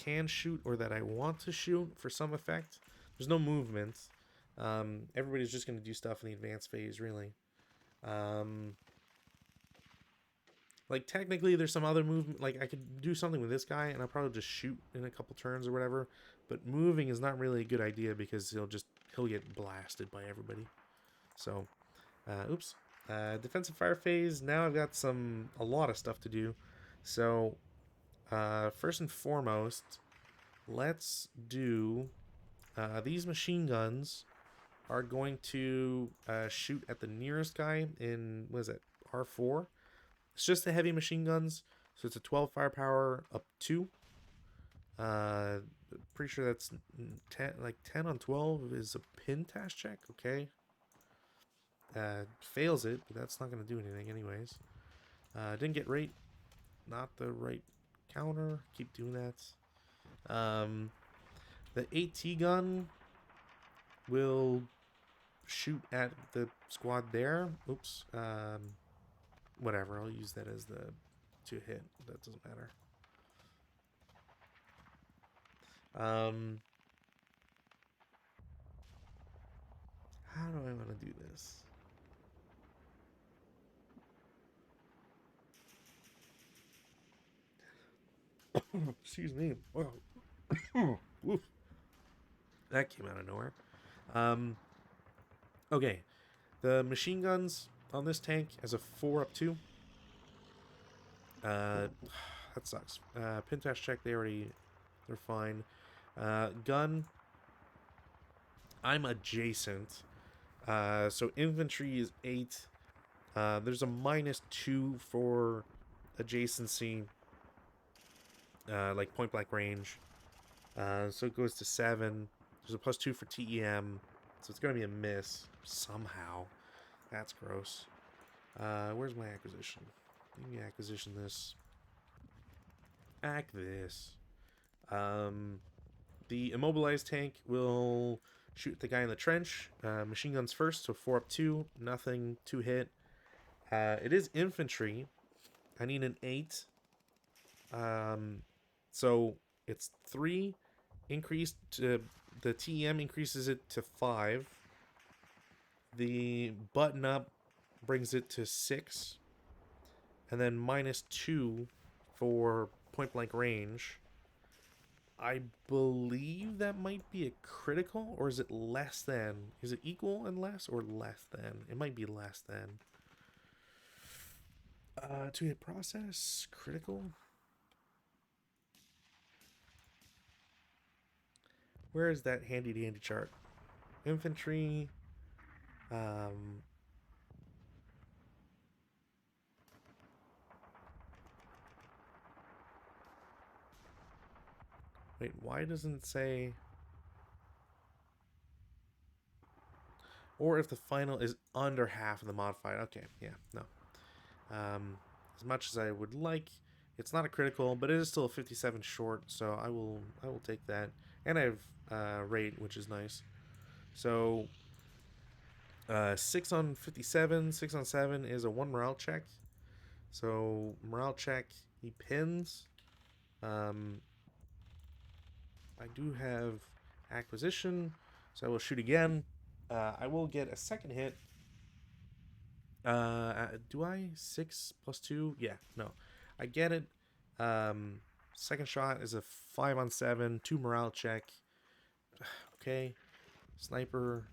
can shoot or that I want to shoot for some effect. There's no movement. Everybody's just going to do stuff in the advanced phase, really. Like, technically, there's some other movement. Like, I could do something with this guy, and I'll probably just shoot in a couple turns or whatever. But moving is not really a good idea because he'll get blasted by everybody. So, oops. Defensive fire phase. Now I've got a lot of stuff to do. So, first and foremost, let's do... these machine guns are going to shoot at the nearest guy in, what is it, R4? It's just the heavy machine guns, so it's a 12 firepower up 2. Pretty sure that's 10 on 12 is a pin task check. Okay. Fails it, but that's not going to do anything anyways. Didn't get rate. Not the right counter. Keep doing that. The AT gun will shoot at the squad there. Oops. Whatever. I'll use that as the to hit. That doesn't matter. How do I want to do this? Excuse me. Wow. That came out of nowhere. Okay. The machine guns on this tank as a 4+2. That sucks. Pintash check, they're fine. Gun, I'm adjacent. So infantry is 8. There's a -2 for adjacency, like point blank range. So it goes to 7. There's a +2 for TEM. So it's going to be a miss somehow. That's gross. Where's my acquisition? Let me acquisition this. Act this. The immobilized tank will shoot the guy in the trench. Machine guns first, so 4+2. Nothing, 2 hit. It is infantry. I need an 8. So it's 3 increased to the TEM increases it to 5. The button up brings it to 6. And then -2 for point blank range. I believe that might be a critical, or is it less than? Is it equal and less, or less than? It might be less than. 2-hit process, critical. Where is that handy dandy chart? Infantry. Wait, why doesn't it say? Or if the final is under half of the modified. Okay, yeah, no. As much as I would like, it's not a critical, but it is still a 57 short, so I will take that. And I have rate, which is nice. So 6 on 57, 6 on 7 is a 1 morale check. So morale check, he pins. I do have acquisition, so I will shoot again. I will get a second hit. Do I? 6+2? Yeah, no. I get it. Second shot is a 5 on 7, 2 morale check. Okay. Sniper.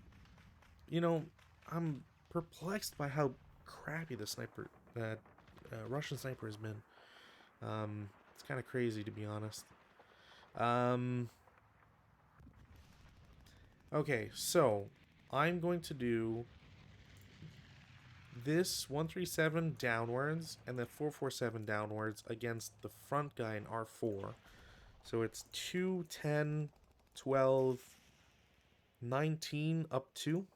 You know, I'm perplexed by how crappy the sniper, Russian sniper has been. It's kind of crazy, to be honest. Okay, so I'm going to do this 137 downwards and then 447 downwards against the front guy in R4. So it's 2, 10, 12, 19 up 2.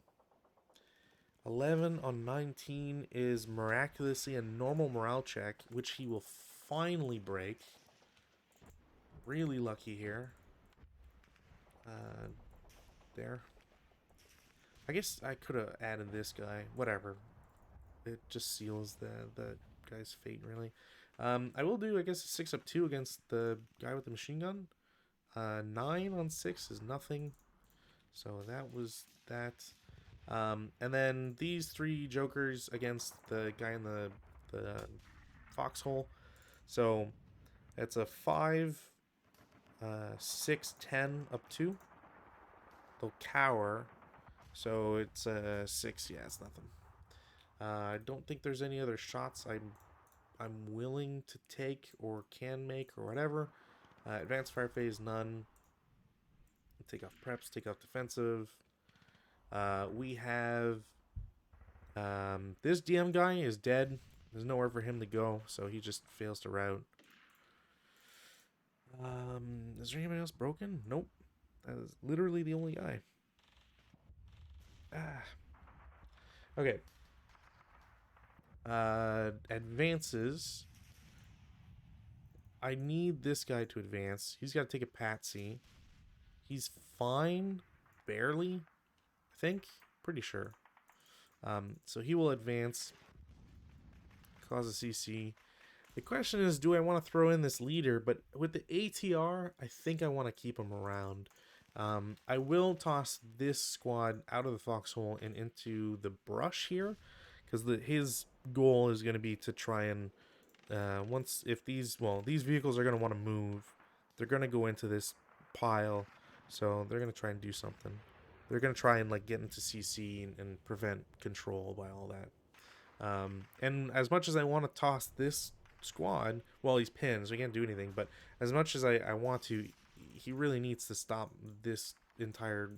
11 on 19 is miraculously a normal morale check, which he will finally break. Really lucky here. There. I guess I could have added this guy. Whatever. It just seals the guy's fate, really. I will do, I guess, a 6 up 2 against the guy with the machine gun. 9 on 6 is nothing. So that was that. And then these 3 jokers against the guy in the foxhole. So it's a 5, 6, 10 up 2. They'll cower. So it's a 6. Yeah, it's nothing. I don't think there's any other shots I'm willing to take or can make or whatever. Advanced fire phase, none. Take off preps, take off defensive. We have this DM guy is dead. There's nowhere for him to go, so he just fails to route. Is there anybody else broken? Nope. That is literally the only guy. Okay. Advances. I need this guy to advance. He's got to take a patsy. He's fine, barely. think. Pretty sure. So he will advance, cause a CC. The question is, do I want to throw in this leader? But with the ATR, I think I want to keep him around. I will toss this squad out of the foxhole and into the brush here, because his goal is going to be to try and if these vehicles are going to want to move, they're going to go into this pile, so they're going to try and do something. They're going to try and like get into CC and prevent control by all that. And as much as I want to toss this squad, well, he's pinned, so he can't do anything. But as much as I want to, he really needs to stop this entire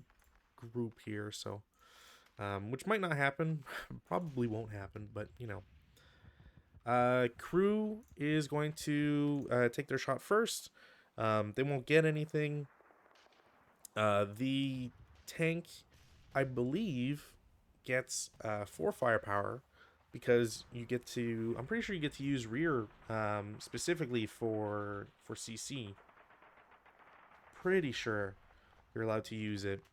group here. So, which might not happen, probably won't happen. But you know, crew is going to take their shot first. They won't get anything. The tank, I believe, gets 4 firepower because you get to. I'm pretty sure you get to use rear specifically for CC. Pretty sure you're allowed to use it.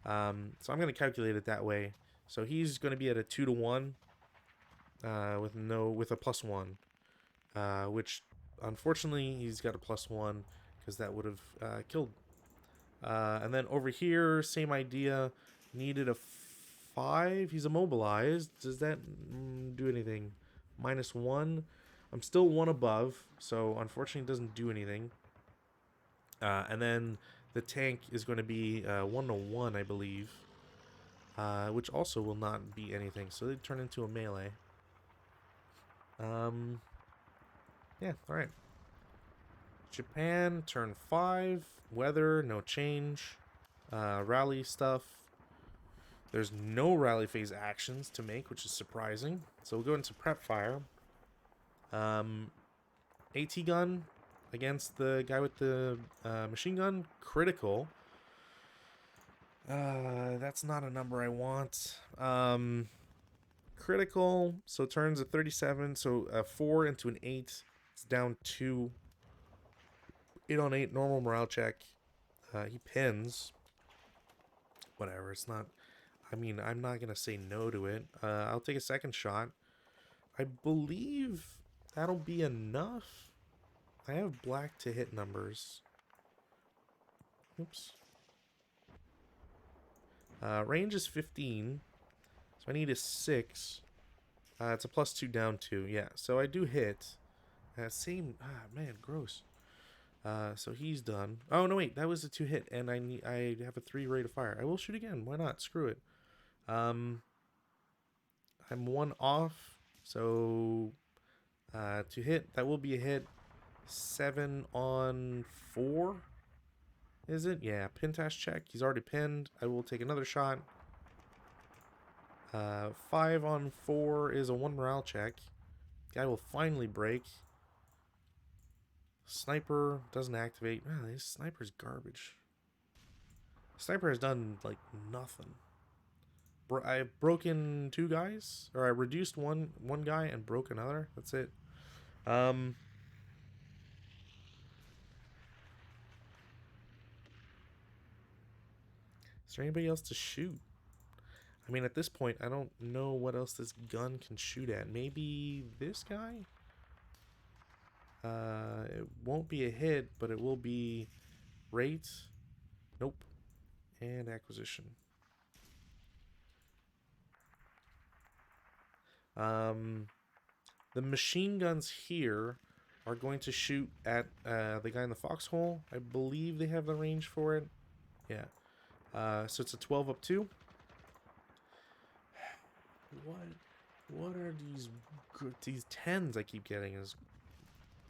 So I'm gonna calculate it that way. So he's gonna be at a 2-to-1 with a +1, which unfortunately he's got a +1 because that would have killed. And then over here, same idea. Needed a 5. He's immobilized. Does that do anything? -1. I'm still 1 above, so unfortunately it doesn't do anything. And then the tank is going to be 1-to-1, I believe, which also will not be anything. So they turn into a melee. Yeah, all right. Japan, turn 5. Weather, no change. Rally stuff. There's no rally phase actions to make, which is surprising. So we'll go into prep fire. AT gun against the guy with the machine gun. Critical. That's not a number I want. Critical. So turns a 37. So a 4 into an 8. It's down 2. 8 on 8. Normal morale check. He pins. Whatever. It's not. I mean, I'm not going to say no to it. I'll take a second shot. I believe that'll be enough. I have black to hit numbers. Oops. Range is 15. So I need a 6. It's a +2 down 2. Yeah, so I do hit. Man, gross. So he's done. Oh, no, wait. That was a 2 hit. And I have a 3 rate of fire. I will shoot again. Why not? Screw it. I'm 1 off. So to hit, that will be a hit. 7 on 4. Is it? Yeah, pin task check. He's already pinned. I will take another shot. 5 on 4 is a 1 morale check. Guy will finally break. Sniper doesn't activate. Man, this sniper's garbage. Sniper has done, like, nothing. I've broken 2 guys. Or I reduced one guy and broke another. That's it. Is there anybody else to shoot? I mean, at this point, I don't know what else this gun can shoot at. Maybe this guy? It won't be a hit, but it will be rate. Nope. And acquisition. The machine guns here are going to shoot at the guy in the foxhole. I believe they have the range for it. Yeah. So it's a 12 up 2. What are these 10s I keep getting is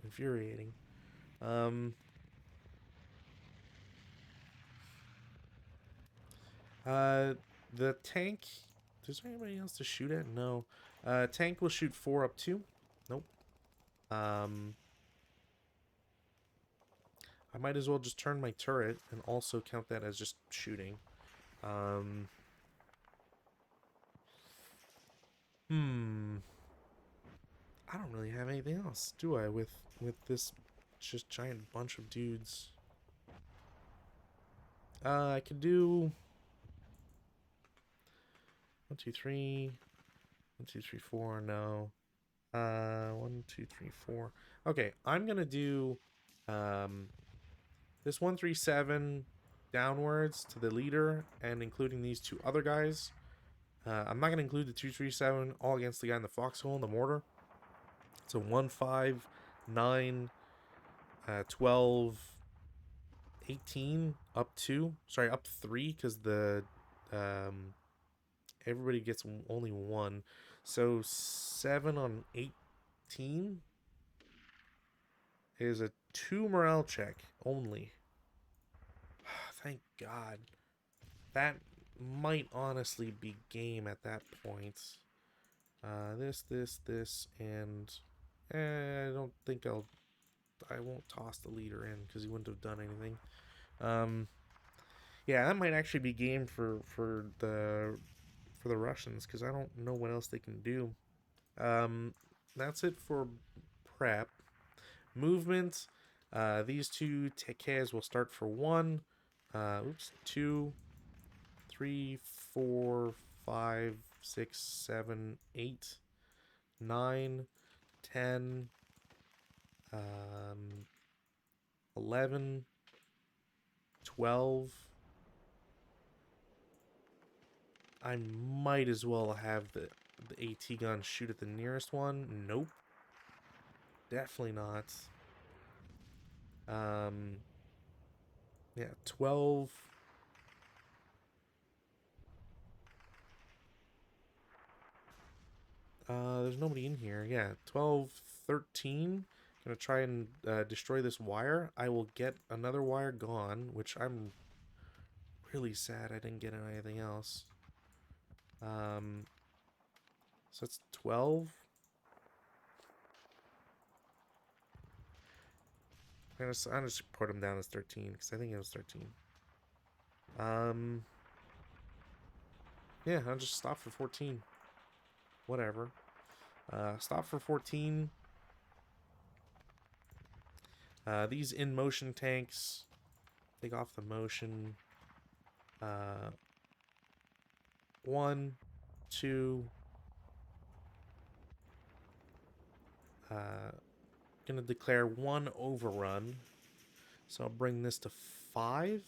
infuriating. The tank. Is there anybody else to shoot at? No. Tank will shoot 4 up 2. Nope. I might as well just turn my turret and also count that as just shooting. I don't really have anything else, do I? With this just giant bunch of dudes. I could do. 1, 2, 3. 1, 2, 3, 4. No. 1, 2, 3, 4. Okay, I'm gonna do um this 137 downwards to the leader and including these two other guys. I'm not gonna include the 237 all against the guy in the foxhole and the mortar. So 1, 5, 9, 12, 18, up 2. Sorry, up 3 because the um everybody gets only 1. So 7 on 18 is a 2 morale check only. Thank God. That might honestly be game at that point. This, and I don't think I won't toss the leader in because he wouldn't have done anything. Yeah, that might actually be game for the Russians because I don't know what else they can do. That's it for prep. Movement. These two teches will start for 1. 2, 3, 4, 5, 6, 7, 8, 9, 10, 11, 12. I might as well have the AT gun shoot at the nearest one. Nope. Definitely not. Yeah, 12. There's nobody in here. Yeah, 12, 13. Gonna try and destroy this wire. I will get another wire gone, which I'm really sad I didn't get anything else. So it's 12. I'm just put him down as 13 because I think it was 13. Yeah, I'll just stop for 14. Whatever. Stop for 14. These in motion tanks take off the motion. 1, 2. Gonna declare 1 overrun. So I'll bring this to 5.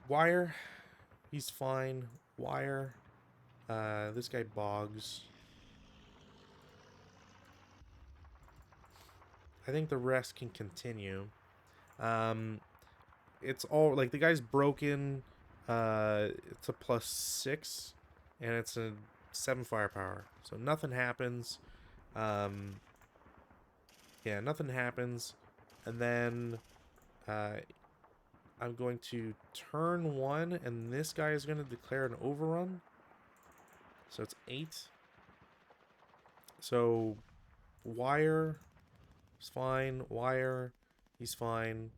Wire. He's fine. Wire. This guy bogs. I think the rest can continue. It's all like the guy's broken. It's a +6, and it's a 7 firepower, so nothing happens. Yeah, nothing happens, and then I'm going to turn 1, and this guy is going to declare an overrun. So it's 8. So wire is fine. Wire, he's fine.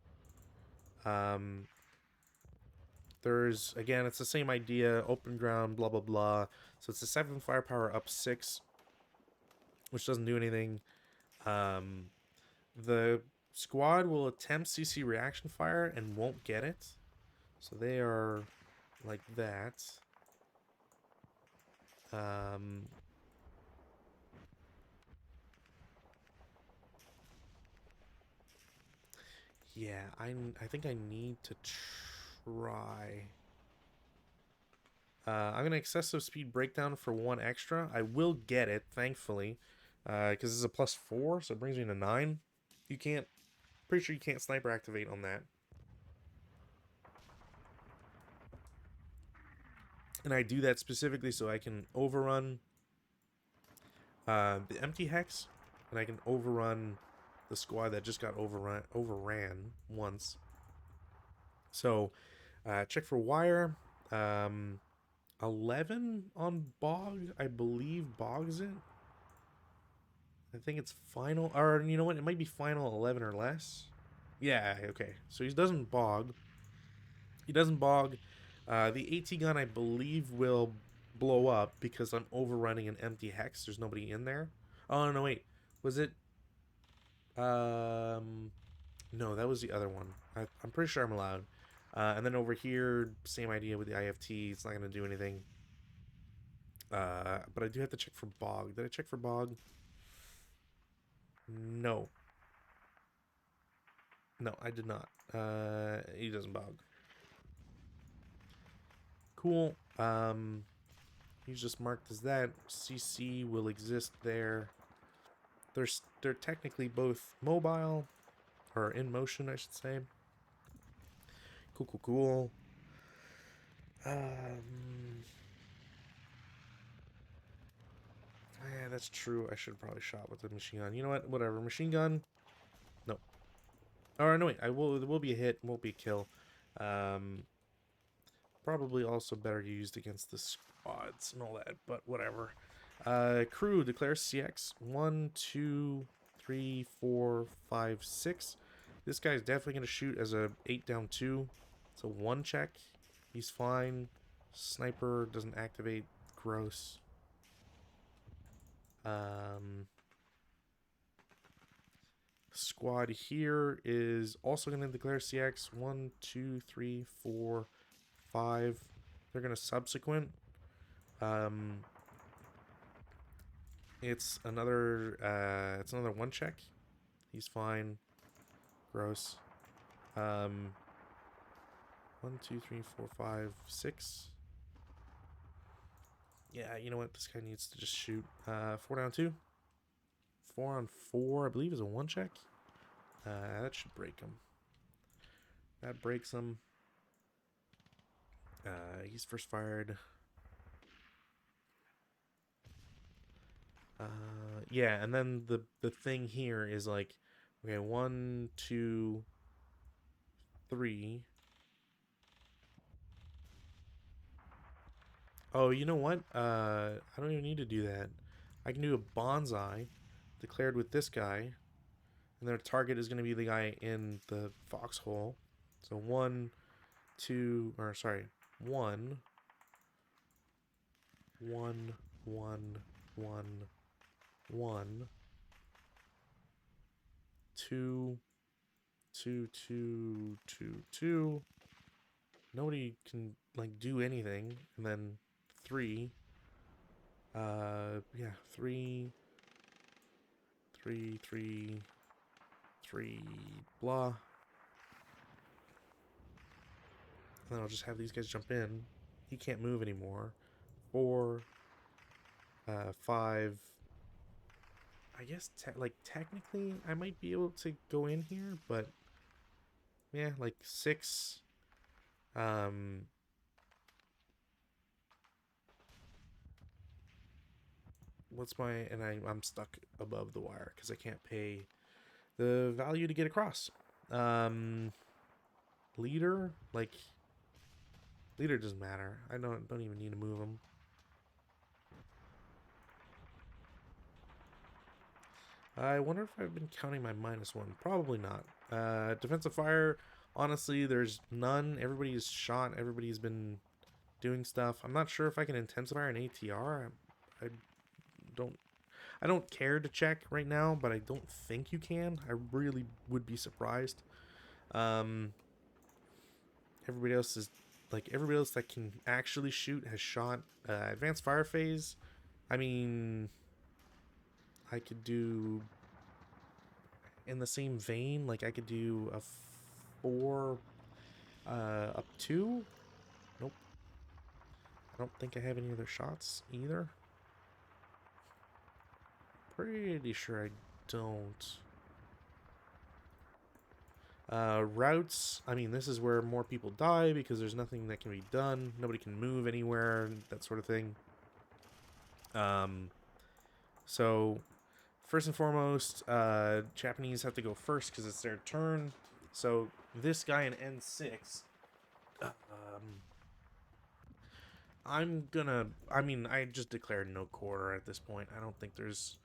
There's, again, it's the same idea, open ground, blah, blah, blah. So it's a 7 firepower up 6, which doesn't do anything. The squad will attempt CC reaction fire and won't get it. So they are like that. Yeah, I think I need to try. I'm gonna excessive speed breakdown for 1 extra. I will get it, thankfully, because it's a +4, so it brings me to 9. You can't. Pretty sure you can't sniper activate on that. And I do that specifically so I can overrun the empty hex, and I can overrun the squad that just got overran once. So check for wire. 11 on bog, I believe bogs it. I think it's final, or you know what, it might be final 11 or less. Yeah, okay, so he doesn't bog. He doesn't bog. The AT gun, I believe, will blow up because I'm overrunning an empty hex. There's nobody in there. Oh, no, wait. Was it... No, that was the other one. I'm pretty sure I'm allowed. And then over here, same idea with the IFT. It's not going to do anything. But I do have to check for Bog. Did I check for Bog? No. No, I did not. He doesn't Bog. Cool. He's just marked as that. CC will exist there. They're technically both mobile, or in motion, I should say. Cool, cool, cool. Yeah, that's true. I should have probably shot with the machine gun. You know what? Whatever. Machine gun. No. Or no, wait. It will be a hit. Won't be a kill. Probably also better used against the squads and all that, but whatever. Crew declares CX 1, 2, 3, 4, 5, 6. This guy's definitely gonna shoot as a 8 down 2. It's a 1 check. He's fine. Sniper doesn't activate. Gross. Squad here is also going to declare CX 1, 2, 3, 4, 5. They're going to subsequent. It's another 1 check. He's fine. Gross. 1, 2, 3, 4, 5, 6. Yeah, you know what? This guy needs to just shoot. 4 down 2. 4 on 4, I believe, is a 1 check. That should break him. That breaks him. He's first fired. Yeah, and then the thing here is like, okay, 1, 2, 3. Oh, you know what? I don't even need to do that. I can do a bonsai declared with this guy, and their target is going to be the guy in the foxhole. So 1, 2, or sorry, 1, 1, 1, 1, 1, 2, 2, 2, 2, 2. Nobody can like do anything, and then 3. Yeah, 3, 3, 3, 3, blah. And then I'll just have these guys jump in. He can't move anymore. 4, 5. I guess like technically I might be able to go in here, but yeah, like 6. What's my, and I'm stuck above the wire because I can't pay the value to get across. Leader, like, leader doesn't matter. I don't even need to move him. I wonder if I've been counting my -1. Probably not. Defensive fire, honestly, there's none. Everybody's shot. Everybody's been doing stuff. I'm not sure if I can intensify an ATR. I don't I don't care to check right now, but I don't think you can. I really would be surprised. Everybody else is like everybody else that can actually shoot has shot. Advanced fire phase. I mean, I could do in the same vein. Like I could do a 4 up 2. Nope. I don't think I have any other shots either. Pretty sure I don't. Routes, I mean, this is where more people die because there's nothing that can be done. Nobody can move anywhere, that sort of thing. So, first and foremost, Japanese have to go first because it's their turn. So, this guy in N6, I mean, I just declared no quarter at this point. I don't think there's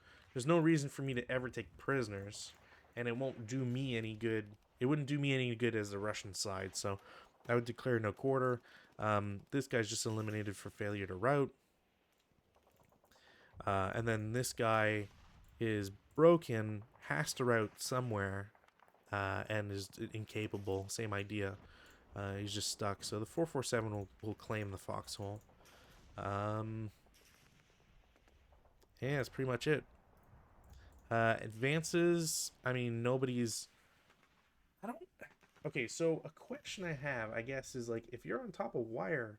no reason for me to ever take prisoners, and it won't do me any good. It wouldn't do me any good as the Russian side, so I would declare no quarter. This guy's just eliminated for failure to route. And then this guy is broken, has to route somewhere, and is incapable. Same idea. He's just stuck. So the 447 will claim the foxhole. Yeah, that's pretty much it. Advances. I mean, nobody's. I don't. Okay, so a question I have, I guess, is like if you're on top of wire,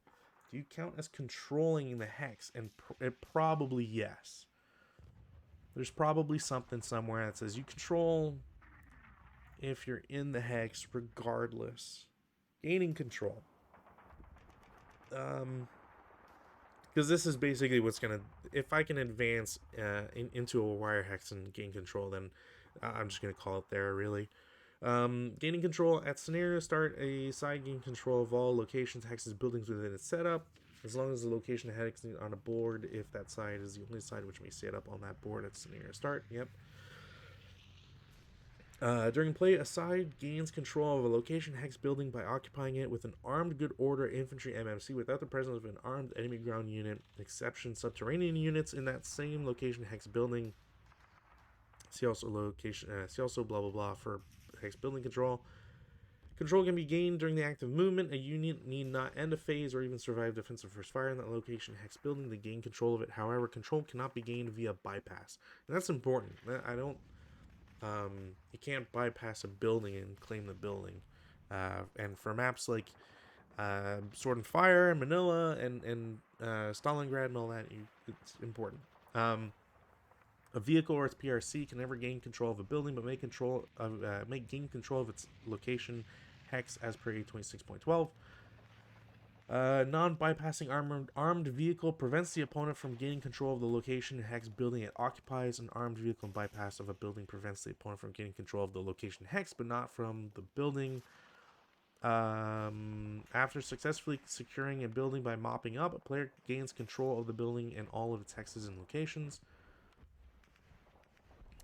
do you count as controlling the hex? And it probably yes. There's probably something somewhere that says you control if you're in the hex, regardless. Gaining control. Because this is basically what's gonna. If I can advance into a wire hex and gain control, then I'm just gonna call it there. Really, gaining control at scenario start. A side gain control of all locations, hexes, buildings within its setup, as long as the location hex on a board. If that side is the only side which may set up on that board at scenario start. Yep. During play, a side gains control of a location hex building by occupying it with an armed good order infantry MMC without the presence of an armed enemy ground unit, exception subterranean units in that same location hex building. See also location. See also blah blah blah for hex building control. Control can be gained during the active movement. A unit need not end a phase or even survive defensive first fire in that location hex building to gain control of it. However, control cannot be gained via bypass, and that's important. I don't you can't bypass a building and claim the building. And for maps like Sword and Fire, Manila, and Stalingrad, and all that, it's important. A vehicle or its PRC can never gain control of a building, but may gain control of its location hex as per 826.12. Non-bypassing armed vehicle prevents the opponent from gaining control of the location hex building it occupies. An armed vehicle and bypass of a building prevents the opponent from gaining control of the location hex, but not from the building. After successfully securing a building by mopping up, a player gains control of the building and all of its hexes and locations.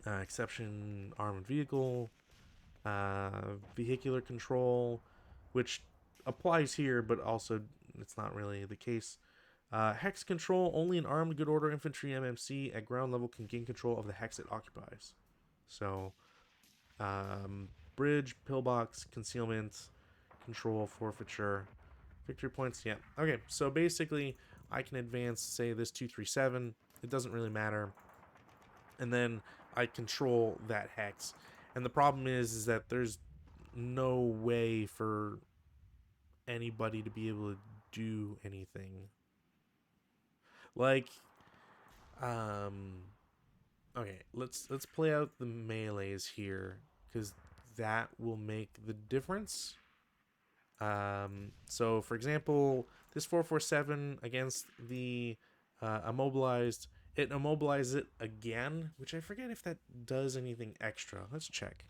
Exception armored vehicle, vehicular control, which applies here, but also it's not really the case. Hex control, only an armed good order infantry MMC at ground level can gain control of the hex it occupies. So, bridge, pillbox, concealment, control, forfeiture, victory points. Yeah. Okay, so basically, I can advance, say, this 237. It doesn't really matter. And then I control that hex. And the problem is that there's no way for anybody to be able to do anything. Like, um, okay, let's play out the melees here because that will make the difference. So for example, this 447 against the immobilized, it immobilizes it again, which I forget if that does anything extra. Let's check.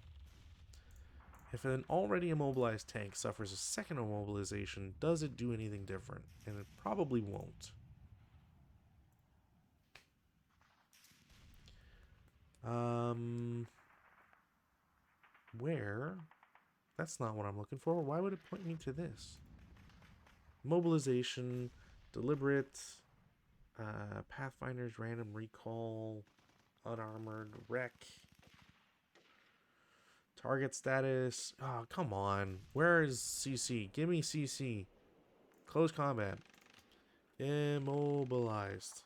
If an already immobilized tank suffers a second immobilization, does it do anything different? And it probably won't. Where? That's not what I'm looking for. Why would it point me to this? Mobilization, deliberate, Pathfinder's random recall, unarmored wreck, target status. Oh, come on. Where is CC? Give me CC. Close combat. Immobilized.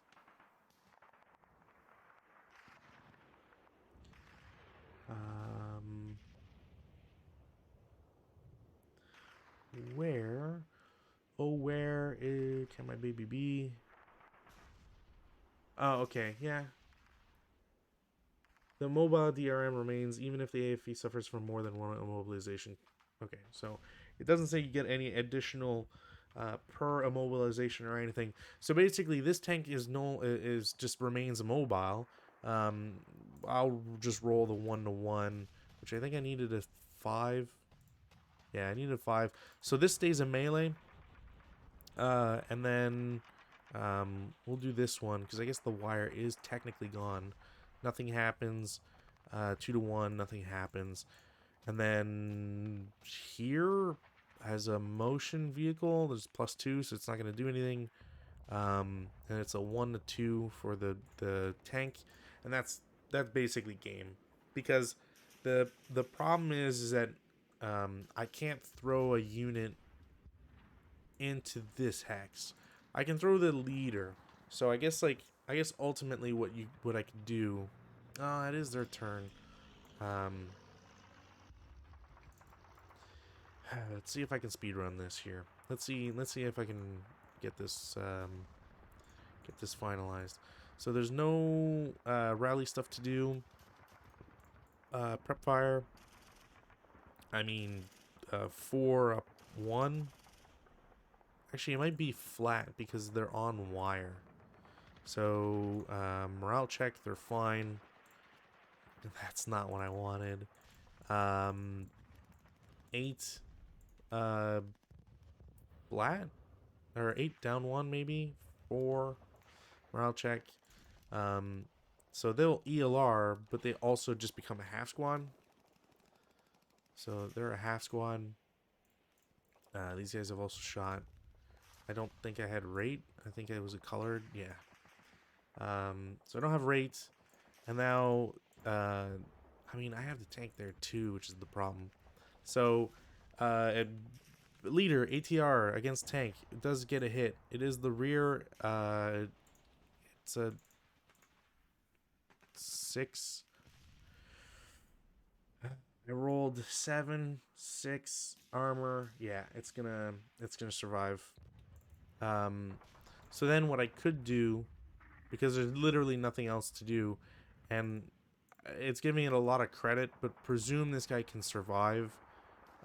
Where? Oh, where can my baby be? Oh, okay, yeah. The mobile DRM remains even if the AFE suffers from more than one immobilization. Okay, so it doesn't say you get any additional per immobilization or anything. So basically, this tank is just remains immobile. I'll just roll the 1-to-1, which I think I needed a 5. Yeah, I needed a 5. So this stays a melee. And then we'll do this one because I guess the wire is technically gone. Nothing happens. 2-to-1, nothing happens. And then here has a motion vehicle. There's +2, so it's not going to do anything. And it's a 1-to-2 for the tank, and that's basically game because the problem is that I can't throw a unit into this hex. I can throw the leader. So I guess ultimately what I could do. Oh, it is their turn. Um, let's see if I can speedrun this here. Let's see if I can get this finalized. So there's no rally stuff to do. Prep fire. I mean, 4 up 1. Actually, it might be flat because they're on wire. So morale check, they're fine. That's not what I wanted. 8 flat, or 8 down 1 maybe. 4 morale check. Um, so they'll ELR, but they also just become a half squad. So they're a half squad. These guys have also shot. I don't think I had rate. I think it was a colored. Yeah. So I don't have rate. And now, I mean, I have the tank there too, which is the problem. So, leader, ATR against tank. It does get a hit. It is the rear. It's a 6. I rolled 7, 6 armor. Yeah, it's gonna survive. Um, so then what I could do, because there's literally nothing else to do, and it's giving it a lot of credit, but presume this guy can survive.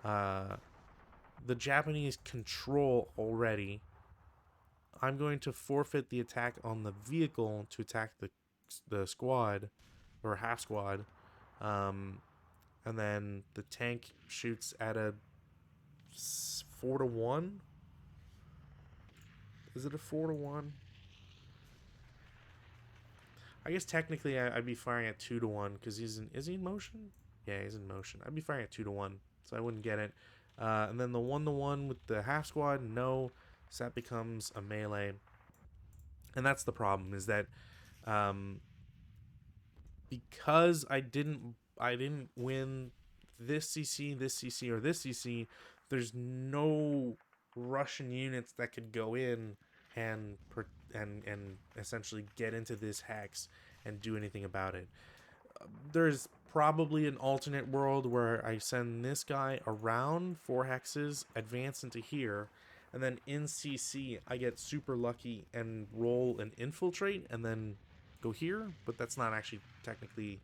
The Japanese control already. I'm going to forfeit the attack on the vehicle to attack the squad, or half squad. And then the tank shoots at a 4-1. Is it a 4-1? I guess technically I'd be firing at 2-1 because is he in motion? Yeah, he's in motion. I'd be firing at 2-1, so I wouldn't get it. And then the 1-1 with the half squad, no, so that becomes a melee. And that's the problem, is that um, because I didn't win this CC, this CC, or this CC, there's no Russian units that could go in and essentially get into this hex and do anything about it. There's probably an alternate world where I send this guy around 4 hexes, advance into here, and then in CC I get super lucky and roll an infiltrate and then go here, but that's not actually technically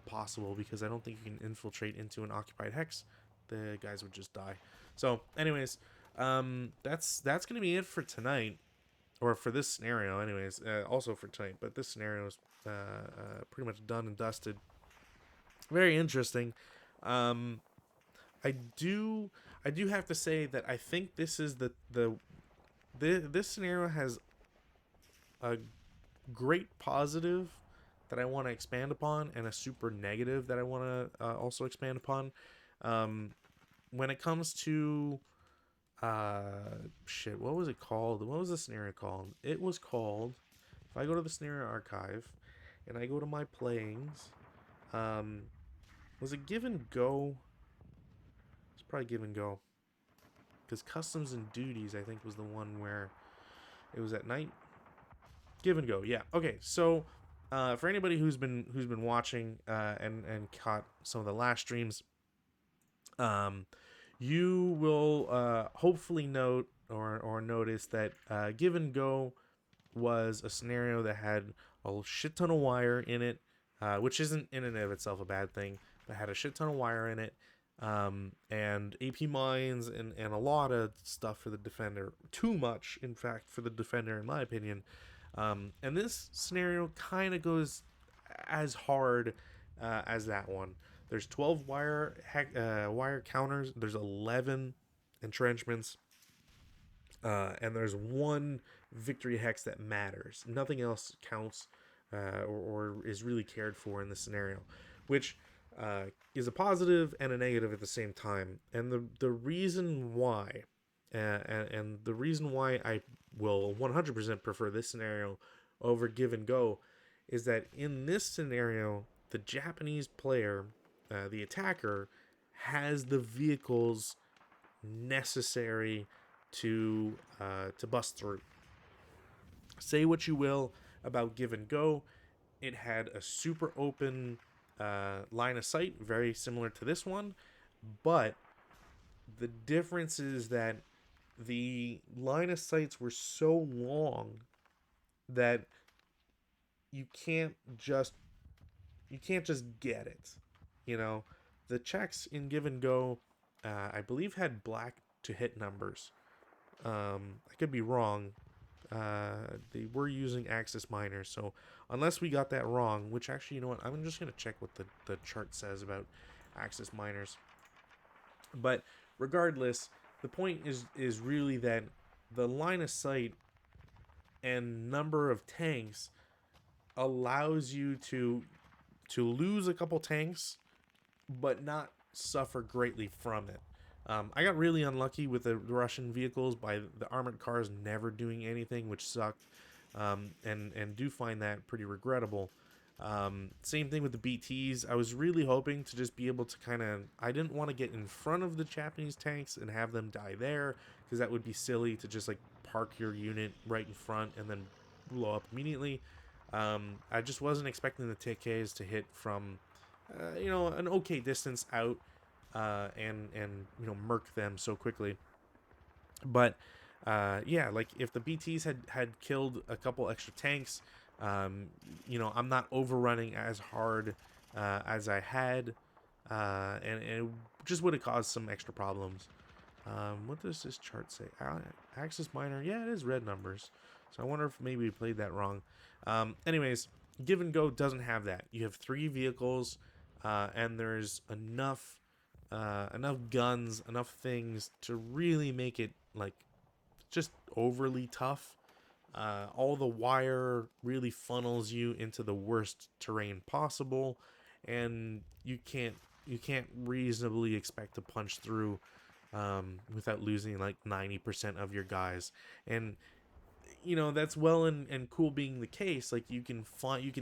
possible because I don't think you can infiltrate into an occupied hex. The guys would just die. So, anyways, that's gonna be it for tonight, or for this scenario. Anyways, also for tonight, but this scenario is pretty much done and dusted. Very interesting. Um, I do have to say that I think this is this scenario has a great positive that I want to expand upon, and a super negative that I want to also expand upon. Um, when it comes to shit, what was it called? What was the scenario called? It was called. If I go to the scenario archive, and I go to my playings, um, was it Give and Go? It's probably Give and Go, because Customs and Duties I think was the one where it was at night. Give and Go, yeah. Okay, so for anybody who's been watching and caught some of the last streams, you will hopefully note or notice that Give and Go was a scenario that had a shit ton of wire in it, which isn't in and of itself a bad thing, but had a shit ton of wire in it, and AP mines and a lot of stuff for the defender. Too much, in fact, for the defender, in my opinion. And this scenario kind of goes as hard as that one. There's 12 wire counters. There's 11 entrenchments. And there's one victory hex that matters. Nothing else counts or is really cared for in this scenario, which is a positive and a negative at the same time. And the reason why, and the reason why I will 100% prefer this scenario over Give and Go, is that in this scenario, the Japanese player, the attacker, has the vehicles necessary to bust through. Say what you will about Give and Go, it had a super open line of sight, very similar to this one, but the difference is that the line of sights were so long that you can't just you can't just get it. You know, the checks in Give and Go, I believe, had black to hit numbers. I could be wrong. They were using Axis miners, so unless we got that wrong, which actually, you know what, I'm just gonna check what the chart says about Axis miners. But regardless, the point is really that the line of sight and number of tanks allows you to lose a couple tanks but not suffer greatly from it. I got really unlucky with the Russian vehicles by the armored cars never doing anything, which sucked, and do find that pretty regrettable. Same thing with the BTs. I was really hoping to just be able to kind of. I didn't want to get in front of the Japanese tanks and have them die there, because that would be silly to just like park your unit right in front and then blow up immediately. I just wasn't expecting the TKs to hit from, an okay distance out, and murk them so quickly. But yeah, like if the BTs had killed a couple extra tanks, I'm not overrunning as hard as I had, and it just would have caused some extra problems. What does this chart say? Axis minor, yeah, it is red numbers. So I wonder if maybe we played that wrong. Anyways, Give and Go doesn't have that. You have 3 vehicles, and there's enough guns, enough things to really make it like just overly tough. All the wire really funnels you into the worst terrain possible, and you can't reasonably expect to punch through without losing like 90% of your guys. And that's well and cool being the case. Like you can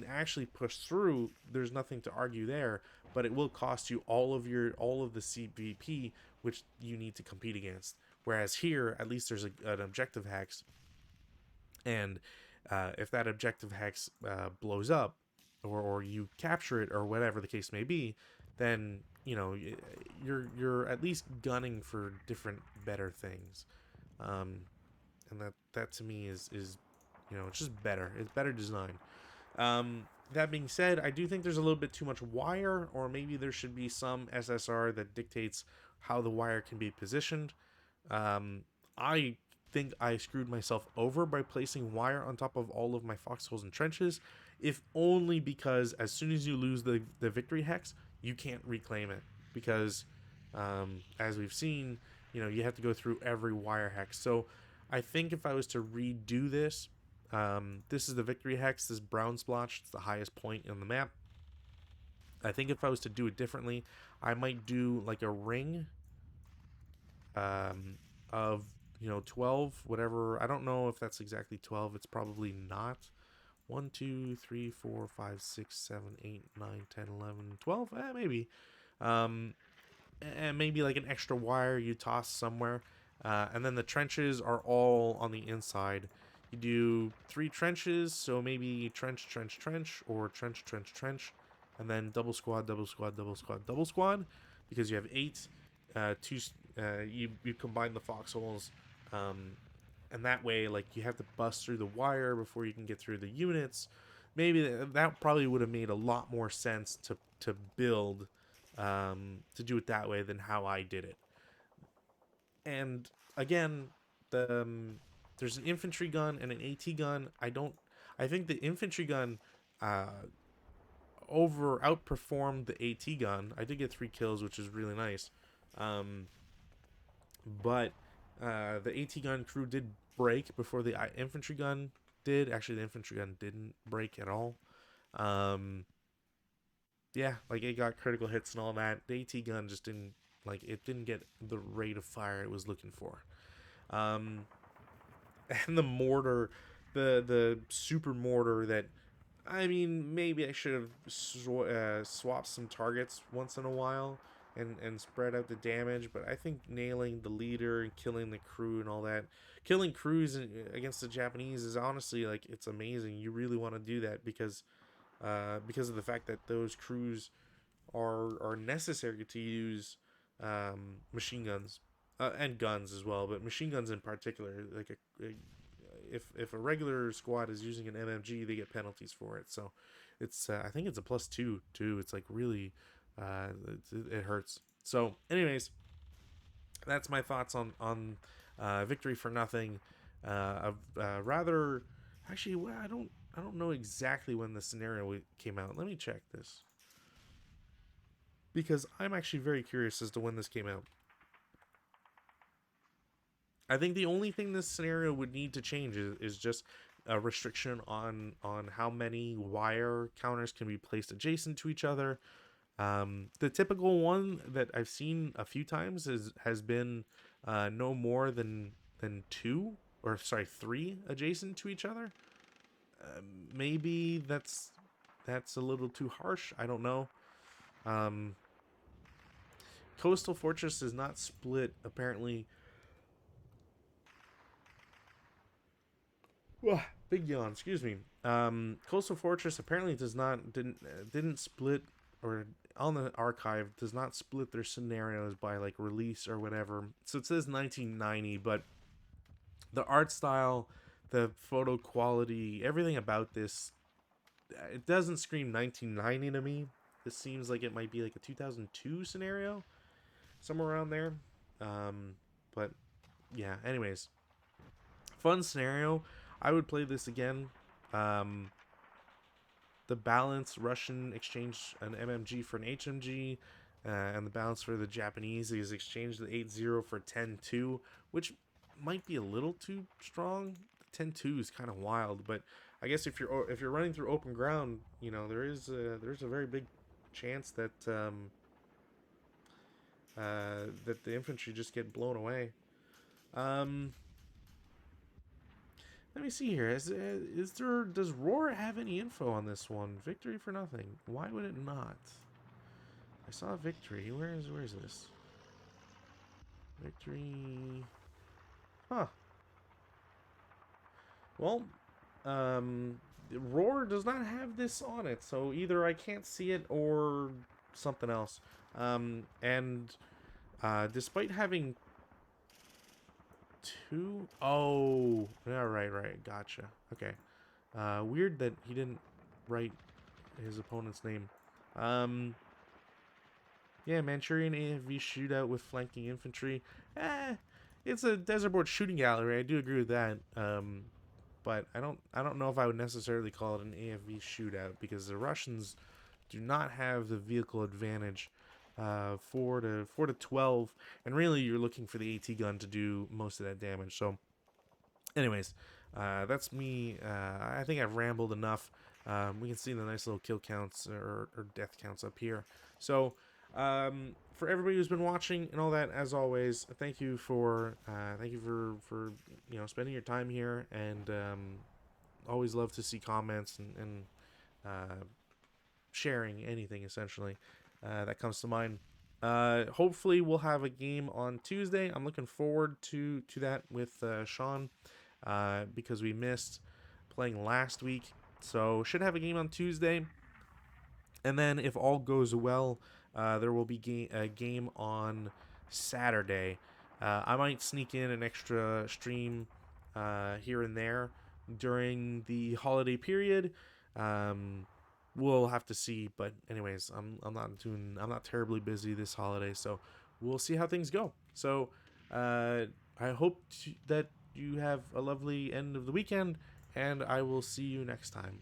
actually push through. There's nothing to argue there, but it will cost you all of the CVP which you need to compete against. Whereas here, at least there's an objective hex, and if that objective hex blows up, or you capture it, or whatever the case may be, then you're at least gunning for different, better things. Um, and that to me is it's just better. It's better design. That being said, I do think there's a little bit too much wire, or maybe there should be some SSR that dictates how the wire can be positioned. I think I screwed myself over by placing wire on top of all of my foxholes and trenches, if only because as soon as you lose the victory hex, you can't reclaim it, because as we've seen, you have to go through every wire hex. So I think if I was to redo this, this is the victory hex, this brown splotch, it's the highest point in the map. I think if I was to do it differently, I might do like a ring of 12, whatever. I don't know if that's exactly 12. It's probably not. 1 2 3 4 5 6 7 8 9 10 11 12, maybe. And maybe like an extra wire you toss somewhere, and then the trenches are all on the inside. You do 3 trenches, so maybe trench trench trench, or trench trench trench, and then double squad double squad double squad double squad, because you have 8. You combine the foxholes, and that way, like, you have to bust through the wire before you can get through the units. Maybe that probably would have made a lot more sense to build, to do it that way than how I did it. And again, there's an infantry gun and an AT gun. I think the infantry gun outperformed the AT gun. I did get 3 kills, which is really nice. But the AT gun crew did break before the infantry gun did. Actually, the infantry gun didn't break at all. Yeah, like, it got critical hits and all that. The AT gun just didn't get the rate of fire it was looking for. And the mortar, the super mortar that, I mean, maybe I should have swapped some targets once in a while. and spread out the damage. But I think nailing the leader and killing the crew and all that, killing crews against the Japanese is honestly like it's amazing. You really want to do that because of the fact that those crews are necessary to use machine guns and guns as well, but machine guns in particular. Like if a regular squad is using an MMG, they get penalties for it. So it's I think it's a +2 too. It's like really it hurts. So, anyways, that's my thoughts on Victory for Nothing. Rather, actually, well, I don't know exactly when the scenario came out. Let me check this because I'm actually very curious as to when this came out. I think the only thing this scenario would need to change is just a restriction on how many wire counters can be placed adjacent to each other. The typical one that I've seen a few times has been no more than two, or sorry, three adjacent to each other. Maybe that's a little too harsh. I don't know. Um, Coastal Fortress is not split apparently. Wah, big yawn. Excuse me. Coastal Fortress apparently didn't split, or on the archive does not split their scenarios by like release or whatever. So it says 1990, but the art style, the photo quality, everything about this, it doesn't scream 1990 to me. This seems like it might be like a 2002 scenario, somewhere around there. Um, but yeah. Anyways, fun scenario. I would play this again. Um, the balance Russian exchange an MMG for an HMG, and the balance for the Japanese is exchanged the 8-0 for 10-2, which might be a little too strong. 10-2 is kind of wild, but I guess if you're running through open ground, there's a very big chance that the infantry just get blown away. Um, Let me see here. Does Roar have any info on this one? Victory for Nothing. Why would it not? I saw Victory. Where's this? Victory. Huh. Well, um, Roar does not have this on it, so either I can't see it or something else. And despite having two, oh, yeah, right, gotcha. Okay. Weird that he didn't write his opponent's name. Um, yeah, Manchurian AFV shootout with flanking infantry. It's a desert board shooting gallery. I do agree with that. But I don't know if I would necessarily call it an AFV shootout because the Russians do not have the vehicle advantage. 4 to 12, and really you're looking for the AT gun to do most of that damage. So, anyways, that's me. I think I've rambled enough. We can see the nice little kill counts or death counts up here. So, for everybody who's been watching and all that, as always, thank you for spending your time here, and always love to see comments and sharing anything essentially that comes to mind. Hopefully we'll have a game on Tuesday. I'm looking forward to that with Sean because we missed playing last week. So should have a game on Tuesday. And then if all goes well, there will be a game on Saturday. I might sneak in an extra stream here and there during the holiday period. We'll have to see, but anyways, I'm not terribly busy this holiday, so we'll see how things go. So I hope that you have a lovely end of the weekend, and I will see you next time.